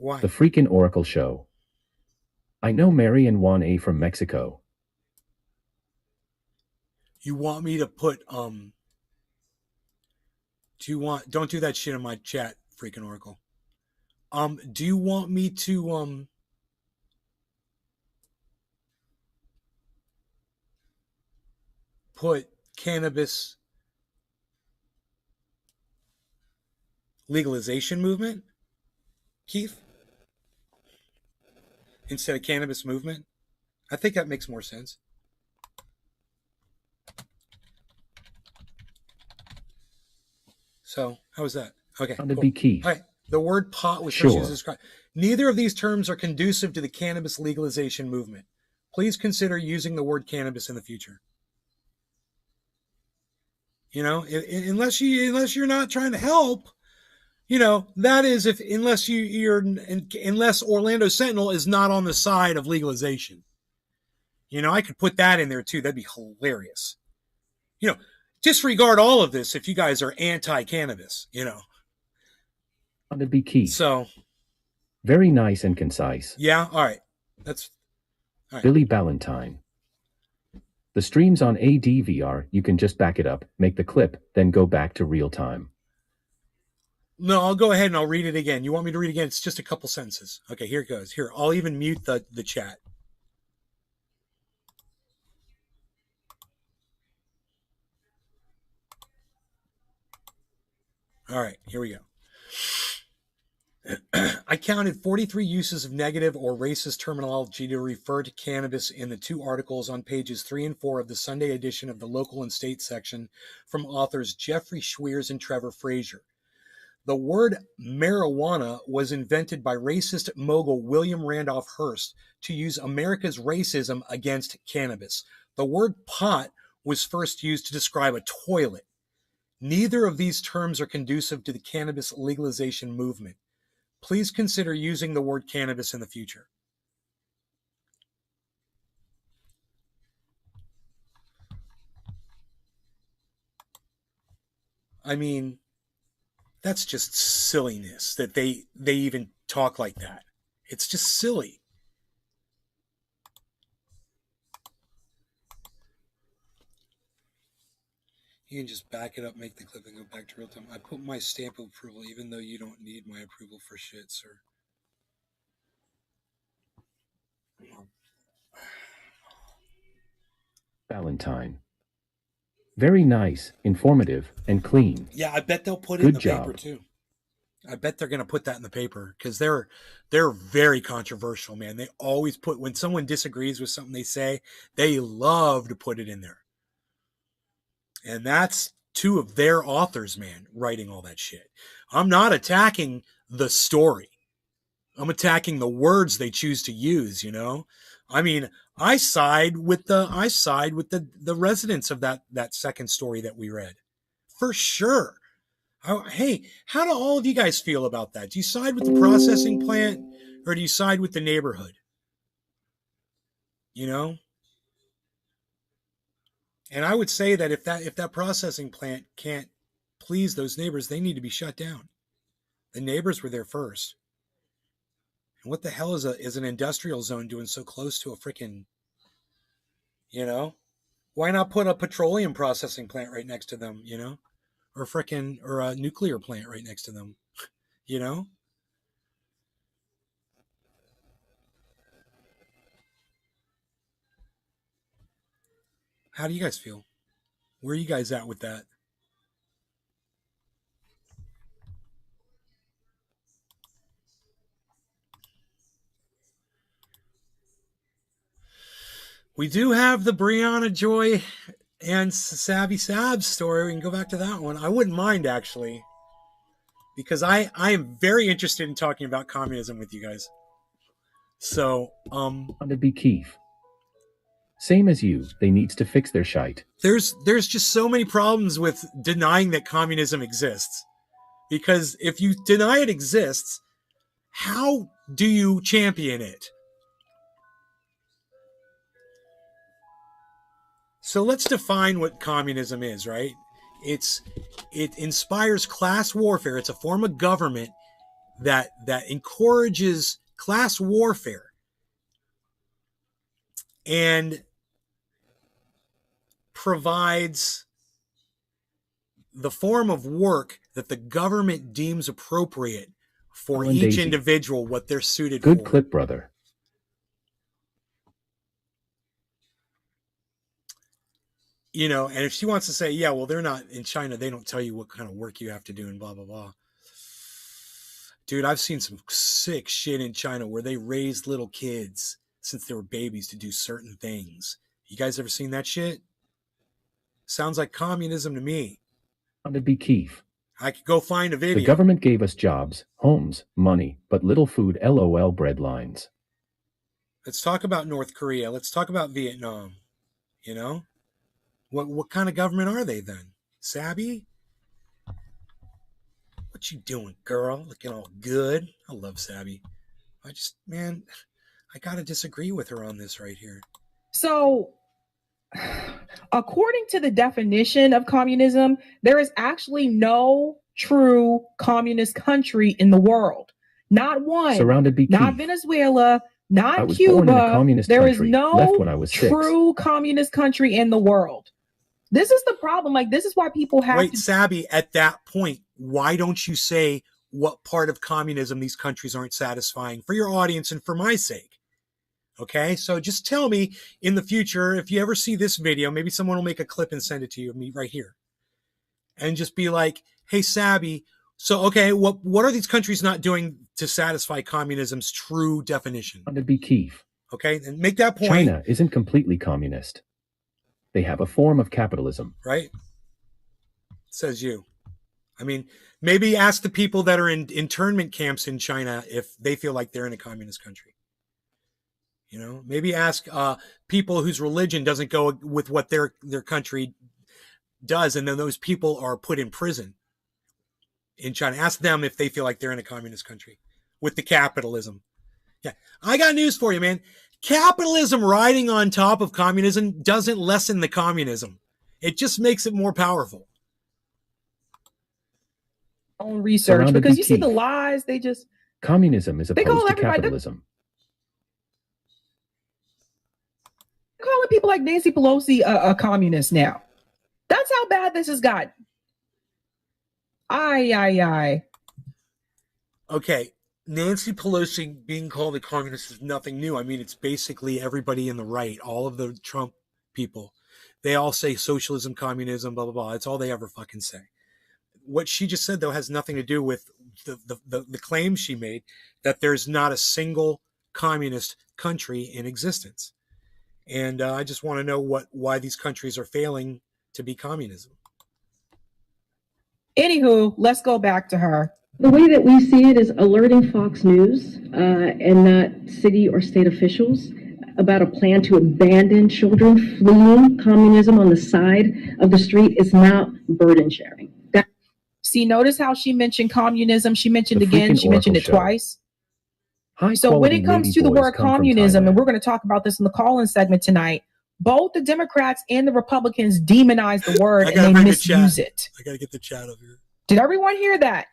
Why? The freaking Oracle show. I know Mary and Juan A from Mexico. You want me to put, don't do that shit in my chat, freaking Oracle. Do you want me to, put cannabis legalization movement, Keith, instead of cannabis movement? I think that makes more sense. So, how was that? Okay, cool. All right. The word pot was first used to describe. Neither of these terms are conducive to the cannabis legalization movement. Please consider using the word cannabis in the future. You know, unless you're not trying to help, you know, that is unless Orlando Sentinel is not on the side of legalization. You know, I could put that in there too. That'd be hilarious. You know, disregard all of this if you guys are anti-cannabis, you know. To be key. So, very nice and concise. Yeah, all right. That's all right. Billy Ballantyne. The stream's on ADVR, you can just back it up, make the clip, then go back to real time. No, I'll go ahead and I'll read it again. You want me to read it again? It's just a couple sentences. Okay, here it goes. Here, I'll even mute the chat. All right, here we go. I counted 43 uses of negative or racist terminology to refer to cannabis in the 2 articles on pages 3 and 4 of the Sunday edition of the Local and State section from authors Jeffrey Schweers and Trevor Frazier. The word marijuana was invented by racist mogul William Randolph Hearst to use America's racism against cannabis. The word pot was first used to describe a toilet. Neither of these terms are conducive to the cannabis legalization movement. Please consider using the word cannabis in the future. I mean, that's just silliness that they even talk like that. It's just silly. You can just back it up, make the clip, and go back to real time. I put my stamp of approval, even though you don't need my approval for shit, sir. Ballantyne. Very nice, informative, and clean. Yeah, I bet they'll put it in the paper, too. I bet they're going to put that in the paper because they're very controversial, man. They always put, when someone disagrees with something they say, they love to put it in there. And that's two of their authors, man, writing all that shit. I'm not attacking the story. I'm attacking the words they choose to use, you know? I mean, I side with the residents of that second story that we read. For sure. Hey, how do all of you guys feel about that? Do you side with the processing plant or do you side with the neighborhood? You know? And I would say that if that processing plant can't please those neighbors, they need to be shut down. The neighbors were there first. And what the hell is an industrial zone doing so close to a freaking, you know? Why not put a petroleum processing plant right next to them, you know? Or a nuclear plant right next to them, you know? How do you guys feel? Where are you guys at with that? We do have the Brianna Joy and SABS story. We can go back to that one. I wouldn't mind, actually, because I am very interested in talking about communism with you guys. So, to be Keith. Same as you, they needs to fix their shite. There's just so many problems with denying that communism exists. Because if you deny it exists, how do you champion it? So let's define what communism is, right? It inspires class warfare. It's a form of government that encourages class warfare and provides the form of work that the government deems appropriate for each individual, what they're suited for. Good clip, brother. You know, and if she wants to say, yeah, well, they're not in China, they don't tell you what kind of work you have to do and blah, blah, blah. Dude, I've seen some sick shit in China where they raised little kids since they were babies to do certain things. You guys ever seen that shit? Sounds like communism to me. To be Keith. I could go find a video. The government gave us jobs, homes, money, but little food, LOL breadlines. Let's talk about North Korea. Let's talk about Vietnam. You know? What kind of government are they then? SABBY? What you doing, girl? Looking all good. I love SABBY. Man, I gotta disagree with her on this right here. So, according to the definition of communism, there is actually no true communist country in the world. Not one. Surrounded by not Venezuela, not Cuba. There is no true communist country in the world. This is the problem. Like, this is why people have Wait, SABBY, at that point, why don't you say what part of communism these countries aren't satisfying for your audience and for my sake? Okay, so just tell me in the future, if you ever see this video, maybe someone will make a clip and send it to you, me right here. And just be like, hey, SABBY, so, okay, what are these countries not doing to satisfy communism's true definition? To be Keith. Okay, and make that point. China isn't completely communist. They have a form of capitalism. Right? Says you. I mean, maybe ask the people that are in internment camps in China if they feel like they're in a communist country. You know, maybe ask people whose religion doesn't go with what their country does, and then those people are put in prison in China. Ask them if they feel like they're in a communist country with the capitalism. Yeah, I got news for you, man. Capitalism riding on top of communism doesn't lessen the communism. It just makes it more powerful. Own research, because you see the lies, they just... Communism is opposed to capitalism. They're calling people like Nancy Pelosi a communist now. That's how bad this has gotten. Aye. Okay. Nancy Pelosi being called a communist is nothing new. I mean, it's basically everybody in the right, all of the Trump people. They all say socialism, communism, blah, blah, blah. It's all they ever fucking say. what she just said, though, has nothing to do with the claim she made that there's not a single communist country in existence. And I just want to know why these countries are failing to be communism. Anywho, let's go back to her. The way that we see it is alerting Fox News and not city or state officials about a plan to abandon children fleeing communism on the side of the street is not burden sharing. See, notice how she mentioned communism. She mentioned again, she mentioned it twice. So when it comes to the word communism, and we're going to talk about this in the call-in segment tonight, both the Democrats and the Republicans demonize the word and they misuse it. I got to get the chat up here. Did everyone hear that?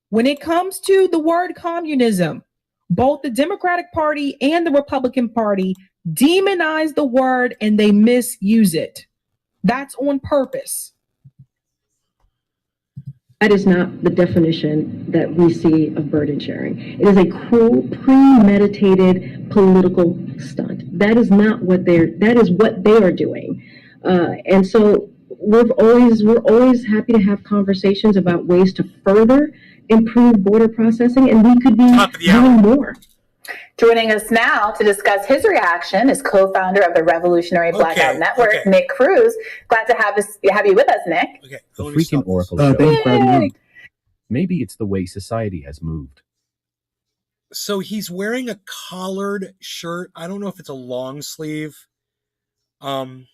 When it comes to the word communism, both the Democratic Party and the Republican Party demonize the word and they misuse it. That's on purpose. That is not the definition that we see of burden sharing. It is a cruel, premeditated political stunt. That is not what that is what they are doing. And so we're always happy to have conversations about ways to further improve border processing, and we could be doing more. Joining us now to discuss his reaction is co-founder of the Revolutionary Blackout Network, Nick Cruz. Glad to have you with us, Nick. Okay, the freaking Oracle show. Maybe it's the way society has moved. So he's wearing a collared shirt. I don't know if it's a long sleeve. But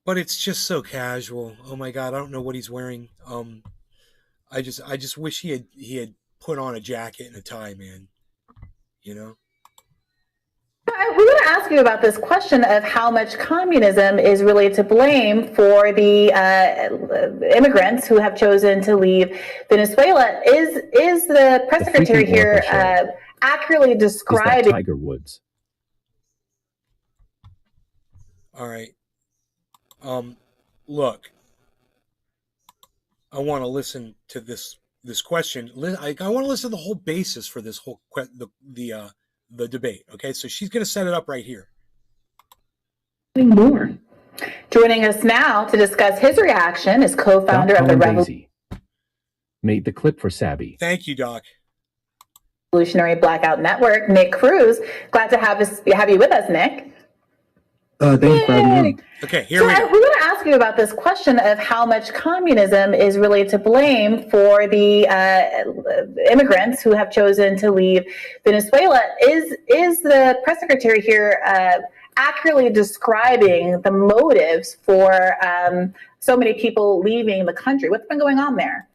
it's just so casual. Oh my God, I don't know what he's wearing. I just wish he had put on a jacket and a tie, man. You know? We want to ask you about this question of how much communism is really to blame for the immigrants who have chosen to leave Venezuela. Is the press secretary here accurately describing Tiger Woods? All right. Look, I want to listen to this question. I want to listen to the whole basis for this whole the debate. Okay, so she's going to set it up right here. More. Joining us now to discuss his reaction is co-founder of the Made the clip for SABBY. Thank you, Doc. Revolutionary Blackout Network, Nick Cruz. Glad to have you with us, Nick. Thanks for having me. Okay, here we go. We want to ask you about this question of how much communism is really to blame for the immigrants who have chosen to leave Venezuela. Is the press secretary here accurately describing the motives for so many people leaving the country? What's been going on there?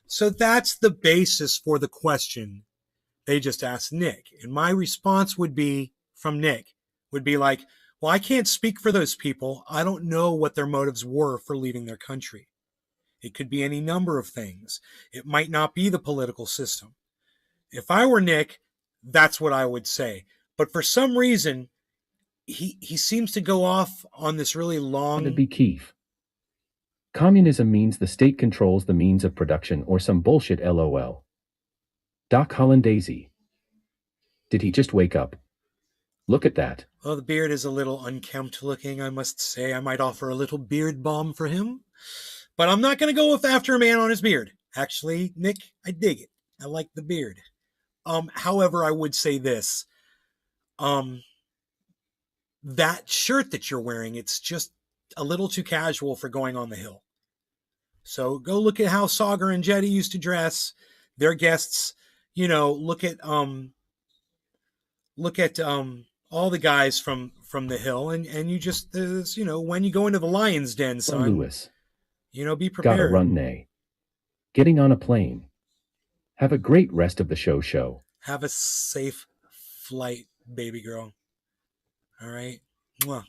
So that's the basis for the question they just asked Nick. And my response would be, from Nick, would be like, well, I can't speak for those people. I don't know what their motives were for leaving their country. It could be any number of things. It might not be the political system. If I were Nick, that's what I would say. But for some reason, he seems to go off on this really long... To be Keith. Communism means the state controls the means of production or some bullshit LOL. Doc Hollandaise. Did he just wake up? Look at that. Well, the beard is a little unkempt looking, I must say. I might offer a little beard balm for him. But I'm not going to go after a man on his beard. Actually, Nick, I dig it. I like the beard. However, I would say this. That shirt that you're wearing, it's just a little too casual for going on the Hill. So go look at how Sagar and Jetty used to dress. Their guests, you know, look at all the guys from the Hill, and you just, you know, when you go into the lion's den, son, Lewis, you know, be prepared. Gotta run, nay. Getting on a plane. Have a great rest of the show. Have a safe flight, baby girl. All right. Mwah.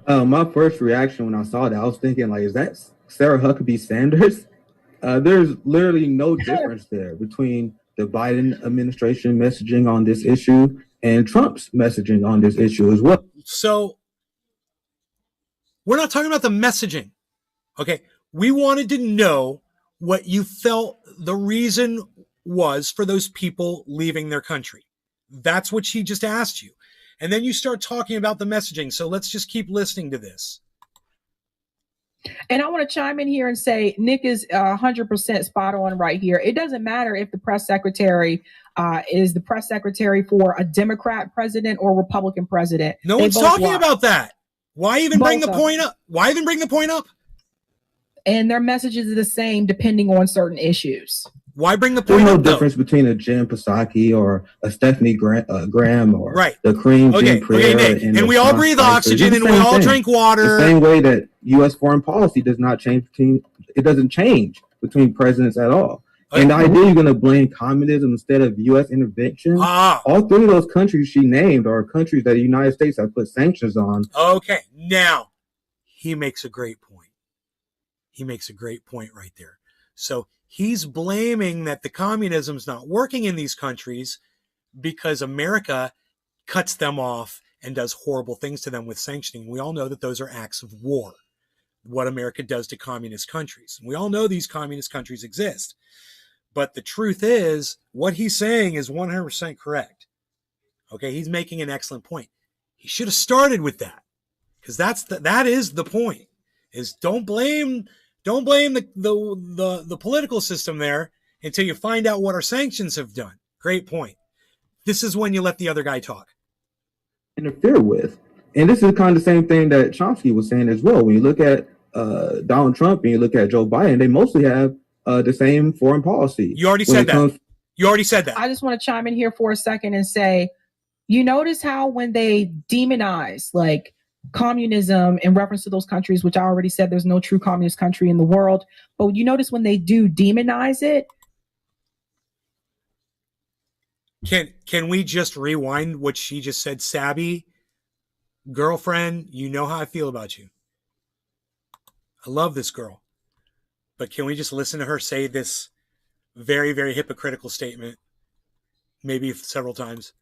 My first reaction when I saw that, I was thinking, like, is that Sarah Huckabee Sanders? There's literally no difference there between the Biden administration messaging on this issue and Trump's messaging on this issue as well. So we're not talking about the messaging. Okay. We wanted to know what you felt the reason was for those people leaving their country. That's what she just asked you. And then you start talking about the messaging. So let's just keep listening to this. And I want to chime in here and say Nick is 100% spot on right here. It doesn't matter if the press secretary is the press secretary for a Democrat president or Republican president. No one's talking about that. Why even bring the point up? Why even bring the point up? And their messages are the same depending on certain issues. Why bring the point up? There's no difference between a Jen Psaki or a Stephanie Graham or the Kareem Jean-Pierre. And we all breathe oxygen and we all drink water. The same way that U.S. foreign policy does not change it doesn't change between presidents at all. And the idea you're going to blame communism instead of U.S. intervention, all three of those countries she named are countries that the United States have put sanctions on. Okay, now he makes a great point. He makes a great point right there. So he's blaming that the communism is not working in these countries because America cuts them off and does horrible things to them with sanctioning. We all know that those are acts of war, what America does to communist countries. We all know these communist countries exist. But the truth is, what he's saying is 100% correct. Okay, he's making an excellent point. He should have started with that, because that is the point. Is don't blame the political system there until you find out what our sanctions have done. Great point. This is when you let the other guy talk. Interfere with. And this is kind of the same thing that Chomsky was saying as well. When you look at Donald Trump and you look at Joe Biden, they mostly have the same foreign policy. You already said that. You already said that. I just want to chime in here for a second and say, you notice how when they demonize like communism in reference to those countries, which I already said there's no true communist country in the world, but you notice when they do demonize it. Can we just rewind what she just said? Sabby, girlfriend, you know how I feel about you. I love this girl. But can we just listen to her say this very, very hypocritical statement, maybe several times?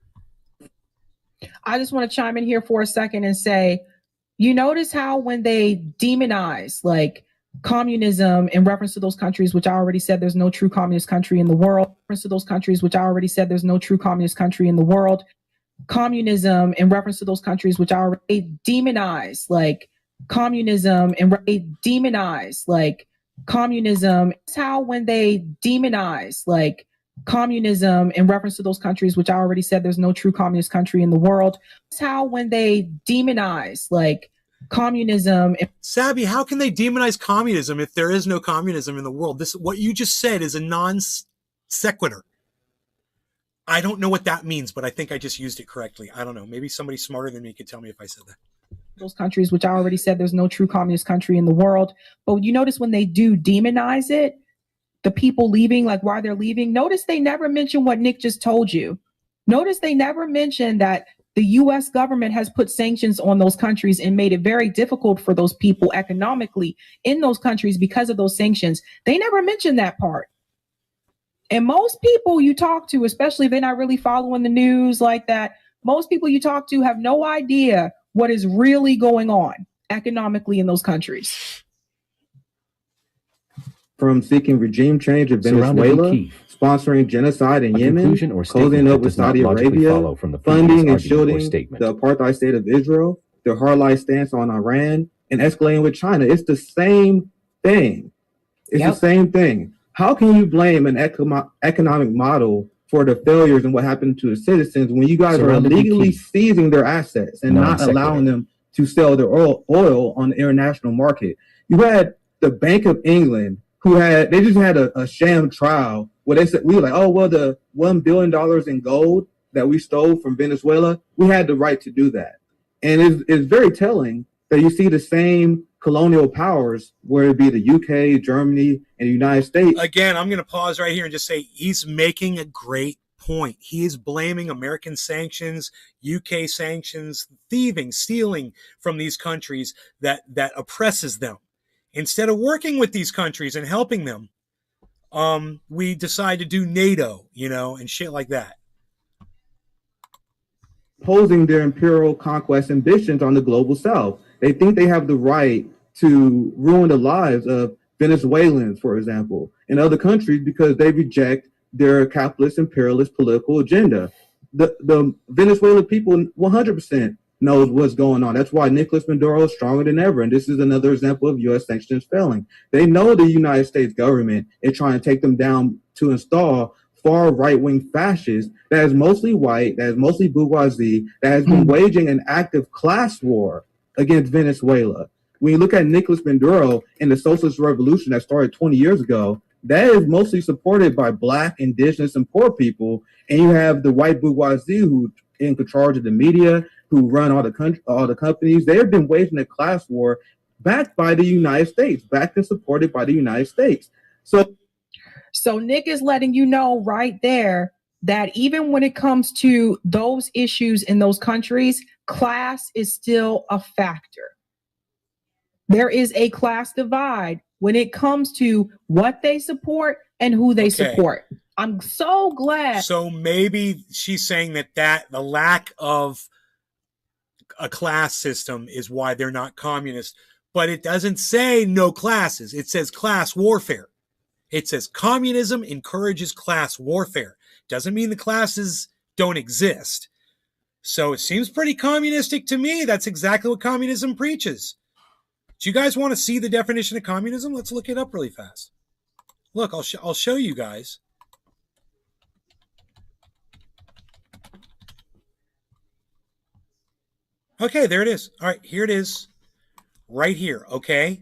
I just want to chime in here for a second and say, you notice how when they demonize like communism in reference to those countries, which I already said there's no true communist country in the world, reference to those countries, which I already said there's no true communist country in the world, communism in reference to those countries, which I already demonize like communism and demonize like communism. It's how when they demonize like communism in reference to those countries, which I already said there's no true communist country in the world. It's how when they demonize like communism. Sabby, how can they demonize communism if there is no communism in the world? This, what you just said, is a non sequitur. I don't know what that means, but I think I just used it correctly. I don't know. Maybe somebody smarter than me could tell me if I said that. Those countries, which I already said there's no true communist country in the world. But you notice when they do demonize it, the people leaving, like why they're leaving, notice they never mention what Nick just told you. Notice they never mention that the U.S. government has put sanctions on those countries and made it very difficult for those people economically in those countries because of those sanctions. They never mention that part. And most people you talk to, especially if they're not really following the news like that, most people you talk to have no idea what is really going on economically in those countries. From seeking regime change in Venezuela, sponsoring genocide in Yemen, closing up with Saudi Arabia, funding and shielding the apartheid state of Israel, their hardline stance on Iran, and escalating with China. It's the same thing. It's the same thing. How can you blame an economic model for the failures and what happened to the citizens when you guys are illegally seizing their assets and not allowing them to sell their oil on the international market? You had the Bank of England, they just had a sham trial where they said, we were like, oh, well, the $1 billion in gold that we stole from Venezuela, we had the right to do that. And it's very telling that you see the same colonial powers, whether it be the UK, Germany, and the United States. Again, I'm going to pause right here and just say he's making a great point. He is blaming American sanctions, UK sanctions, thieving, stealing from these countries that oppresses them. Instead of working with these countries and helping them, we decide to do NATO, and shit like that. Posing their imperial conquest ambitions on the global south. They think they have the right to ruin the lives of Venezuelans, for example, and other countries because they reject their capitalist imperialist political agenda. The Venezuelan people 100% knows what's going on. That's why Nicolas Maduro is stronger than ever. And this is another example of U.S. sanctions failing. They know the United States government is trying to take them down to install far right-wing fascists that is mostly white, that is mostly bourgeoisie, that has been waging an active class war against Venezuela. When you look at Nicolas Maduro and the socialist revolution that started 20 years ago, that is mostly supported by Black, indigenous, and poor people. And you have the white bourgeoisie who in charge of the media, who run all the companies. They have been waging a class war backed by the United States, backed and supported by the United States. So Nick is letting you know right there that even when it comes to those issues in those countries, class is still a factor. There is a class divide when it comes to what they support and who they support. I'm so glad. So maybe she's saying that the lack of a class system is why they're not communist, but it doesn't say no classes. It says class warfare. It says communism encourages class warfare. Doesn't mean the classes don't exist. So it seems pretty communistic to me. That's exactly what communism preaches. Do you guys want to see the definition of communism? Let's look it up really fast. Look, I'll show you guys. Okay, there it is. All right, here it is. Right here, okay?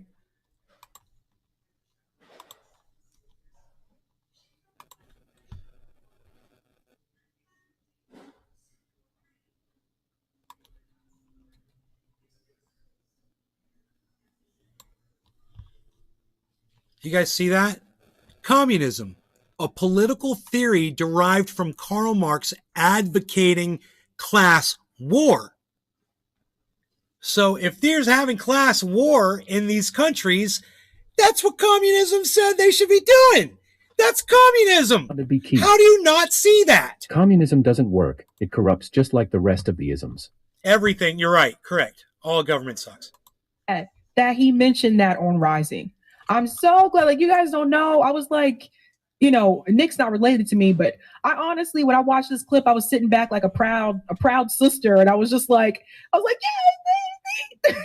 You guys see that? Communism, a political theory derived from Karl Marx advocating class war. So if there's having class war in these countries, that's what communism said they should be doing. That's communism. How do you not see that? Communism doesn't work. It corrupts just like the rest of the isms. Everything, you're right, correct. All government sucks. That he mentioned that on Rising. I'm so glad, like, you guys don't know. I was like, you know, Nick's not related to me, but I honestly, when I watched this clip, I was sitting back like a proud sister, and I was like, yay, baby!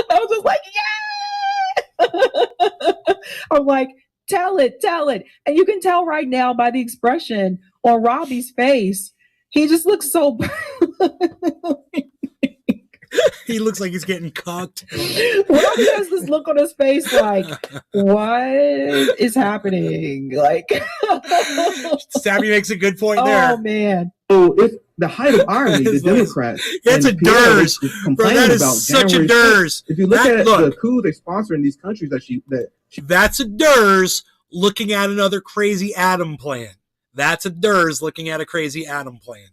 I was just like, yeah! I'm like, tell it. And you can tell right now by the expression on Robbie's face, he just looks so He looks like he's getting cocked. Robbie has this look on his face like, what is happening? Like, Sabby makes a good point there. Oh, man. So it's the height of irony, the Democrats. It's a DERS. Bro, that is such a DERS. If you look at the coups they sponsor in these countries that's a DERS looking at another crazy atom plan. That's a DERS looking at a crazy atom plan.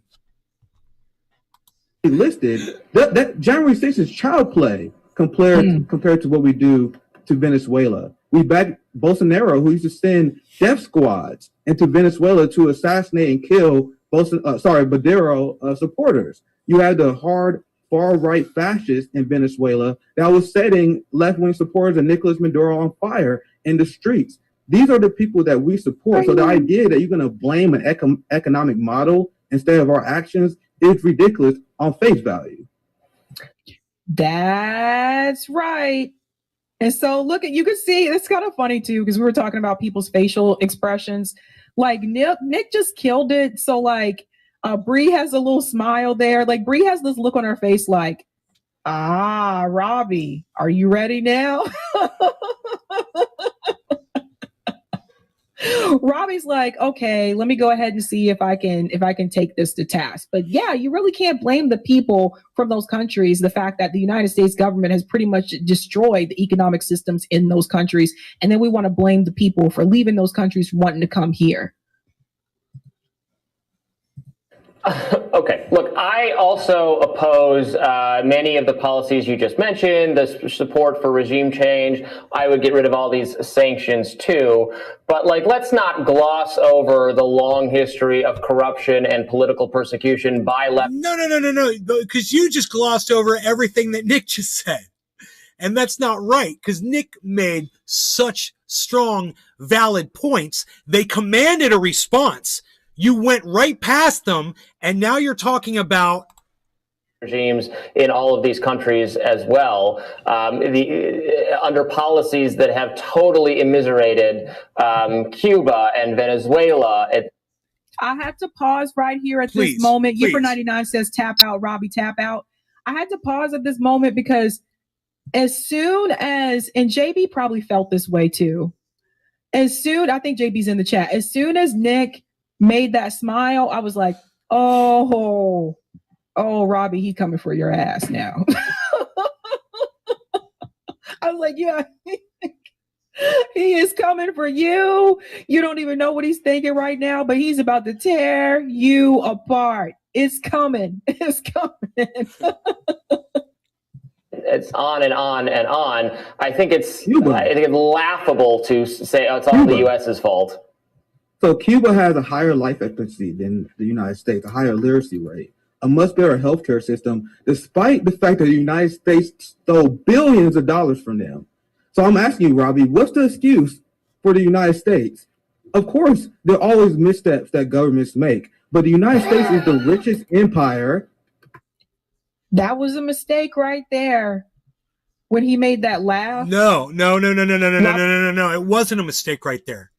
Listed that January 6th is child play compared to what we do to Venezuela. We back Bolsonaro, who used to send death squads into Venezuela to assassinate and kill Maduro supporters. You had the hard far-right fascists in Venezuela that was setting left-wing supporters of Nicolas Maduro on fire in the streets. These are the people that we support. So the idea that you're going to blame an economic model instead of our actions is ridiculous on face value. That's right. And so look at, you can see, it's kind of funny too, because we were talking about people's facial expressions. Like Nick just killed it. So like Bree has a little smile there. Like Bree has this look on her face like, Robbie, are you ready now? Robbie's like, okay, let me go ahead and see if I can take this to task. But yeah, you really can't blame the people from those countries. The fact that the United States government has pretty much destroyed the economic systems in those countries. And then we want to blame the people for leaving those countries wanting to come here. Okay, look, I also oppose many of the policies you just mentioned, the support for regime change. I would get rid of all these sanctions too. But like, let's not gloss over the long history of corruption and political persecution by left. No, because you just glossed over everything that Nick just said. And that's not right, because Nick made such strong, valid points. They commanded a response. You went right past them, and now you're talking about regimes in all of these countries as well, under policies that have totally immiserated Cuba and Venezuela. I have to pause right here at this moment. Yipper99 says, tap out, Robbie, tap out. I had to pause at this moment because as soon as, and JB probably felt this way too, I think JB's in the chat, as soon as Nick made that smile, I was like, oh, Robbie, he coming for your ass now. I was like, yeah, he is coming for you. You don't even know what he's thinking right now, but he's about to tear you apart. It's coming. It's coming. It's on and on and on. I think it's laughable to say, oh, it's all the U.S.'s fault. So Cuba has a higher life expectancy than the United States, a higher literacy rate, a much better healthcare system, despite the fact that the United States stole billions of dollars from them. So I'm asking you, Robbie, what's the excuse for the United States? Of course, there are always missteps that governments make, but the United States is the richest empire. That was a mistake right there when he made that laugh. No. It wasn't a mistake right there.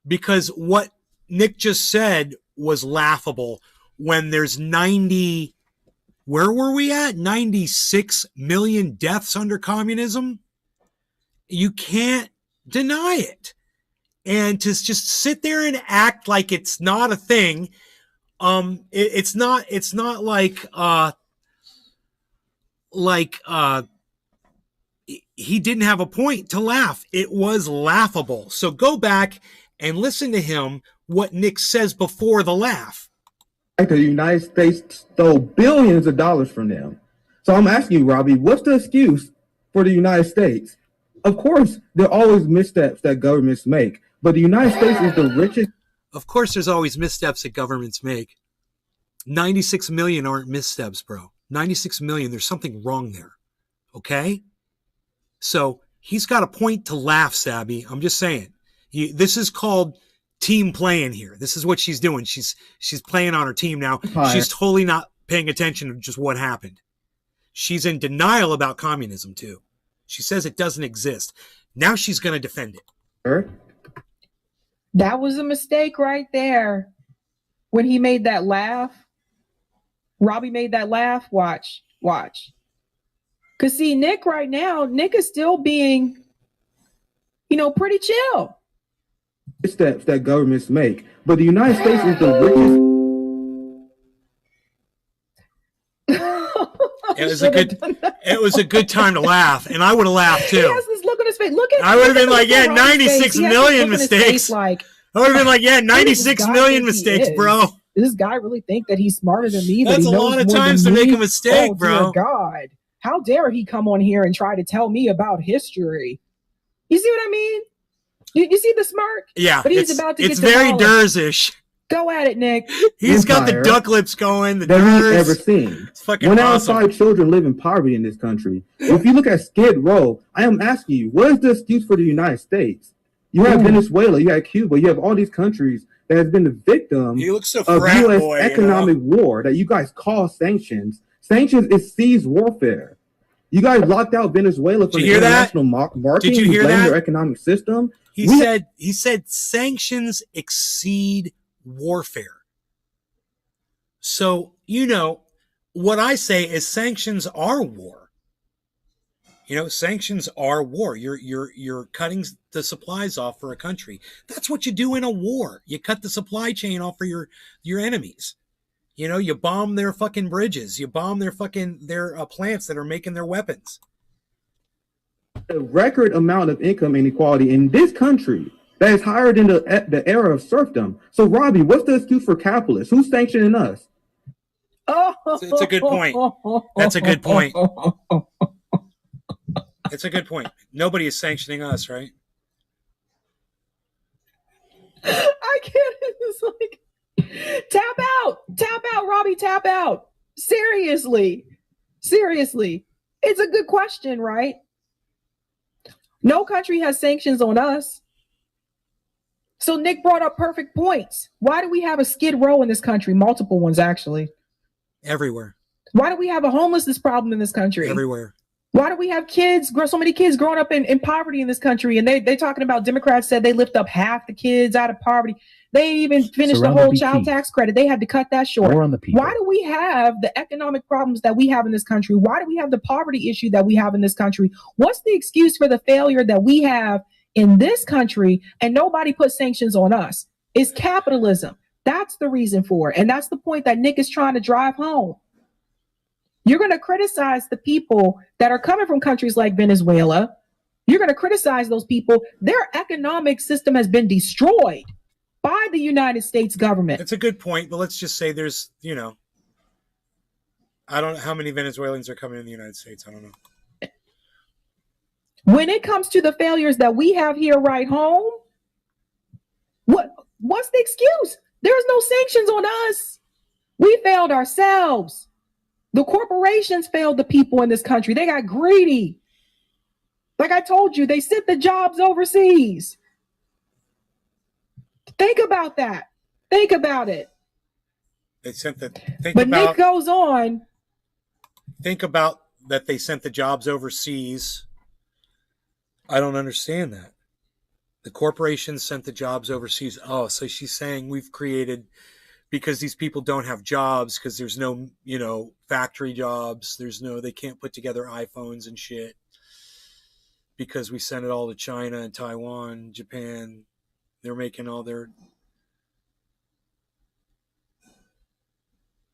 Because what Nick just said was laughable when there's 96 million deaths under communism. You can't deny it. And to just sit there and act like it's not a thing, it's not like he didn't have a point to laugh. It was laughable. So go back and listen to him, what Nick says before the laugh. The United States stole billions of dollars from them. So I'm asking you, Robbie, what's the excuse for the United States? Of course, there are always missteps that governments make, but the United States is the richest. Of course, there's always missteps that governments make. 96 million aren't missteps, bro. 96 million, there's something wrong there. Okay? So he's got a point to laugh, Sabby. I'm just saying. This is called team playing here. This is what she's doing. She's playing on her team now. She's totally not paying attention to just what happened. She's in denial about communism too. She says it doesn't exist. Now she's going to defend it. That was a mistake right there. When he made that laugh, Robbie made that laugh. Watch. Because see, Nick right now, Nick is still being, pretty chill. Steps that governments make, but the United States is the richest. It was a good time to laugh, and I would have laughed too. He has this look on his face. I would have been like, yeah, 96 million mistakes. I would have been like, yeah, 96 million mistakes, bro. Does this guy really think that he's smarter than me? That's a lot of times to make a mistake, bro. God, how dare he come on here and try to tell me about history? You see what I mean? You see the smirk? Yeah, but he's about to get it's very Durzish. Go at it, Nick. He's got the duck lips going. The that we've ever seen. It's fucking when awesome. Outside children live in poverty in this country. If you look at Skid Row, I am asking you, what is the excuse for the United States? You have Venezuela, you have Cuba, you have all these countries that has been the victim of U.S. economic war that you guys call sanctions. Sanctions is seized warfare. You guys locked out Venezuela from the international market. Did you hear that? Their economic system. He said sanctions exceed warfare. So, what I say is sanctions are war. Sanctions are war. You're cutting the supplies off for a country. That's what you do in a war. You cut the supply chain off for your enemies. You bomb their fucking bridges. You bomb their plants that are making their weapons. A record amount of income inequality in this country that is higher than the era of serfdom. So, Robbie, what's the excuse for capitalists? Who's sanctioning us? It's a good point. That's a good point. It's a good point. Nobody is sanctioning us, right? I can't. It's like, tap out, Robbie, tap out. Seriously. It's a good question, right? No country has sanctions on us. So Nick brought up perfect points. Why do we have a Skid Row in this country? Multiple ones, actually. Everywhere. Why do we have a homelessness problem in this country? Everywhere. Why do we have so many kids growing up in poverty in this country? And they talking about, Democrats said they lift up half the kids out of poverty. They even finished the whole child tax credit. They had to cut that short. Why do we have the economic problems that we have in this country? Why do we have the poverty issue that we have in this country? What's the excuse for the failure that we have in this country and nobody puts sanctions on us? It's capitalism. That's the reason for it. And that's the point that Nick is trying to drive home. You're going to criticize the people that are coming from countries like Venezuela. You're going to criticize those people. Their economic system has been destroyed by the United States government. That's a good point, but let's just say there's, I don't know how many Venezuelans are coming in the United States. I don't know. When it comes to the failures that we have here right home, what's the excuse? There's no sanctions on us. We failed ourselves. The corporations failed the people in this country. They got greedy. Like I told you, they sent the jobs overseas. Think about that. Think about it. They sent the. Nick goes on. Think about that. They sent the jobs overseas. I don't understand that. The corporations sent the jobs overseas. Oh, so she's saying we've created. Because these people don't have jobs, because there's no, factory jobs. They can't put together iPhones and shit. Because we sent it all to China and Taiwan, Japan. They're making all their.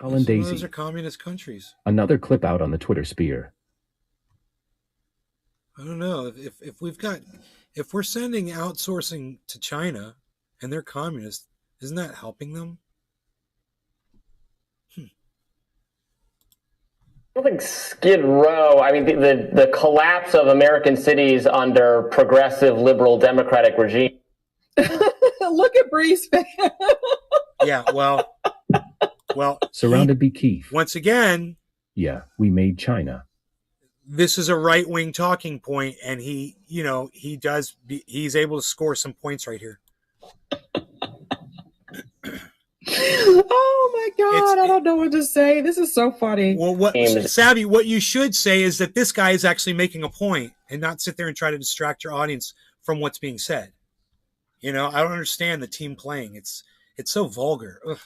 Daisy. Those are communist countries. Another clip out on the Twitter sphere. I don't know if we're sending outsourcing to China, and they're communist, isn't that helping them? I don't think Skid Row, the collapse of American cities under progressive liberal democratic regime. Look at Bree's face. Yeah, well. Surrounded by Keith. Once again. Yeah, we made China. This is a right-wing talking point, and he's able to score some points right here. Oh my God, I don't know what to say. This is so funny. Well, Sabby, what you should say is that this guy is actually making a point and not sit there and try to distract your audience from what's being said. I don't understand the team playing. It's so vulgar. Ugh.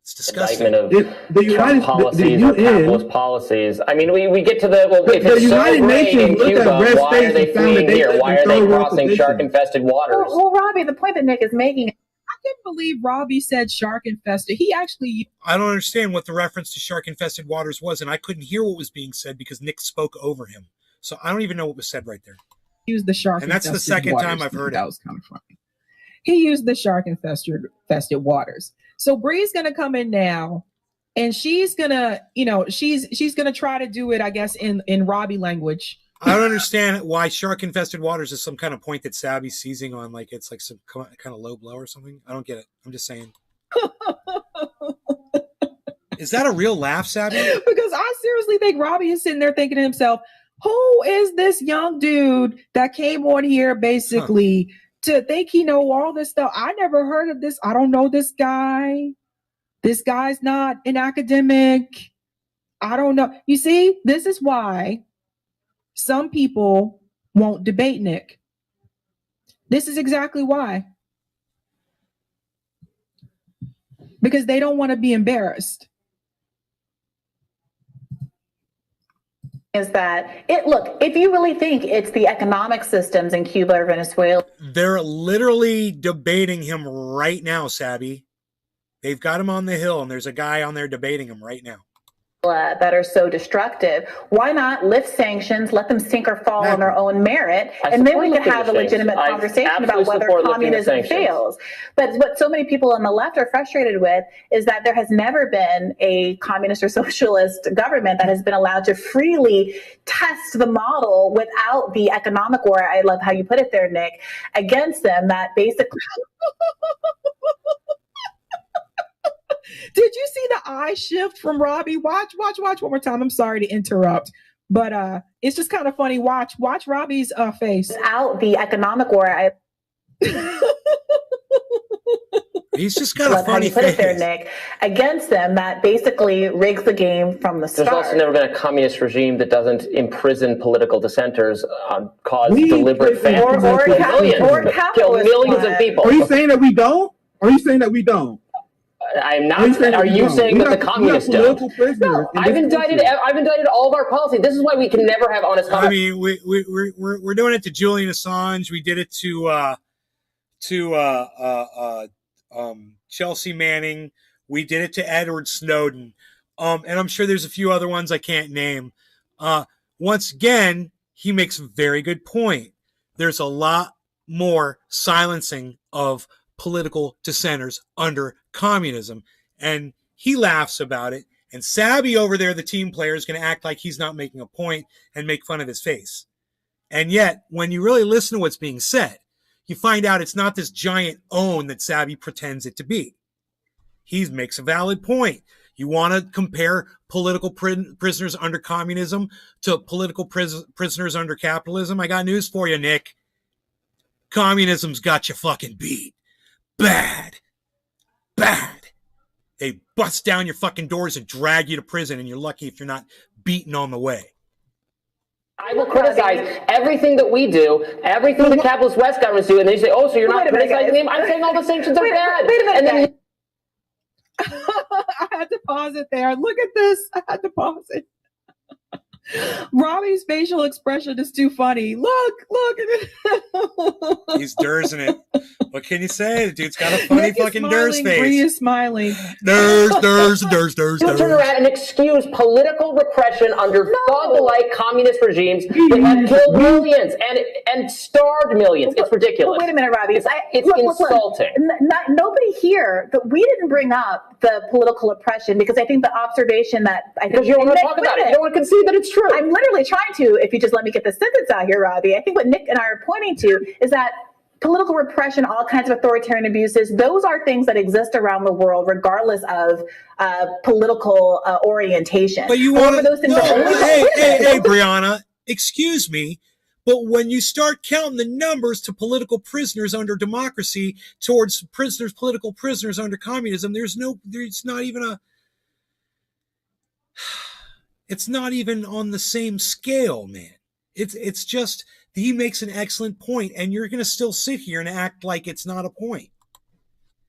It's disgusting. Of Trump policies or capitalist policies. We get to if it's so great in Cuba, why are they fleeing here? Why are they crossing shark-infested waters? Well, Robbie, the point that Nick is making. I can't believe Robbie said shark-infested. He actually... I don't understand what the reference to shark-infested waters was, and I couldn't hear what was being said because Nick spoke over him. So I don't even know what was said right there. He used the shark-infested waters. And that's the second time I've heard it. That was kind of funny. He used the shark-infested waters. So Bree's going to come in now, and she's going to, she's going to try to do it, I guess, in Robbie language. I don't understand why shark-infested waters is some kind of point that Sabby's seizing on, like it's like some kind of low blow or something. I don't get it. I'm just saying. Is that a real laugh, Sabby? Because I seriously think Robbie is sitting there thinking to himself, who is this young dude that came on here basically to think he know all this stuff? I never heard of this. I don't know this guy. This guy's not an academic. I don't know. You see, this is why some people won't debate Nick. This is exactly why. Because they don't want to be embarrassed. Is that look, if you really think it's the economic systems in Cuba or Venezuela. They're literally debating him right now, Sabby. They've got him on the Hill, and there's a guy on there debating him right now. That are so destructive. Why not lift sanctions, let them sink or fall on their own merit, and then we can have a legitimate conversation about whether communism fails. But what so many people on the left are frustrated with is that there has never been a communist or socialist government that has been allowed to freely test the model without the economic war, I love how you put it there, Nick, against them that basically... Did you see the eye shift from Robbie? Watch one more time. I'm sorry to interrupt, but it's just kind of funny. Watch Robbie's face. Without the economic war, He's just got a Love how funny you put face. it there, Nick, against them that basically rigs the game from the start. There's also never been a communist regime that doesn't imprison political dissenters, cause deliberate famines, or kill millions of people. Are you saying that we don't? Are you saying that we don't? I'm not. Are you saying that the communists don't? No, I've indicted all of our policy. This is why we can never have honest conversation. I mean, we're doing it to Julian Assange. We did it to Chelsea Manning. We did it to Edward Snowden. And I'm sure there's a few other ones I can't name. Once again, he makes a very good point. There's a lot more silencing of political dissenters under communism. And he laughs about it. And Sabby over there, the team player, is going to act like he's not making a point and make fun of his face. And yet, when you really listen to what's being said, you find out it's not this giant own that Sabby pretends it to be. He makes a valid point. You want to compare political prisoners under communism to political prisoners under capitalism? I got news for you, Nick. Communism's got you fucking beat. Bad. They bust down your fucking doors and drag you to prison, and you're lucky if you're not beaten on the way. I will criticize everything that we do, everything the capitalist West governments do, and they say, "Oh, so you're not criticizing them?" I'm saying all the sanctions are bad. Wait a minute, and then I had to pause it there. Look at this. I had to pause it. Robbie's facial expression is too funny. Look at it. He's dursing it. What can you say? The dude's got a funny Nick fucking durs face. Bree is smiling. Durs. you turn around and excuse political repression under dog-like communist regimes that have killed millions and starved millions. It's ridiculous. Wait a minute, Robbie. It's insulting. Nobody here, but we didn't bring up the political oppression because I think the observation that I think because you don't want to talk about it. You don't want to concede that it's true. I'm literally trying to, if you just let me get the sentence out here, Robbie. I think what Nick and I are pointing to is that political repression, all kinds of authoritarian abuses, those are things that exist around the world regardless of political orientation. But you want to, hey, Brianna, excuse me, but when you start counting the numbers to political prisoners under democracy towards political prisoners under communism, it's not even on the same scale, man. It's just, he makes an excellent point, and you're going to still sit here and act like it's not a point.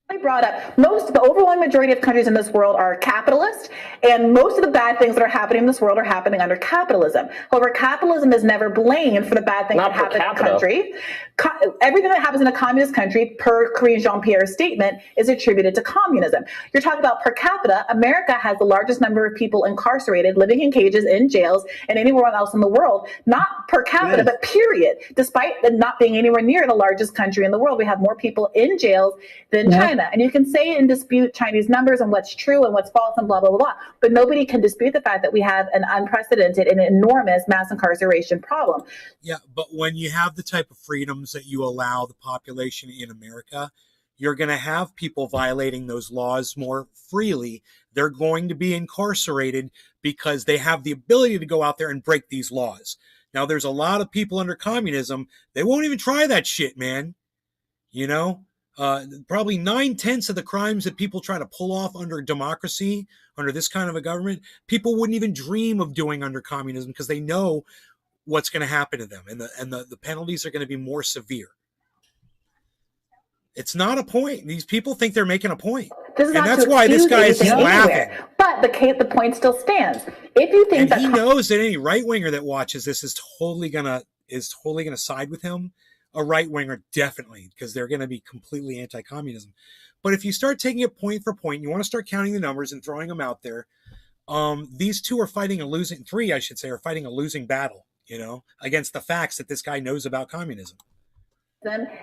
I brought up the overwhelming majority of countries in this world are capitalist, and most of the bad things that are happening in this world are happening under capitalism. However, capitalism is never blamed for the bad things that happen in a country. Everything that happens in a communist country, per Karine Jean-Pierre's statement, is attributed to communism. You're talking about per capita. America has the largest number of people incarcerated, living in cages, in jails, and anywhere else in the world. Not per capita, but period. Despite not being anywhere near the largest country in the world, we have more people in jails than China. And you can say and dispute Chinese numbers and what's true and what's false and blah, blah, blah, blah. But nobody can dispute the fact that we have an unprecedented and enormous mass incarceration problem. Yeah, but when you have the type of freedoms that you allow the population in America, you're going to have people violating those laws more freely. They're going to be incarcerated because they have the ability to go out there and break these laws. Now, there's a lot of people under communism, they won't even try that shit, man. You know? Probably 9/10 of the crimes that people try to pull off under democracy, under this kind of a government, people wouldn't even dream of doing under communism because they know what's going to happen to them, and the penalties are going to be more severe. It's not a point. These people think they're making a point, and that's why this guy is laughing. But the point still stands. If you think that he knows that any right winger that watches this is totally gonna side with him. A right-winger, definitely, because they're going to be completely anti-communism. But if you start taking it point for point, you want to start counting the numbers and throwing them out there, these two are fighting a losing battle, you know, against the facts that this guy knows about communism.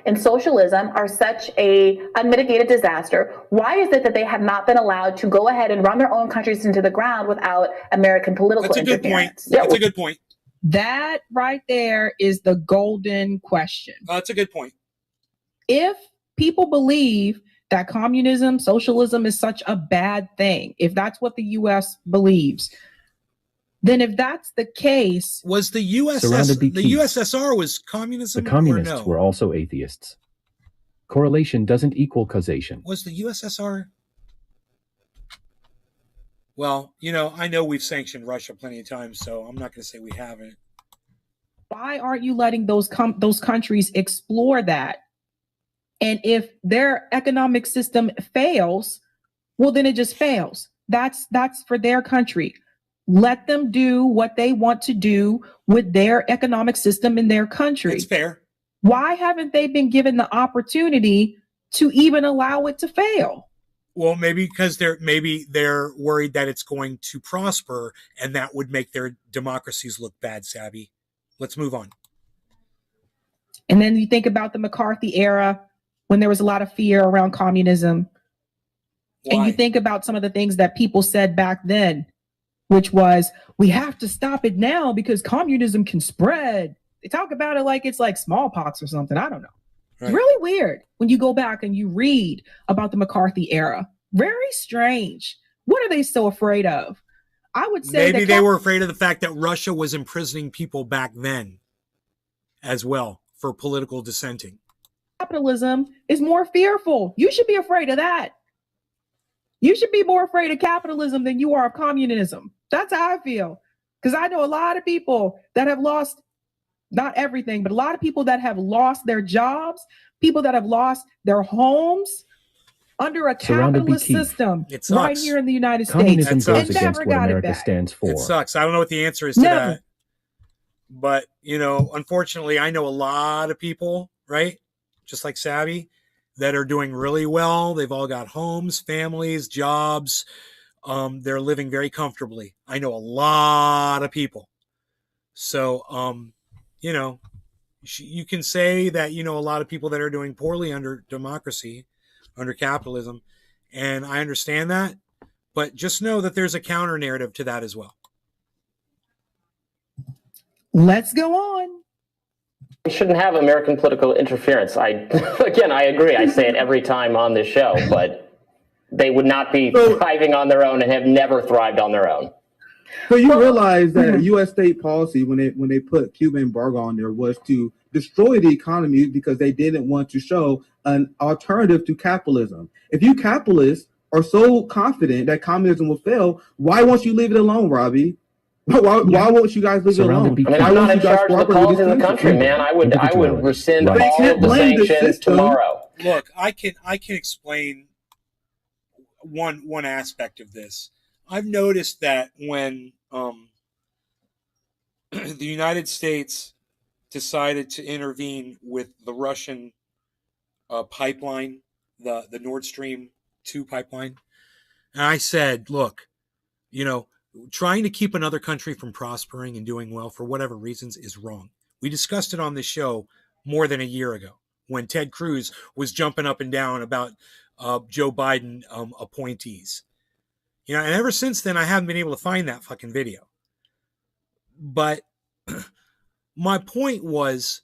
And socialism are such a unmitigated disaster. Why is it that they have not been allowed to go ahead and run their own countries into the ground without American political interference? That's a good point. That right there is the golden question. That's a good point. If people believe that communism, socialism is such a bad thing, if that's what the U.S. believes, then if that's the case, was the USSR was communism? The communists were also atheists. Correlation doesn't equal causation. Was the USSR? Well, you know, I know we've sanctioned Russia plenty of times, so I'm not going to say we haven't. Why aren't you letting those countries explore that? And if their economic system fails, well, then it just fails. That's for their country. Let them do what they want to do with their economic system in their country. It's fair. Why haven't they been given the opportunity to even allow it to fail? Well, maybe because they're worried that it's going to prosper and that would make their democracies look bad, Sabby. Let's move on. And then you think about the McCarthy era when there was a lot of fear around communism. Why? And you think about some of the things that people said back then, which was, we have to stop it now because communism can spread. They talk about it like it's like smallpox or something. I don't know. Right. It's really weird when you go back and you read about the McCarthy era. Very strange. What are they so afraid of? I would say maybe they were afraid of the fact that Russia was imprisoning people back then as well for political dissenting. Capitalism is more fearful. You should be afraid of that. You should be more afraid of capitalism than you are of communism. That's how I feel. Because I know a lot of people that have lost, not everything, but a lot of people that have lost their jobs, people that have lost their homes under a capitalist system right here in the United States. Communism goes against what America stands for. It sucks. I don't know what the answer is to that. But, you know, unfortunately, I know a lot of people, right, just like Sabby, that are doing really well. They've all got homes, families, jobs. They're living very comfortably. I know a lot of people. So, you know, you can say that, you know, a lot of people that are doing poorly under democracy, under capitalism, and I understand that, but just know that there's a counter narrative to that as well. Let's go on. We shouldn't have American political interference. Again, I agree. I say it every time on this show, but they would not be thriving on their own and have never thrived on their own. So you realize that U.S. state policy, when they put Cuban embargo on there, was to destroy the economy because they didn't want to show an alternative to capitalism. If you capitalists are so confident that communism will fail, why won't you leave it alone, Robbie? Why won't you guys leave it alone? I mean, I'm not in charge of the policy in the country, man. I would rescind all of the sanctions tomorrow. Look, I can explain one aspect of this. I've noticed that when the United States decided to intervene with the Russian pipeline, the Nord Stream 2 pipeline, and I said, look, you know, trying to keep another country from prospering and doing well for whatever reasons is wrong. We discussed it on this show more than a year ago when Ted Cruz was jumping up and down about Joe Biden appointees. You know, and ever since then, I haven't been able to find that fucking video. But my point was,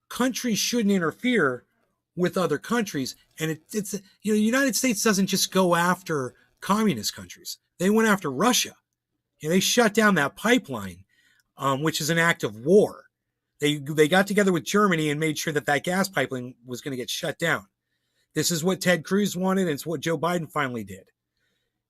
countries shouldn't interfere with other countries. And it's you know, the United States doesn't just go after communist countries. They went after Russia. You know, they shut down that pipeline, which is an act of war. They got together with Germany and made sure that that gas pipeline was going to get shut down. This is what Ted Cruz wanted, and it's what Joe Biden finally did.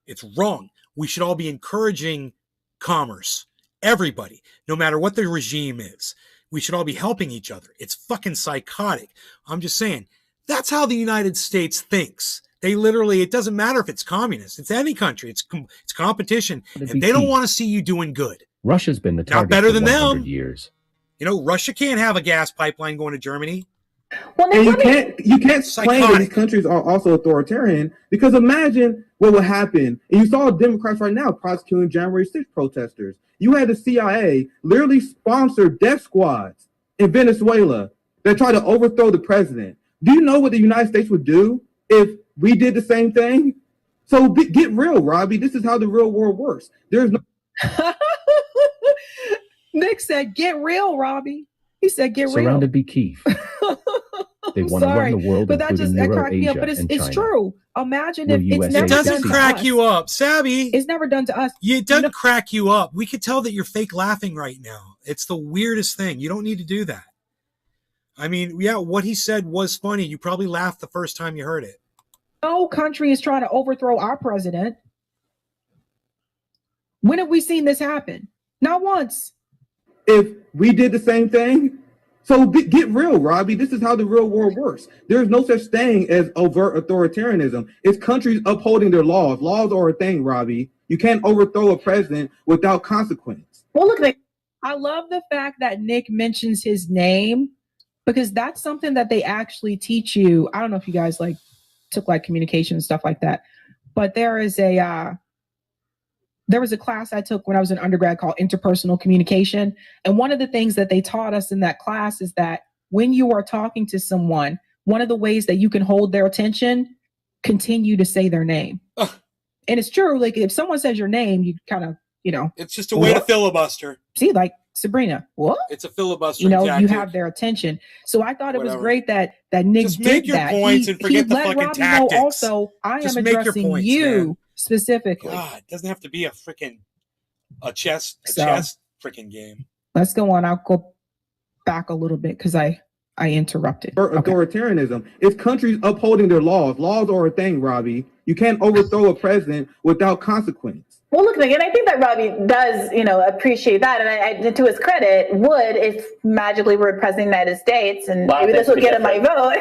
It's wrong. We should all be encouraging commerce. Everybody, no matter what the regime is. We should all be helping each other. It's fucking psychotic. I'm just saying, that's how the United States thinks. They literally, it doesn't matter if it's communist. It's any country. It's competition. And they don't want to see you doing good. Russia's been the target not better than for 100 them. years. You know, Russia can't have a gas pipeline going to Germany. Well, and you can't claim that these countries are also authoritarian, because imagine what would happen. And you saw Democrats right now prosecuting January 6th protesters. You had the CIA literally sponsor death squads in Venezuela that try to overthrow the president. Do you know what the United States would do if we did the same thing? So get real, Robbie. This is how the real world works. There's no. Nick said, "Get real, Robbie." He said, "Get real." Surrounded by Keith. They want to run the world, but that just cracked me up. But it's true. Imagine if it's never it doesn't crack you up, Sabby. It's never done to us. It doesn't crack you up. We could tell that you're fake laughing right now. It's the weirdest thing. You don't need to do that. I mean, yeah, what he said was funny. You probably laughed the first time you heard it. No country is trying to overthrow our president. When have we seen this happen? Not once. If we did the same thing, so get real, Robbie. This is how the real world works. There's no such thing as overt authoritarianism. It's countries upholding their laws. Laws are a thing, Robbie. You can't overthrow a president without consequence. Well, look, I love the fact that Nick mentions his name, because that's something that they actually teach you. I don't know if you guys like took like communication and stuff like that, but there was a class I took when I was in undergrad called interpersonal communication. And one of the things that they taught us in that class is that when you are talking to someone, one of the ways that you can hold their attention, continue to say their name. And it's true. Like if someone says your name, you kind of, you know, it's just a way to filibuster. See, like Sabrina, what? It's a filibuster. You know, tactic. You have their attention. So I thought it was great that Nick just did make your that. points and forget the fucking Robbie tactics. Know also, I just am make addressing your points, you man. specifically. God, it doesn't have to be a chess freaking game. Let's go on. I'll go back a little bit because I interrupted. Authoritarianism. It's countries upholding their laws. Laws are a thing, Robbie. You can't overthrow a president without consequence. Well, look, and I think that Robbie does, you know, appreciate that. And I, to his credit, would if magically we're president of the United States, and maybe this will get him my vote.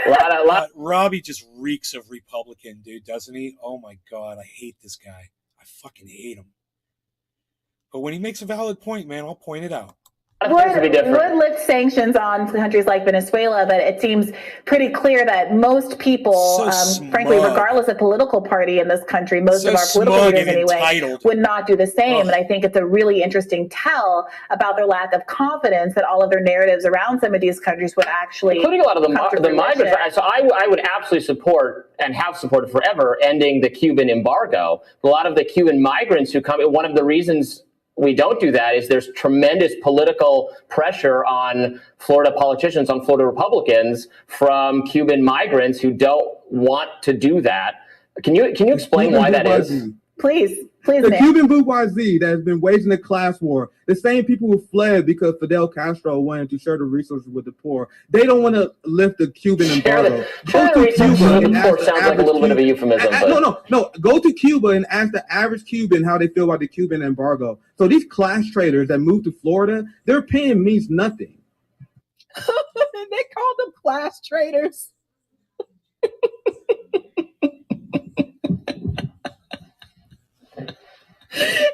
Robbie just reeks of Republican, dude, doesn't he? Oh my God, I hate this guy. I fucking hate him. But when he makes a valid point, man, I'll point it out. Would lift sanctions on countries like Venezuela, but it seems pretty clear that most people, frankly, regardless of political party in this country, most of our political leaders anyway, would not do the same. And I think it's a really interesting tell about their lack of confidence that all of their narratives around some of these countries would actually, including a lot of the migrants. So I would absolutely support and have supported forever ending the Cuban embargo. A lot of the Cuban migrants who come, one of the reasons we don't do that is there's tremendous political pressure on Florida politicians, on Florida Republicans from Cuban migrants who don't want to do that. Can you explain why that is? Please, the Nick. Cuban bourgeoisie that has been waging a class war, the same people who fled because Fidel Castro wanted to share the resources with the poor, they don't want to lift the Cuban embargo. Sounds like a little bit of a euphemism. No. Go to Cuba and ask the average Cuban how they feel about the Cuban embargo. So these class traders that moved to Florida, their opinion means nothing. They call them class traders.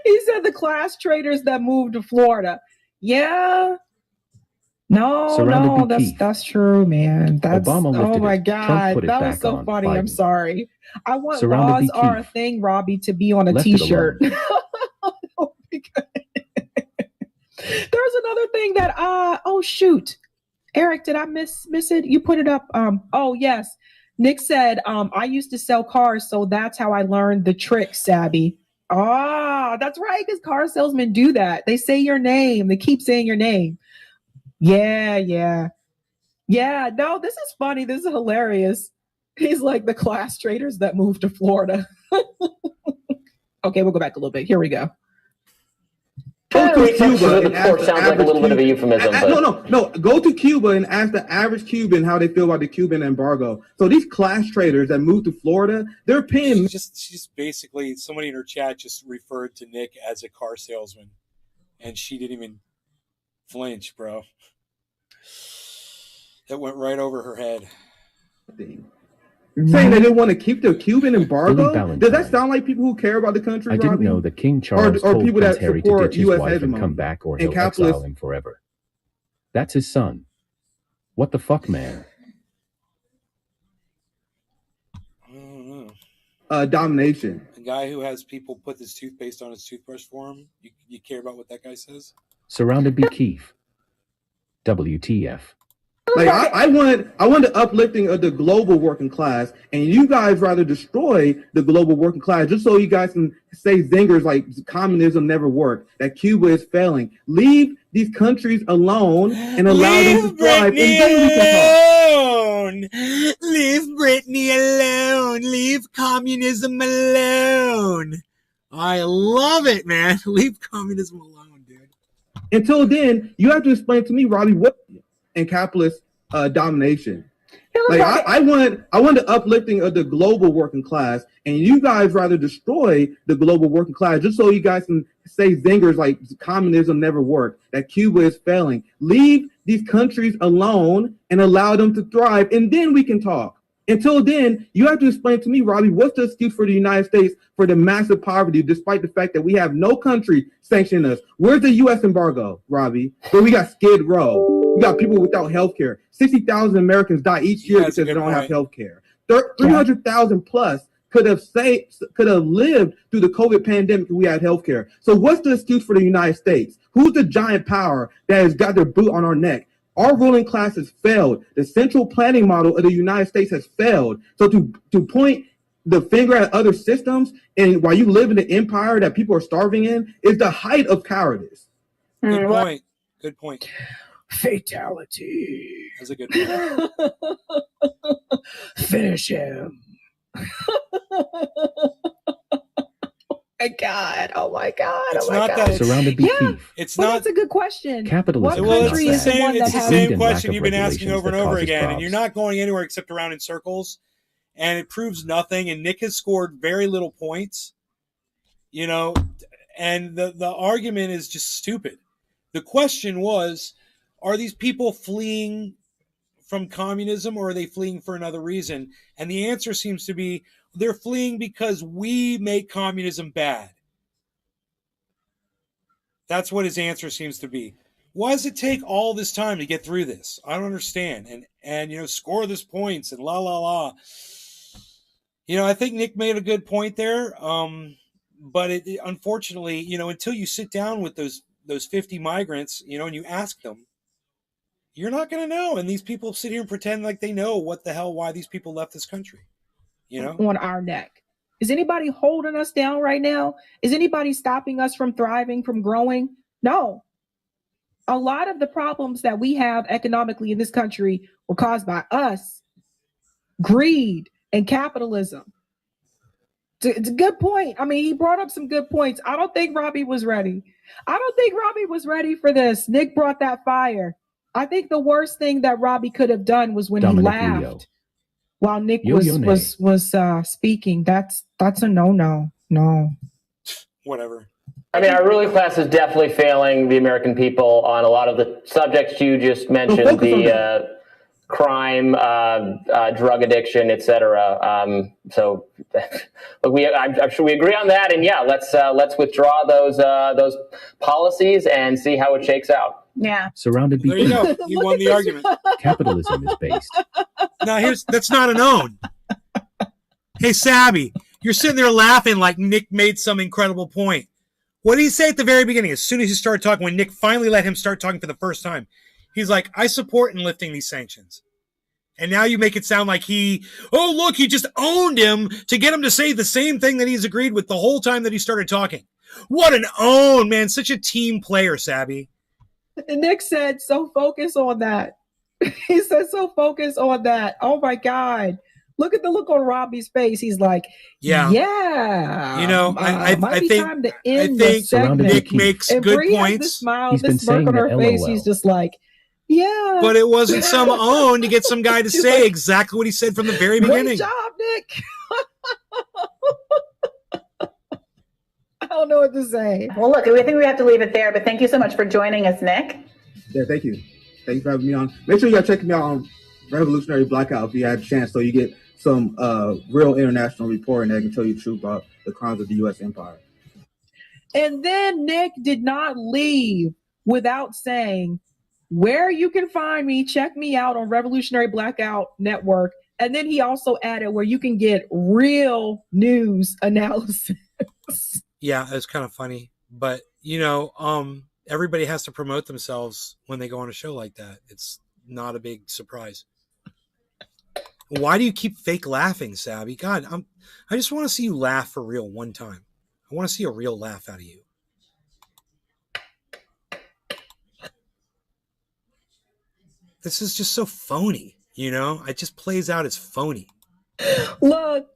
He said the class traders that moved to Florida. Yeah. No, that's true, man. That's oh my God. That was so funny. I'm sorry. I want laws are a thing, Robbie, to be on a t-shirt. Oh, there's another thing that oh shoot. Eric, did I miss it? You put it up. Oh yes. Nick said, I used to sell cars, so that's how I learned the trick, Sabby. Ah, that's right, because car salesmen do that. They say your name. They keep saying your name. Yeah. No, this is funny. This is hilarious. He's like the class traders that moved to Florida. Okay, we'll go back a little bit. Here we go. Go to Cuba and ask sounds like a little bit of a euphemism. No. Go to Cuba and ask the average Cuban how they feel about the Cuban embargo. So these class traders that moved to Florida, they're paying. She's basically, somebody in her chat just referred to Nick as a car salesman, and she didn't even flinch, bro. That went right over her head. Saying they didn't want to keep the Cuban embargo? Does that sound like people who care about the country, I didn't Robbie? know that King Charles told people Prince that Harry to support ditch his US wife and hegemony come back or and he'll exile him forever. That's his son. What the fuck, man? I don't know. Domination. A guy who has people put his toothpaste on his toothbrush for him. You care about what that guy says? Surrounded by Keith. WTF. Like I want the uplifting of the global working class, and you guys rather destroy the global working class just so you guys can say zingers like communism never worked, that Cuba is failing. Leave these countries alone and allow them to thrive. And then we can talk. Leave Brittany alone. Leave communism alone. I love it, man. Leave communism alone, dude. Until then, you have to explain to me, Robbie, what and capitalists domination. Like I want the uplifting of the global working class, and you guys rather destroy the global working class just so you guys can say zingers like communism never worked, that Cuba is failing. Leave these countries alone and allow them to thrive, and then we can talk. Until then, you have to explain to me, Robbie, what's the excuse for the United States for the massive poverty, despite the fact that we have no country sanctioning us? Where's the U.S. embargo, Robbie? Where we got Skid Row. We got people without health care. 60,000 Americans die each year because they don't have health care. 300,000 plus could have lived through the COVID pandemic if we had health care. So what's the excuse for the United States? Who's the giant power that has got their boot on our neck? Our ruling class has failed. The central planning model of the United States has failed. So to point the finger at other systems and while you live in an empire that people are starving in is the height of cowardice. Good point. Good point. Fatality. That's a good point. Finish him. Oh my God. It's not that surrounded by thief. It's well, not. that's a good question. Capitalism. What country is the one that it's the has same question you've been asking over and over causes again, and problems. you're not going anywhere except around in circles, and it proves nothing. And Nick has scored very little points, you know, and the argument is just stupid. The question was, are these people fleeing from communism or are they fleeing for another reason? And the answer seems to be they're fleeing because we make communism bad. That's what his answer seems to be. Why does it take all this time to get through this? I don't understand. And you know, score this points and la la la. You know, I think Nick made a good point there. But it unfortunately, you know, until you sit down with those 50 migrants, you know, and you ask them, you're not going to know. And these people sit here and pretend like they know what the hell, why these people left this country, you know, on our neck. Is anybody holding us down right now? Is anybody stopping us from thriving, from growing? No. A lot of the problems that we have economically in this country were caused by us, greed and capitalism. It's a good point. I mean, he brought up some good points. I don't think Robbie was ready. I don't think Robbie was ready for this. Nick brought that fire. I think the worst thing that Robbie could have done was when Dominic he laughed Rio. while Nick was speaking. That's a no. whatever. I mean, our ruling class is definitely failing the American people on a lot of the subjects you just mentioned, the crime, drug addiction, etc. So, look, I'm sure we agree on that. And yeah, let's withdraw those policies and see how it shakes out. Yeah. Surrounded by There you go. You won the argument. Capitalism is based. Now that's not an own. Hey, Sabby, you're sitting there laughing like Nick made some incredible point. What did he say at the very beginning? As soon as he started talking, when Nick finally let him start talking for the first time, he's like, I support in lifting these sanctions. And now you make it sound like he just owned him to get him to say the same thing that he's agreed with the whole time that he started talking. What an own, man. Such a team player, Sabby. And Nick said, so focus on that. He said, so focus on that. Oh my God. Look at the look on Robbie's face. He's like, yeah. You know, I think Nick makes and good Bree points. Has the smile, this smirk on her face. He's just like, yeah. But it wasn't some own to get some guy to say like, exactly what he said from the very beginning. Great job, Nick. I don't know what to say. Well, look, I think we have to leave it there, but thank you so much for joining us, Nick. Yeah, thank you. Thanks for having me on. Make sure you guys check me out on Revolutionary Blackout if you have a chance, so you get some real international reporting that can tell you the truth about the crimes of the U.S. empire. And then Nick did not leave without saying, where you can find me, check me out on Revolutionary Blackout Network. And then he also added where you can get real news analysis. Yeah, it's kind of funny. But, you know, everybody has to promote themselves when they go on a show like that. It's not a big surprise. Why do you keep fake laughing, Sabby? God, I just want to see you laugh for real one time. I want to see a real laugh out of you. This is just so phony, you know? It just plays out as phony. Look.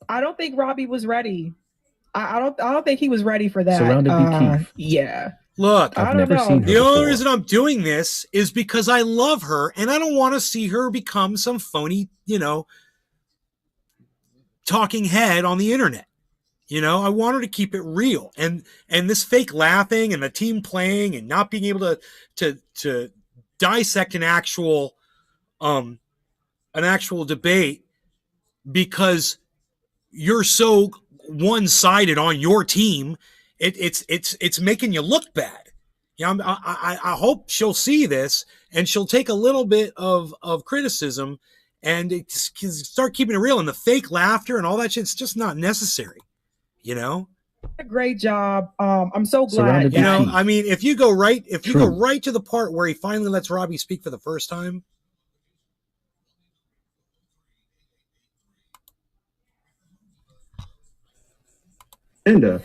I don't think Robbie was ready. I don't think he was ready for that. Surrounded by Keith. Yeah. Look, I've never seen her the only before. reason I'm doing this is because I love her and I don't want to see her become some phony, talking head on the internet. I want her to keep it real. And this fake laughing and the team playing and not being able to dissect an actual debate because you're so one-sided on your team, it's making you look bad. I hope she'll see this and she'll take a little bit of criticism and start keeping it real. And the fake laughter and all that shit, it's just not necessary. A great job. I'm so glad. I mean, if you go right to the part where he finally lets Robbie speak for the first time. The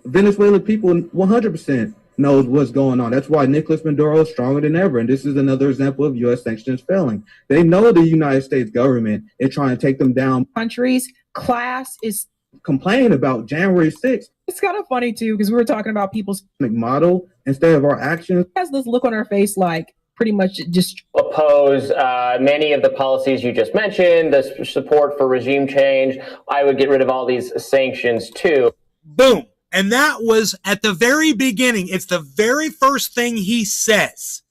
Venezuelan people 100% knows what's going on. That's why Nicolas Maduro is stronger than ever. And this is another example of U.S. sanctions failing. They know the United States government is trying to take them down. Countries, class is complaining about January 6th. It's kind of funny too, because we were talking about people's model instead of our actions. Has this look on her face like pretty much just oppose many of the policies you just mentioned, the support for regime change. I would get rid of all these sanctions too. Boom. And that was at the very beginning. It's the very first thing he says.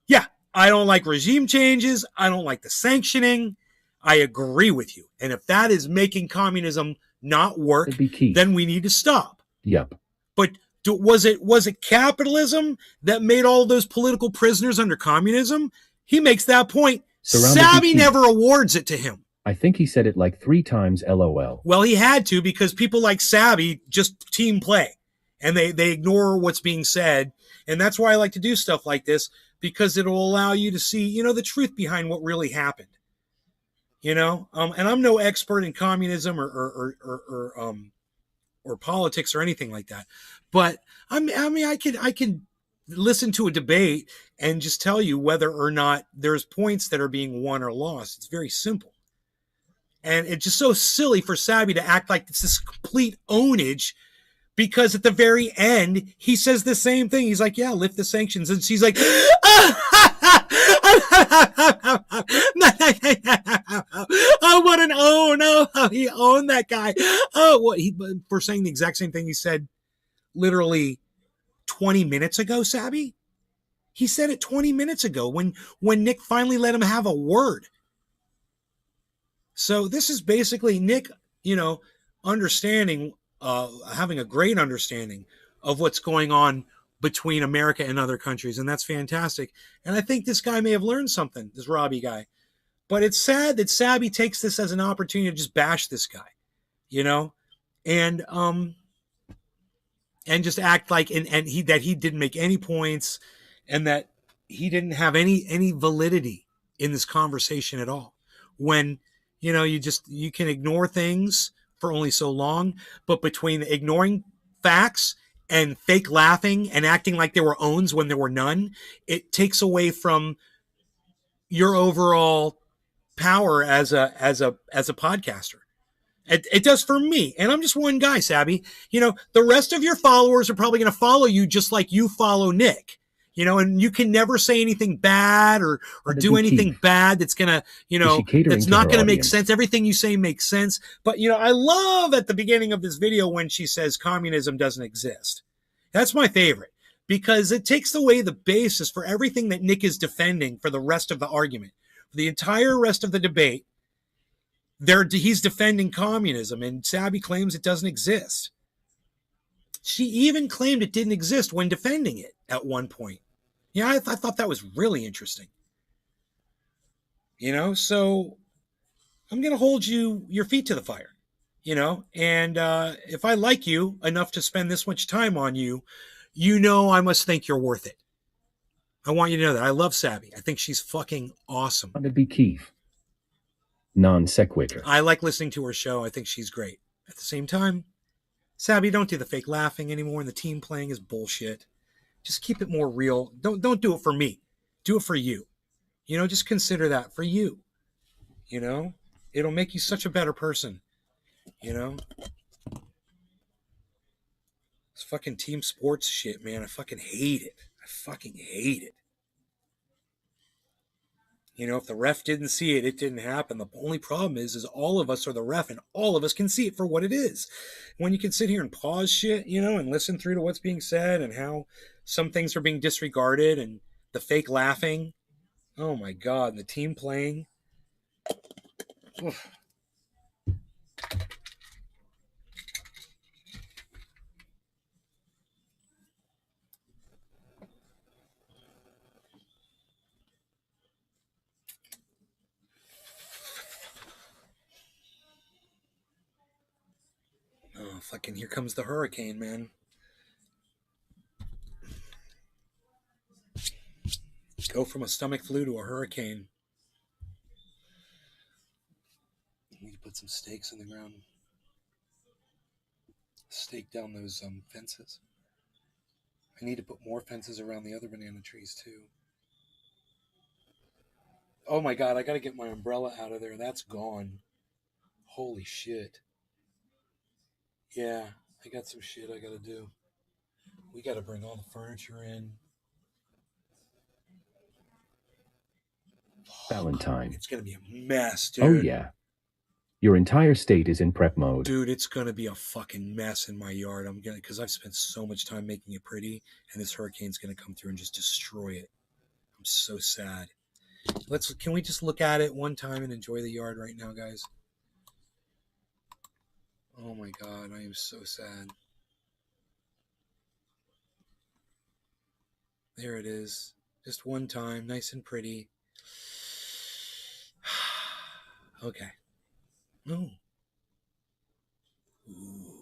Yeah, I don't like regime changes. I don't like the sanctioning. I agree with you. And if that is making communism not work, then we need to stop. Yep. But was it capitalism that made all those political prisoners under communism? He makes that point. Sabby never awards it to him. I think he said it like 3 times, LOL. Well, he had to, because people like Sabby just team play and they ignore what's being said. And that's why I like to do stuff like this, because it'll allow you to see, the truth behind what really happened. And I'm no expert in communism or politics or anything like that. But I can listen to a debate and just tell you whether or not there's points that are being won or lost. It's very simple. And it's just so silly for Sabby to act like it's this complete ownage, because at the very end, he says the same thing. He's like, yeah, lift the sanctions. And she's like, oh, what an own. Oh, he owned that guy. Oh, what for saying the exact same thing he said literally 20 minutes ago, Sabby? He said it 20 minutes ago when Nick finally let him have a word. So this is basically Nick, understanding, having a great understanding of what's going on between America and other countries. And that's fantastic. And I think this guy may have learned something, this Robbie guy. But it's sad that Sabby takes this as an opportunity to just bash this guy, and just act like, and he didn't make any points and that he didn't have any validity in this conversation at all. When, you can ignore things for only so long, but between ignoring facts and fake laughing and acting like there were owns when there were none, it takes away from your overall power as a podcaster. It does for me. And I'm just one guy, Sabby. The rest of your followers are probably going to follow you just like you follow Nick. And you can never say anything bad or do anything bad that's going to, that's not going to make sense. Everything you say makes sense. But, I love at the beginning of this video when she says communism doesn't exist. That's my favorite, because it takes away the basis for everything that Nick is defending for the rest of the argument. For the entire rest of the debate, he's defending communism, and Sabby claims it doesn't exist. She even claimed it didn't exist when defending it at one point. Yeah, I thought that was really interesting. So I'm going to hold your feet to the fire, and if I like you enough to spend this much time on you, I must think you're worth it. I want you to know that. I love Sabby. I think she's fucking awesome. To be Keith. Non sequitur. I like listening to her show. I think she's great. At the same time, Sabby, don't do the fake laughing anymore, and the team playing is bullshit. Just keep it more real. Don't do it for me. Do it for you. Just consider that for you. It'll make you such a better person. This fucking team sports shit, man. I fucking hate it. I fucking hate it. You know, if the ref didn't see it, it didn't happen. The only problem is all of us are the ref and all of us can see it for what it is. When you can sit here and pause shit, you know, and listen through to what's being said and how some things are being disregarded and the fake laughing. Oh my God. And the team playing. Oof. Oh, fucking here comes the hurricane, man. Go from a stomach flu to a hurricane. I need to put some stakes in the ground. Stake down those fences. I need to put more fences around the other banana trees too. Oh my God, I gotta get my umbrella out of there. That's gone. Holy shit. Yeah, I got some shit I gotta do. We gotta bring all the furniture in. Valentine. It's gonna be a mess, dude. Oh yeah. Your entire state is in prep mode. Dude, it's gonna be a fucking mess in my yard. Because I've spent so much time making it pretty, and this hurricane's gonna come through and just destroy it. I'm so sad. Can we just look at it one time and enjoy the yard right now, guys? Oh my God, I am so sad. There it is. Just one time, nice and pretty. Okay. No. Ooh.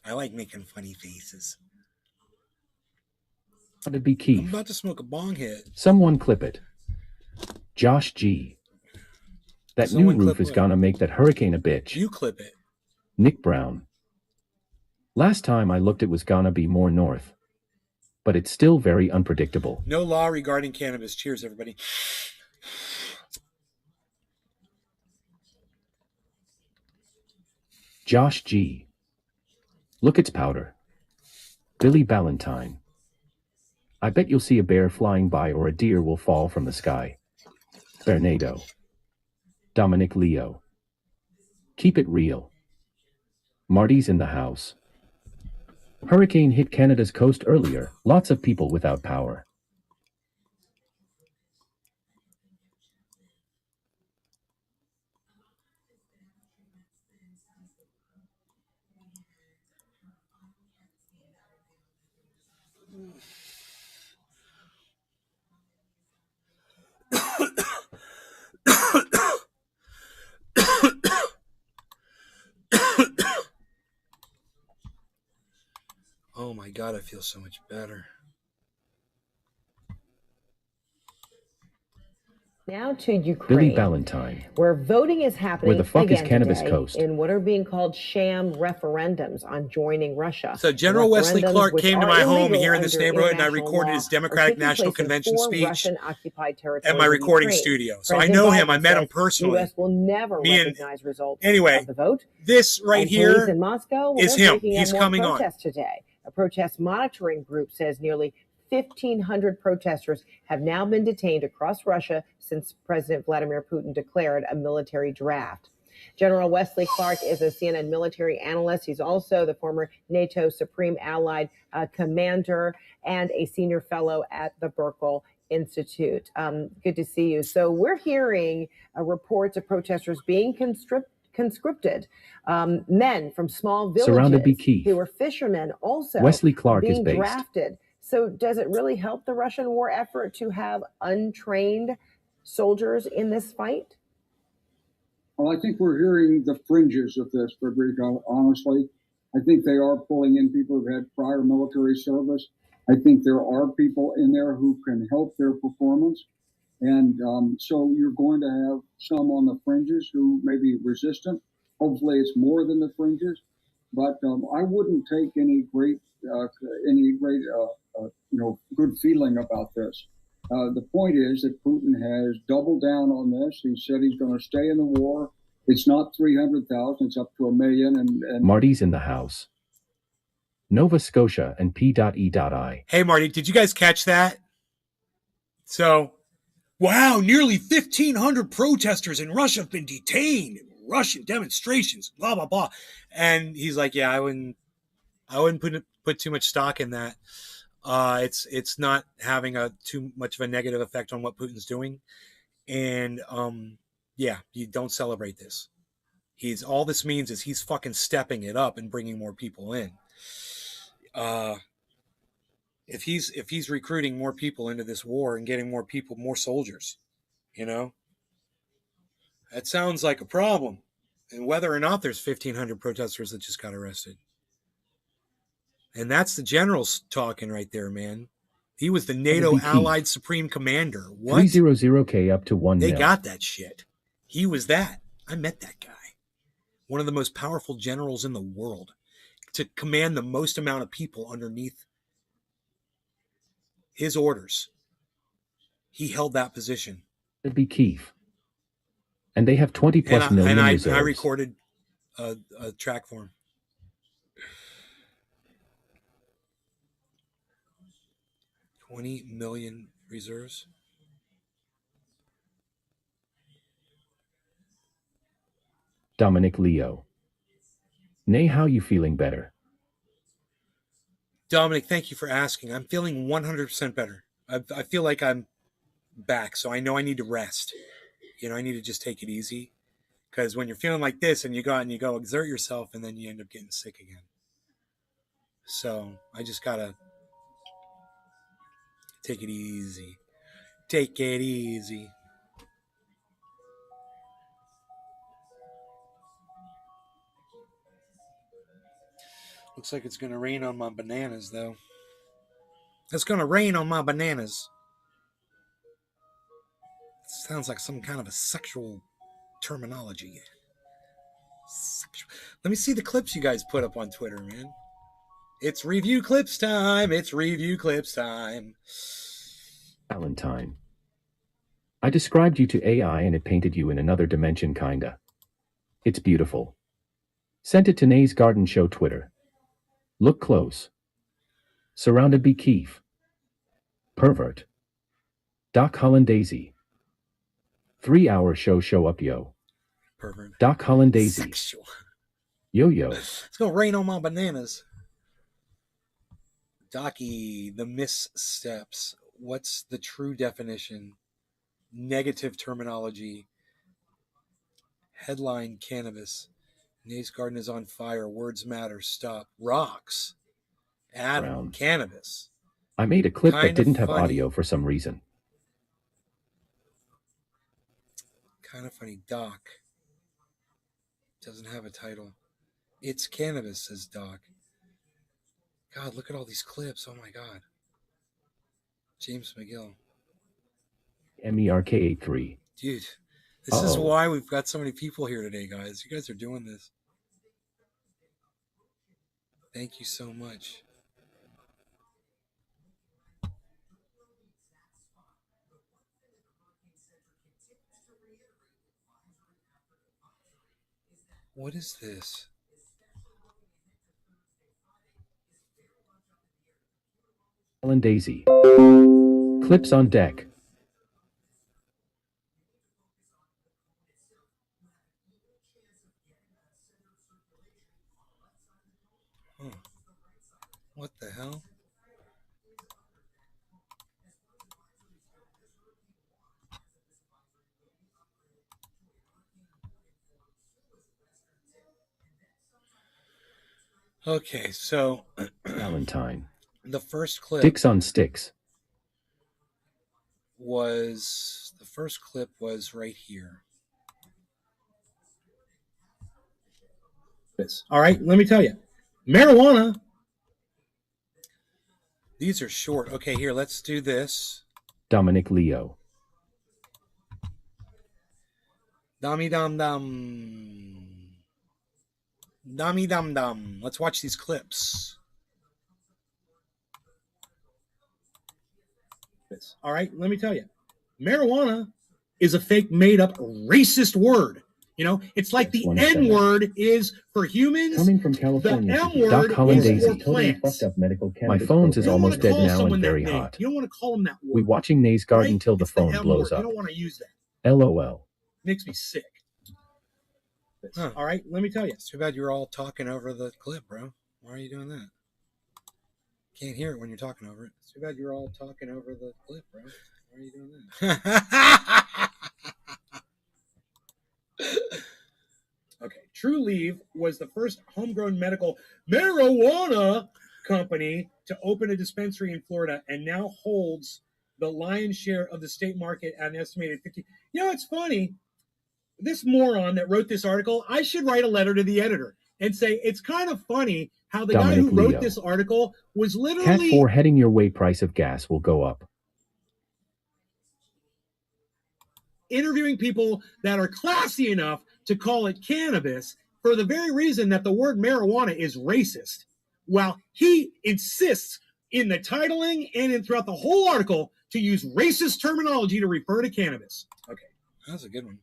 I like making funny faces. It'd be Keith. I'm about to smoke a bong hit. Someone clip it. Josh G. That Someone new roof is gonna make that hurricane a bitch. You clip it. Nick Brown. Last time I looked it was gonna be more north. But it's still very unpredictable. No law regarding cannabis. Cheers, everybody. Josh G. Look, it's powder. Billy Ballantyne. I bet you'll see a bear flying by or a deer will fall from the sky. Bernardo. Dominic Leo. Keep it real. Marty's in the house. Hurricane hit Canada's coast earlier, lots of people without power. Oh my God, I feel so much better. Now to Ukraine, Billy Ballantyne. where voting is happening Where the fuck is again Cannabis today Coast? in what are being called sham referendums on joining Russia. So General Wesley Referendums Clark which came to are my home illegal here in this under neighborhood, and I international recorded law, his are Democratic taking National place in Convention 4 speech Russian-occupied at territories my in recording Ukraine. studio. So I President know him. Biden I met him says personally. The U.S. will never Me and- recognize results Anyway, of the vote. This right And here police in Moscow, well, is they're him. breaking He's up more coming on. protests today. A protest monitoring group says nearly 1,500 protesters have now been detained across Russia since President Vladimir Putin declared a military draft. General Wesley Clark is a CNN military analyst. He's also the former NATO Supreme Allied Commander and a senior fellow at the Berkeley Institute. Good to see you. So we're hearing reports of protesters being conscripted, men from small villages Surrounded by Keith. who are fishermen also Wesley Clark is being based. drafted. So does it really help the Russian war effort to have untrained soldiers in this fight? Well, I think we're hearing the fringes of this, Frederica, honestly. I think they are pulling in people who've had prior military service. I think there are people in there who can help their performance. And so you're going to have some on the fringes who may be resistant. Hopefully it's more than the fringes. But I wouldn't take any great good feeling about this. The point is that Putin has doubled down on this. He said he's going to stay in the war. It's not 300,000, it's up to 1 million. And Marty's in the house. Nova Scotia and P.E.I. Hey, Marty, did you guys catch that? So, wow, nearly 1,500 protesters in Russia have been detained in Russian demonstrations, blah, blah, blah. And he's like, yeah, I wouldn't put too much stock in that. It's not having too much of a negative effect on what Putin's doing. And yeah, you don't celebrate this. All this means is he's fucking stepping it up and bringing more people in. If he's recruiting more people into this war and getting more soldiers, that sounds like a problem. And whether or not there's 1,500 protesters that just got arrested. And that's the general's talking right there, man. He was the NATO Allied Supreme Commander. What? 300K up to 1 They mil. got that shit. He was that. I met that guy. One of the most powerful generals in the world. To command the most amount of people underneath his orders. He held that position. It'd be Kiev. And they have 20 plus million reserves. I recorded a track for him. $20 million reserves. Dominic Leo. Nay, how you feeling better? Dominic, thank you for asking. I'm feeling 100% better. I feel like I'm back, so I know I need to rest. I need to just take it easy. Because when you're feeling like this and you go out and you go exert yourself and then you end up getting sick again. So I just got to take it easy. Take it easy. Looks like it's going to rain on my bananas, though. It's going to rain on my bananas. It sounds like some kind of a sexual terminology. Let me see the clips you guys put up on Twitter, man. It's review clips time. It's review clips time. Valentine. I described you to AI and it painted you in another dimension, kinda. It's beautiful. Sent it to Nay's Garden Show Twitter. Look close. Surrounded by Kiev. Pervert. Doc Hollandaisy. 3-hour show up, yo. Pervert. Doc Hollandaisy. Sexual. Yo. It's going to rain on my bananas. Docky, the missteps. What's the true definition? Negative terminology. Headline, cannabis. Nay's garden is on fire. Words matter. Stop. Rocks. Adam. Brown. Cannabis. I made a clip Kind that didn't of have funny. audio for some reason. Kind of funny. Doc. Doesn't have a title. It's cannabis, says Doc. God, look at all these clips. Oh my God. James McGill. MERK83. Dude, this is why we've got so many people here today, guys. You guys are doing this. Thank you so much. What is this? Ellen Daisy. Clips on deck. What the hell? Okay, so Valentine. The first clip Dicks on sticks. was right here. All right, let me tell you. Marijuana. These are short. Okay, here, let's do this. Dominic Leo. Dummy dum dum. Dummy dum dum. Let's watch these clips. All right, let me tell you, marijuana is a fake, made-up, racist word. You know, it's like the N-word is for humans. Coming from California, the M-word is for plants. My phone's is almost dead now and very hot. You don't want to call them that word. We watching Nays Garden till the It's phone the blows M-word. up. You don't want to use that. LOL. Makes me sick. Huh. All right, let me tell you. It's too bad you're all talking over the clip, bro. Why are you doing that? Can't hear it when you're talking over it. It's too bad you're all talking over the clip, bro. Why are you doing that? Okay. True Leave was the first homegrown medical marijuana company to open a dispensary in Florida and now holds the lion's share of the state market at an estimated 50. You know, it's funny. This moron that wrote this article, I should write a letter to the editor and say, it's kind of funny how the guy who wrote this article was literally... Cat 4 heading your way, price of gas will go up. Interviewing people that are classy enough to call it cannabis for the very reason that the word marijuana is racist, while he insists in the titling and throughout the whole article to use racist terminology to refer to cannabis. Okay, that's a good one.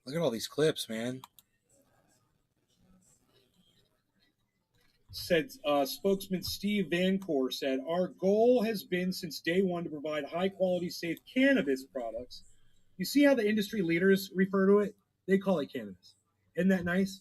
Look at all these clips, man. Said spokesman Steve Vancore said, our goal has been since day one to provide high-quality, safe cannabis products. You see how the industry leaders refer to it? They call it cannabis. Isn't that nice?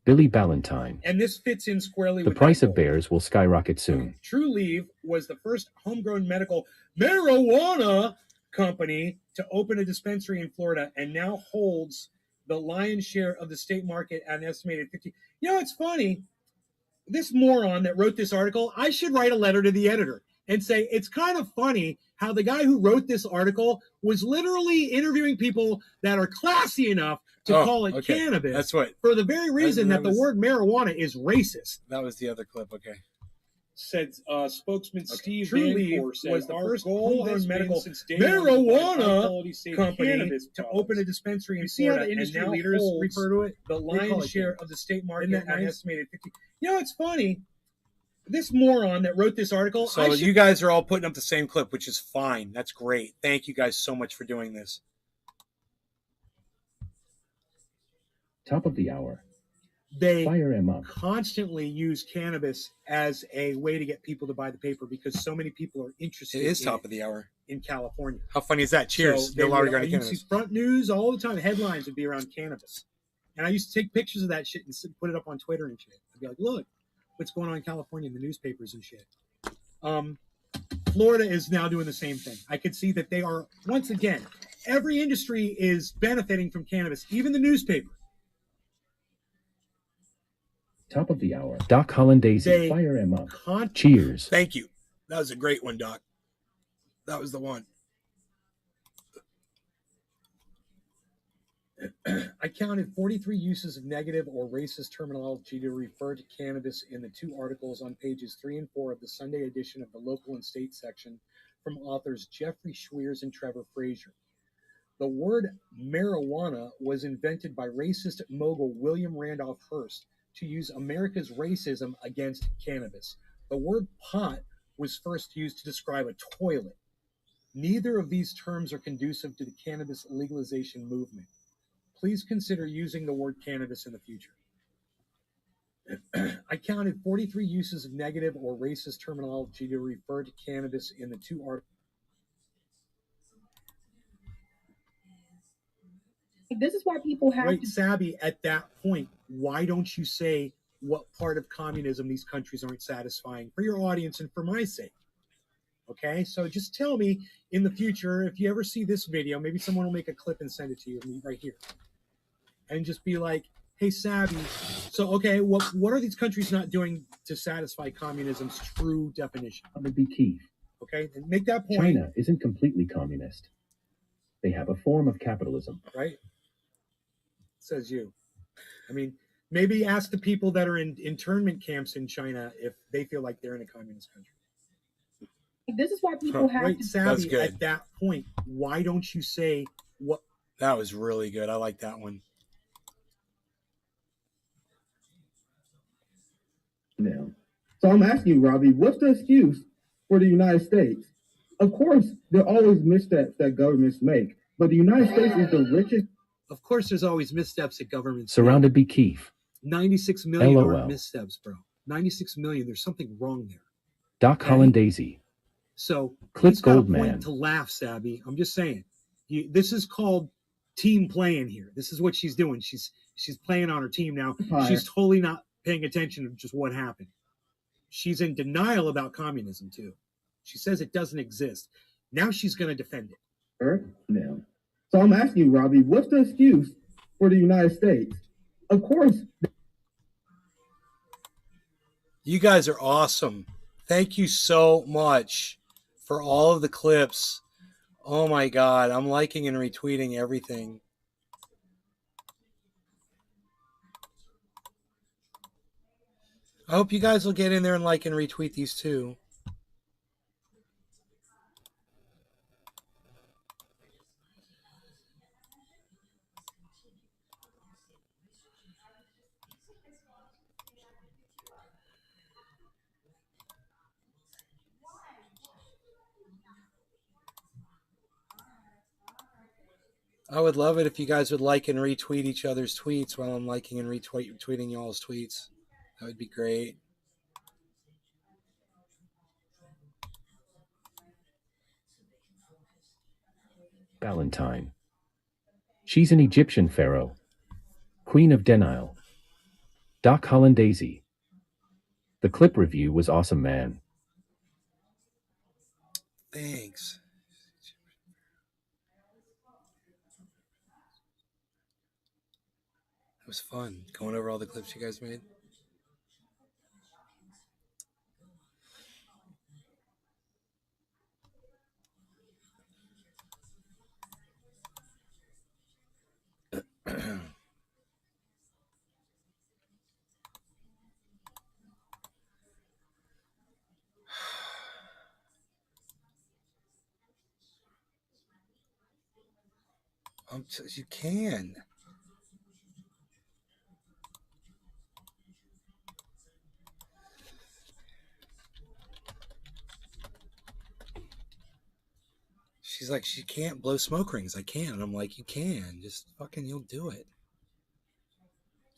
Billy Ballantyne. And this fits in squarely the with price of bears will skyrocket soon. Okay. True Leave was the first homegrown medical marijuana company to open a dispensary in Florida and now holds the lion's share of the state market at an estimated 50. You know, it's funny. This moron that wrote this article, I should write a letter to the editor and say, it's kind of funny how the guy who wrote this article was literally interviewing people that are classy enough to call it cannabis. That's what. For the very reason that the word marijuana is racist. That was the other clip, okay. Said spokesman Steve Vancore said, was the first homegrown medical marijuana company to open a dispensary in Florida. The industry leaders refer to it? The lion's share of the state market at an estimated 50. You know, it's funny. This moron that wrote this article. So you guys are all putting up the same clip, which is fine. That's great. Thank you guys so much for doing this. Top of the hour. They fire him up. Constantly use cannabis as a way to get people to buy the paper because so many people are interested. It is top of the hour in California. How funny is that? Cheers. So I used to see front news all the time. Headlines would be around cannabis. And I used to take pictures of that shit and put it up on Twitter and shit. I'd be like, look, what's going on in California in the newspapers and shit. Florida is now doing the same thing. I could see that they are, once again, every industry is benefiting from cannabis, even the newspaper. Top of the hour. Doc Hollandaise, fire him up. Cheers. Thank you. That was a great one, Doc. That was the one. I counted 43 uses of negative or racist terminology to refer to cannabis in the two articles on pages 3 and 4 of the Sunday edition of the Local and State section from authors Jeffrey Schweers and Trevor Frazier. The word marijuana was invented by racist mogul William Randolph Hearst to use America's racism against cannabis. The word pot was first used to describe a toilet. Neither of these terms are conducive to the cannabis legalization movement. Please consider using the word cannabis in the future. I counted 43 uses of negative or racist terminology to refer to cannabis in the two articles. This is why people have to... Sabby, at that point, why don't you say what part of communism these countries aren't satisfying for your audience and for my sake? Okay, so just tell me in the future, if you ever see this video, maybe someone will make a clip and send it to you right here. And just be like, hey, Sabby, so, okay, what are these countries not doing to satisfy communism's true definition? That would be key. Okay, and make that point. China isn't completely communist. They have a form of capitalism. Right? Says you. I mean, maybe ask the people that are in internment camps in China if they feel like they're in a communist country. This is why people have to... Sabby, at that point, why don't you say what... That was really good. I like that one. Now, so I'm asking you, Robbie, what's the excuse for the United States Of course, there are always missteps that governments make, but the United States is the richest. Of course, there's always missteps that governments Surrounded by Keith. 96 million LOL. aren't missteps, bro. 96 million. There's something wrong there. Doc Holland Daisy. So Clip he's got a Goldman. point to laugh, Sabby. I'm just saying. This is called team playing here. This is what she's doing. She's playing on her team now. She's totally not paying attention to just what happened. She's in denial about communism too. She says it doesn't exist. Now she's going to defend it. Now, so I'm asking you, Robbie, what's the excuse for the United States? Of course. You guys are awesome. Thank you so much for all of the clips. Oh my God, I'm liking and retweeting everything. I hope you guys will get in there and like and retweet these too. I would love it if you guys would like and retweet each other's tweets while I'm liking and retweeting y'all's tweets. That would be great. Valentine. She's an Egyptian pharaoh. Queen of denial. Doc Holland Daisy. The clip review was awesome, man. Thanks. It was fun going over all the clips you guys made. You can. She's like, she can't blow smoke rings. I can. And I'm like, you can. Just fucking, you'll do it.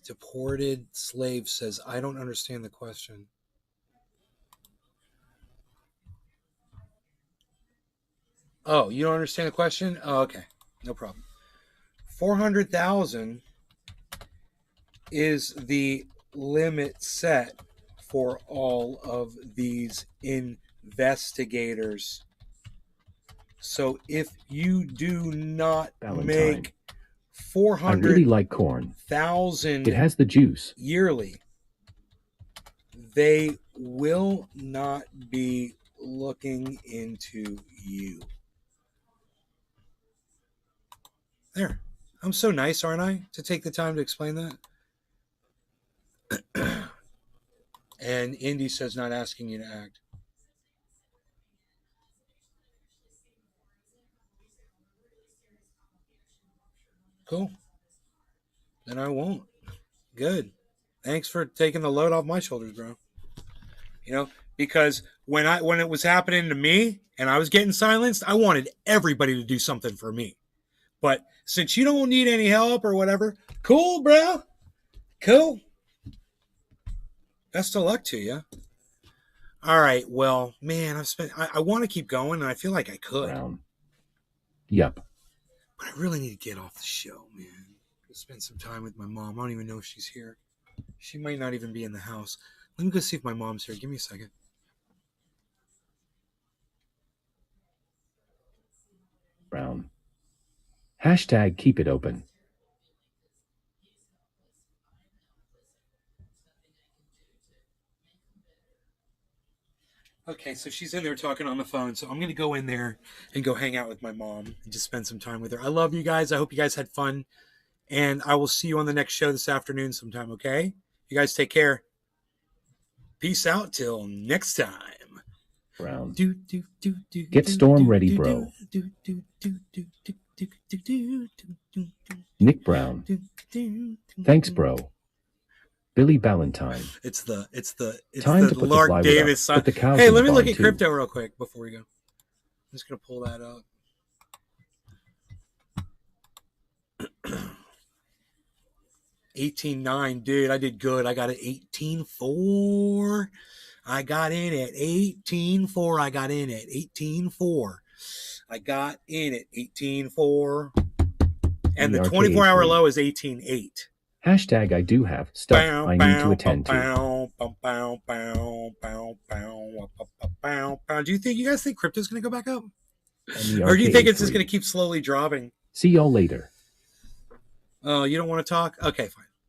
Deported slave says, I don't understand the question. Oh, you don't understand the question? Oh, okay. No problem. 400,000 is the limit set for all of these investigators. So if you do not make 400,000, I really like corn. It has the juice. Yearly, they will not be looking into you. There. I'm so nice, aren't I, to take the time to explain that? And Indy says not asking you to act. Cool. Then I won't. Good. Thanks for taking the load off my shoulders, bro. You know, because when it was happening to me and I was getting silenced, I wanted everybody to do something for me. But since you don't need any help or whatever, cool, bro. Cool. Best of luck to you. All right. Well, man, I want to keep going, and I feel like I could. Yep. But I really need to get off the show, man. Spend some time with my mom. I don't even know if she's here. She might not even be in the house. Let me go see if my mom's here. Give me a second. Brown. Hashtag keep it open. Okay, so she's in there talking on the phone, so I'm going to go in there and go hang out with my mom and just spend some time with her. I love you guys. I hope you guys had fun, and I will see you on the next show this afternoon sometime, okay? You guys take care. Peace out till next time. Brown. Get Storm ready, bro. Nick Brown. Thanks, bro. Billy Ballantyne. It's the Time to put Lark the Davis song. Put the cows Hey, in let me the look barn at crypto real quick before we go. just going to pull that up. $18.9, dude. I did good. I got it $18.4. I got in at $18.4. I got in at $18.4. I got in at $18.4. And the 24-hour low is $18.8. Hashtag I do have stuff I need to attend to. Do you guys think crypto's going to go back up? Or do you think it's just going to keep slowly dropping? See y'all later. Oh, you don't want to talk? Okay, fine.